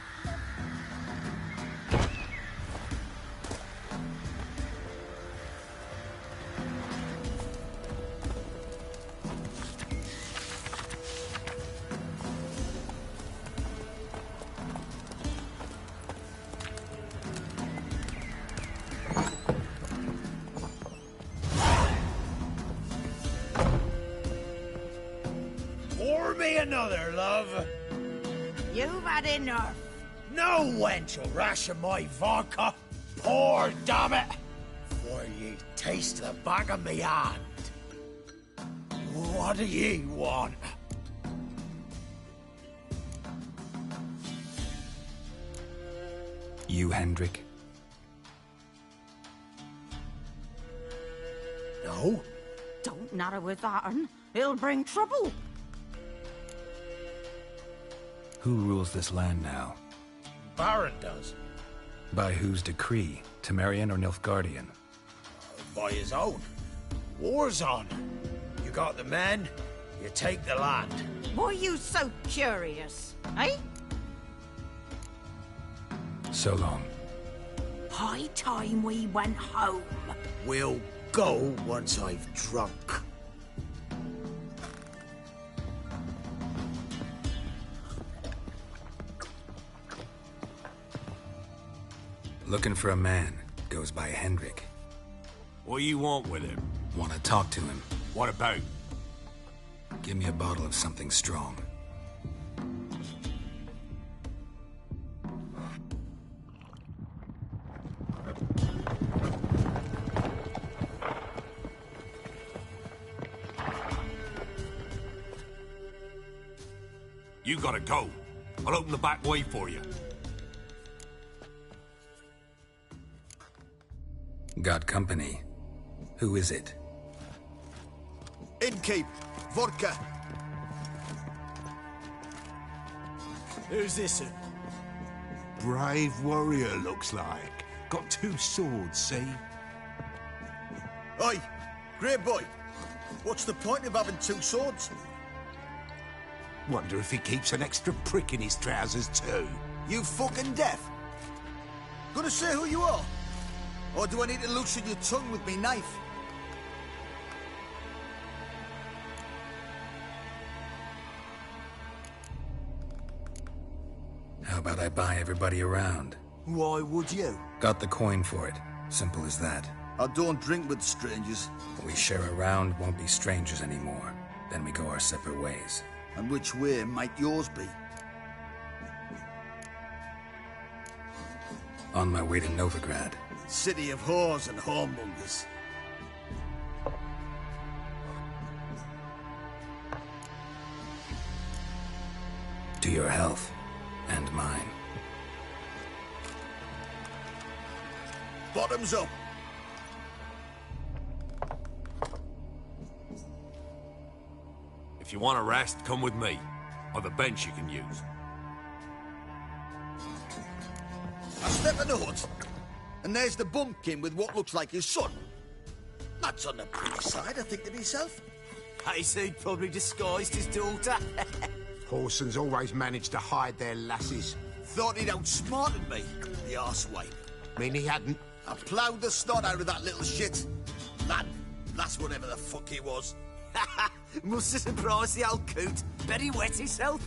Pour me another, love. You've had enough. No wench will ration my vodka. Pour, damn it. For ye taste the back of me hand. What do ye want? You, Hendrik? No? Don't natter with that un. It'll bring trouble. Who rules this land now? Baron does. By whose decree? Temerian or Nilfgaardian? By his own. War's on. You got the men, you take the land. Why you so curious, eh? So long. High time we went home. We'll go once I've drunk. Looking for a man. goes by Hendrik. What do you want with him? Want to talk to him. What about? Give me a bottle of something strong. You gotta go. I'll open the back way for you. Got company. Who is it? Innkeep, vodka. Who's this? Brave warrior, looks like. Got 2 swords, see? Oi, grey boy. What's the point of having 2 swords? Wonder if he keeps an extra prick in his trousers too. You fucking deaf? Gonna say who you are? Or do I need to loosen your tongue with me knife? How about I buy everybody around? Why would you? Got the coin for it. Simple as that. I don't drink with strangers. We share a round, won't be strangers anymore. Then we go our separate ways. And which way might yours be? On my way to Novigrad. City of whores and whoremongers. To your health. And mine. Bottoms up. If you want a rest, come with me. I've a bench you can use. I step in the hut, and there's the bumpkin with what looks like his son. That's on the pretty side, I think to myself. I say he'd probably disguised his daughter. Horsons always manage to hide their lasses. Thought he'd outsmarted me, the arsewipe. Mean he hadn't? I ploughed the snot out of that little shit. Lad, that's whatever the fuck he was. Must have surprised the old coot. Bet he wet himself.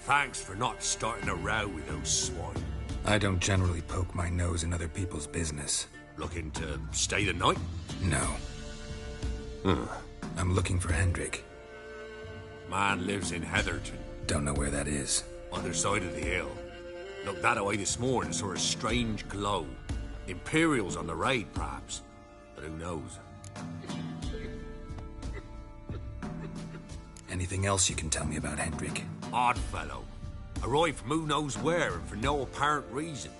Thanks for not starting a row with those swine. I don't generally poke my nose in other people's business. Looking to stay the night? No. I'm looking for Hendrik. Man lives in Heatherton. Don't know where that is. Other side of the hill. Looked that away this morning, saw a strange glow. Imperials on the raid, perhaps. But who knows? Anything else you can tell me about Hendrik? Odd fellow. Arrived from who knows where and for no apparent reason.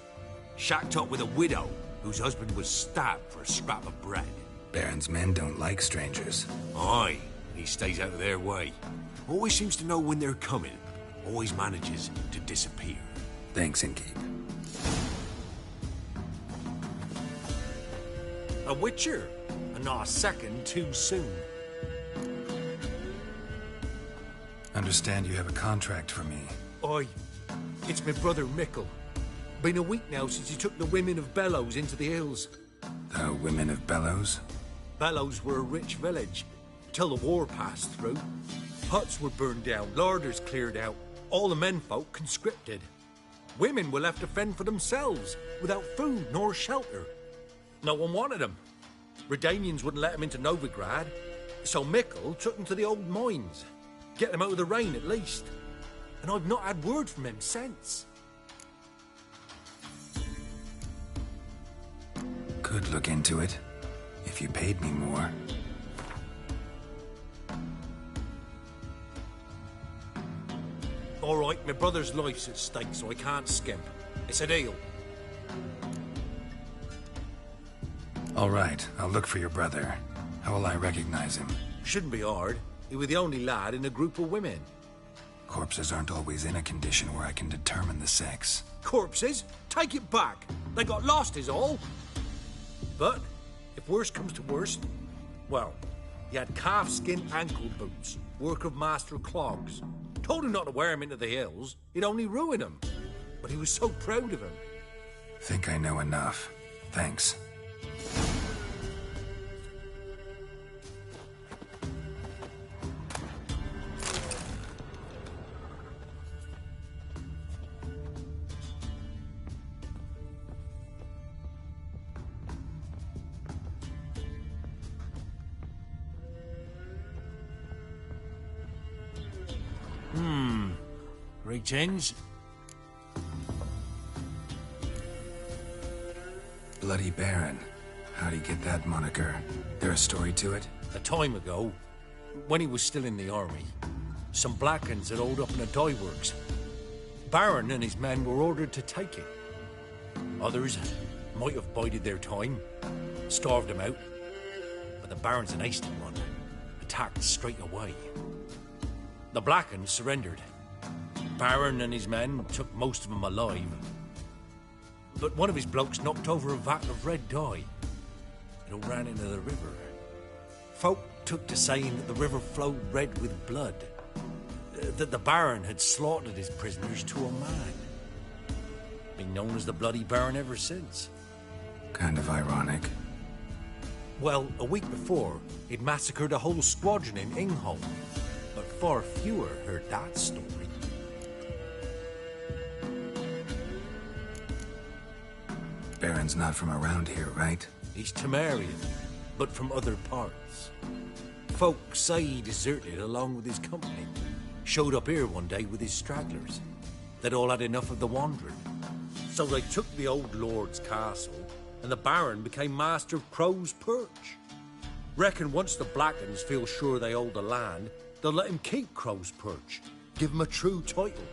Shacked up with a widow whose husband was stabbed for a scrap of bread. Baron's men don't like strangers. Aye, he stays out of their way. Always seems to know when they're coming. Always manages to disappear. Thanks, Innkeep. A witcher, and not a second too soon. Understand you have a contract for me. Aye, it's my brother Mickle. Been a week now since he took the women of Bellows into the hills. The women of Bellows? Bellows were a rich village, till the war passed through. Huts were burned down, larders cleared out, all the menfolk conscripted. Women were left to fend for themselves, without food nor shelter. No one wanted them. Redanians wouldn't let them into Novigrad, so Mickle took them to the old mines. Get them out of the rain, at least. And I've not had word from him since. Could look into it, if you paid me more. All right, my brother's life's at stake, so I can't skimp. It's a deal. All right, I'll look for your brother. How will I recognize him? Shouldn't be hard. He was the only lad in a group of women. Corpses aren't always in a condition where I can determine the sex. Corpses? Take it back. They got lost is all. But, if worst comes to worst, well, he had calfskin ankle boots, work of master clogs. Told him not to wear him into the hills. It'd only ruin him. But he was so proud of him. Think I know enough. Thanks. tens. Bloody Baron. How'd he get that moniker? There a story to it? A time ago, when he was still in the army, some Blackens had holed up in a dye works. Baron and his men were ordered to take it. Others might have bided their time, starved him out, but the Baron's an hasty one, attacked straight away. The Blackens surrendered. Baron and his men took most of them alive, but one of his blokes knocked over a vat of red dye. It all ran into the river. Folk took to saying that the river flowed red with blood, that the Baron had slaughtered his prisoners to a man. Been known as the Bloody Baron ever since. Kind of ironic. Well, a week before, he'd massacred a whole squadron in Ingholm, but far fewer heard that story. Baron's not from around here, right? He's Temerian, but from other parts. Folk say he deserted along with his company. Showed up here one day with his stragglers. They'd all had enough of the wandering. So they took the old lord's castle, and the Baron became master of Crow's Perch. Reckon once the Blackens feel sure they hold the land, they'll let him keep Crow's Perch. Give him a true title.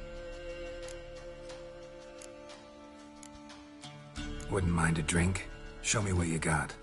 Wouldn't mind a drink? Show me what you got.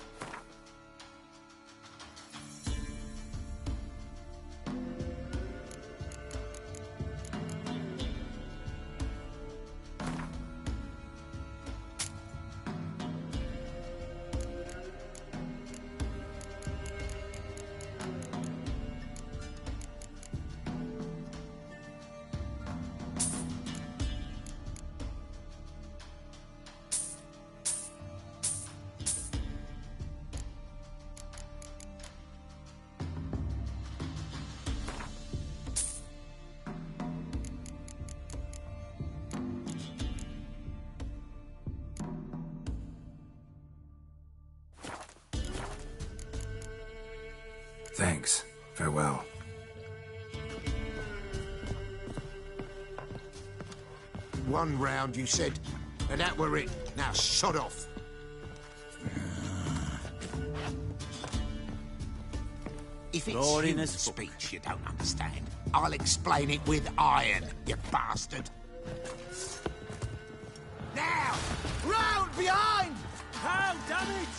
Thanks. Farewell. One round, you said, and that were it. Now, sod off. If it's human speech you don't understand, I'll explain it with iron, you bastard. Now! Round behind! How, damn it!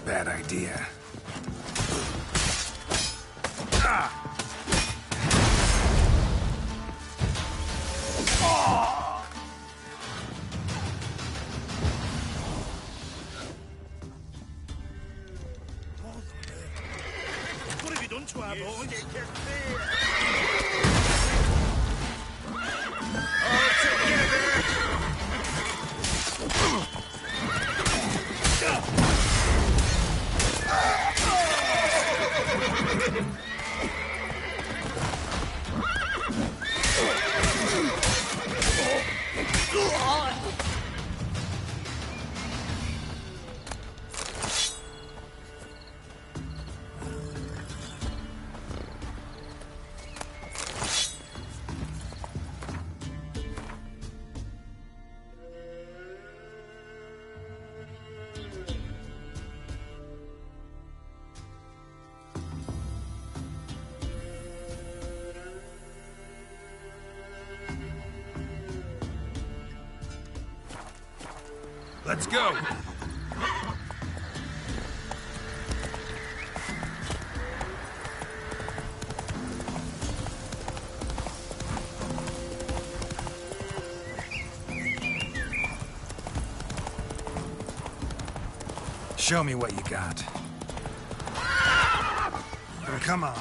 Bad idea. What have you done to our boy? Let's go. Show me what you got. Come on.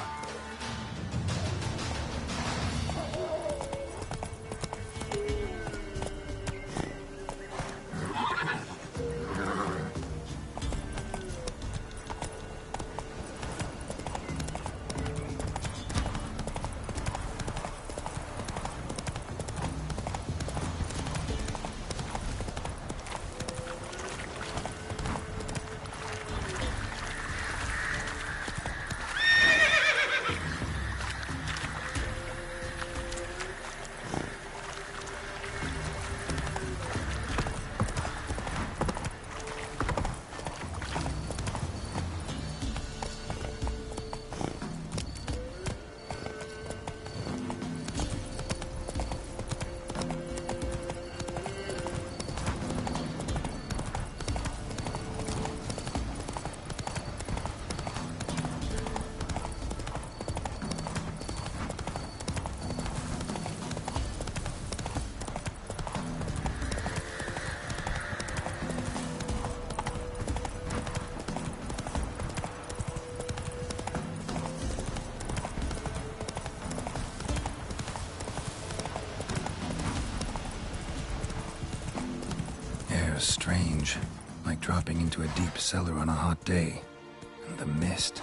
Strange, like dropping into a deep cellar on a hot day. And the mist.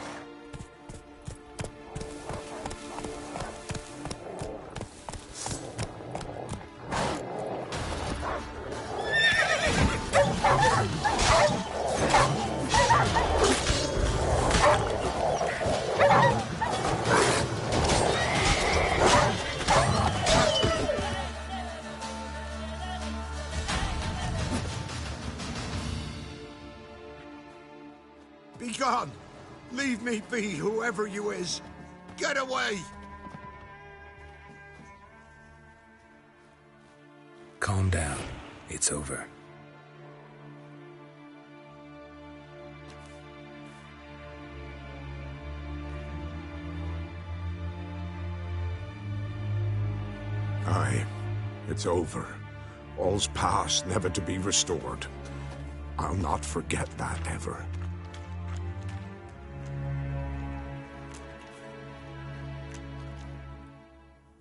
Be gone! Leave me be, whoever you is! Get away! Calm down. It's over. Aye, it's over. All's past, never to be restored. I'll not forget that ever.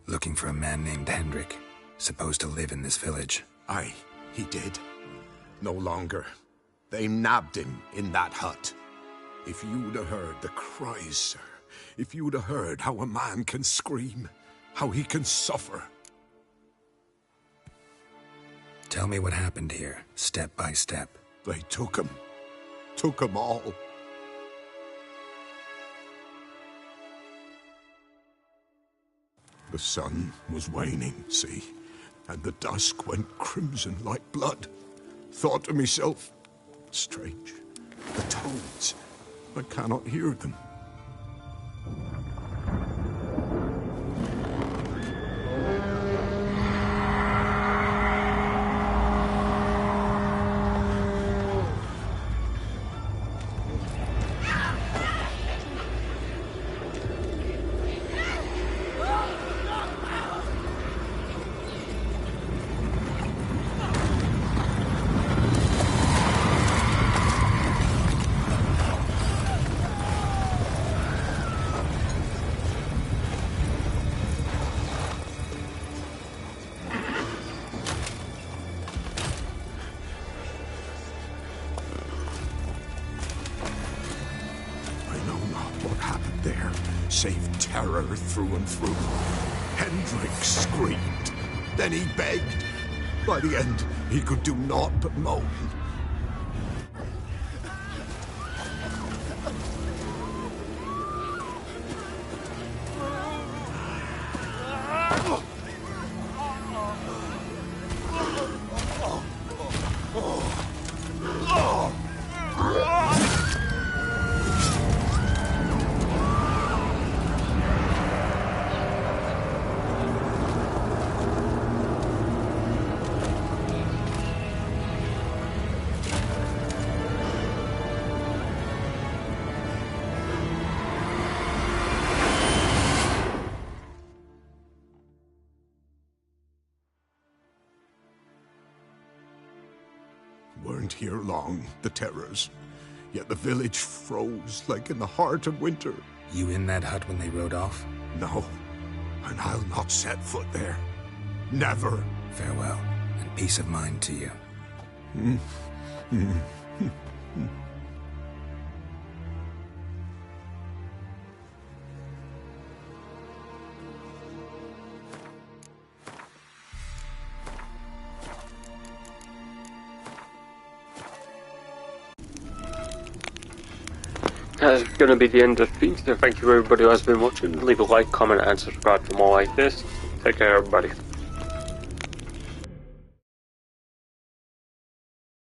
Looking for a man named Hendrik, supposed to live in this village. Aye, he did. No longer. They nabbed him in that hut. If you'd have heard the cries, sir. If you'd have heard how a man can scream, how he can suffer. Tell me what happened here, step by step. They took him. Took him all. The sun was waning, see, and the dusk went crimson like blood. Thought to myself, strange, the toads, I cannot hear them. Save terror through and through. Hendrik screamed. Then he begged. By the end, he could do naught but moan. Weren't here long, the terrors. yet the village froze like in the heart of winter. You in that hut when they rode off? No, and I'll not set foot there. Never. Farewell, and peace of mind to you. That's going to be the end of the feed, so thank you everybody who has been watching. Leave a like, comment and subscribe for more like this. Take care everybody.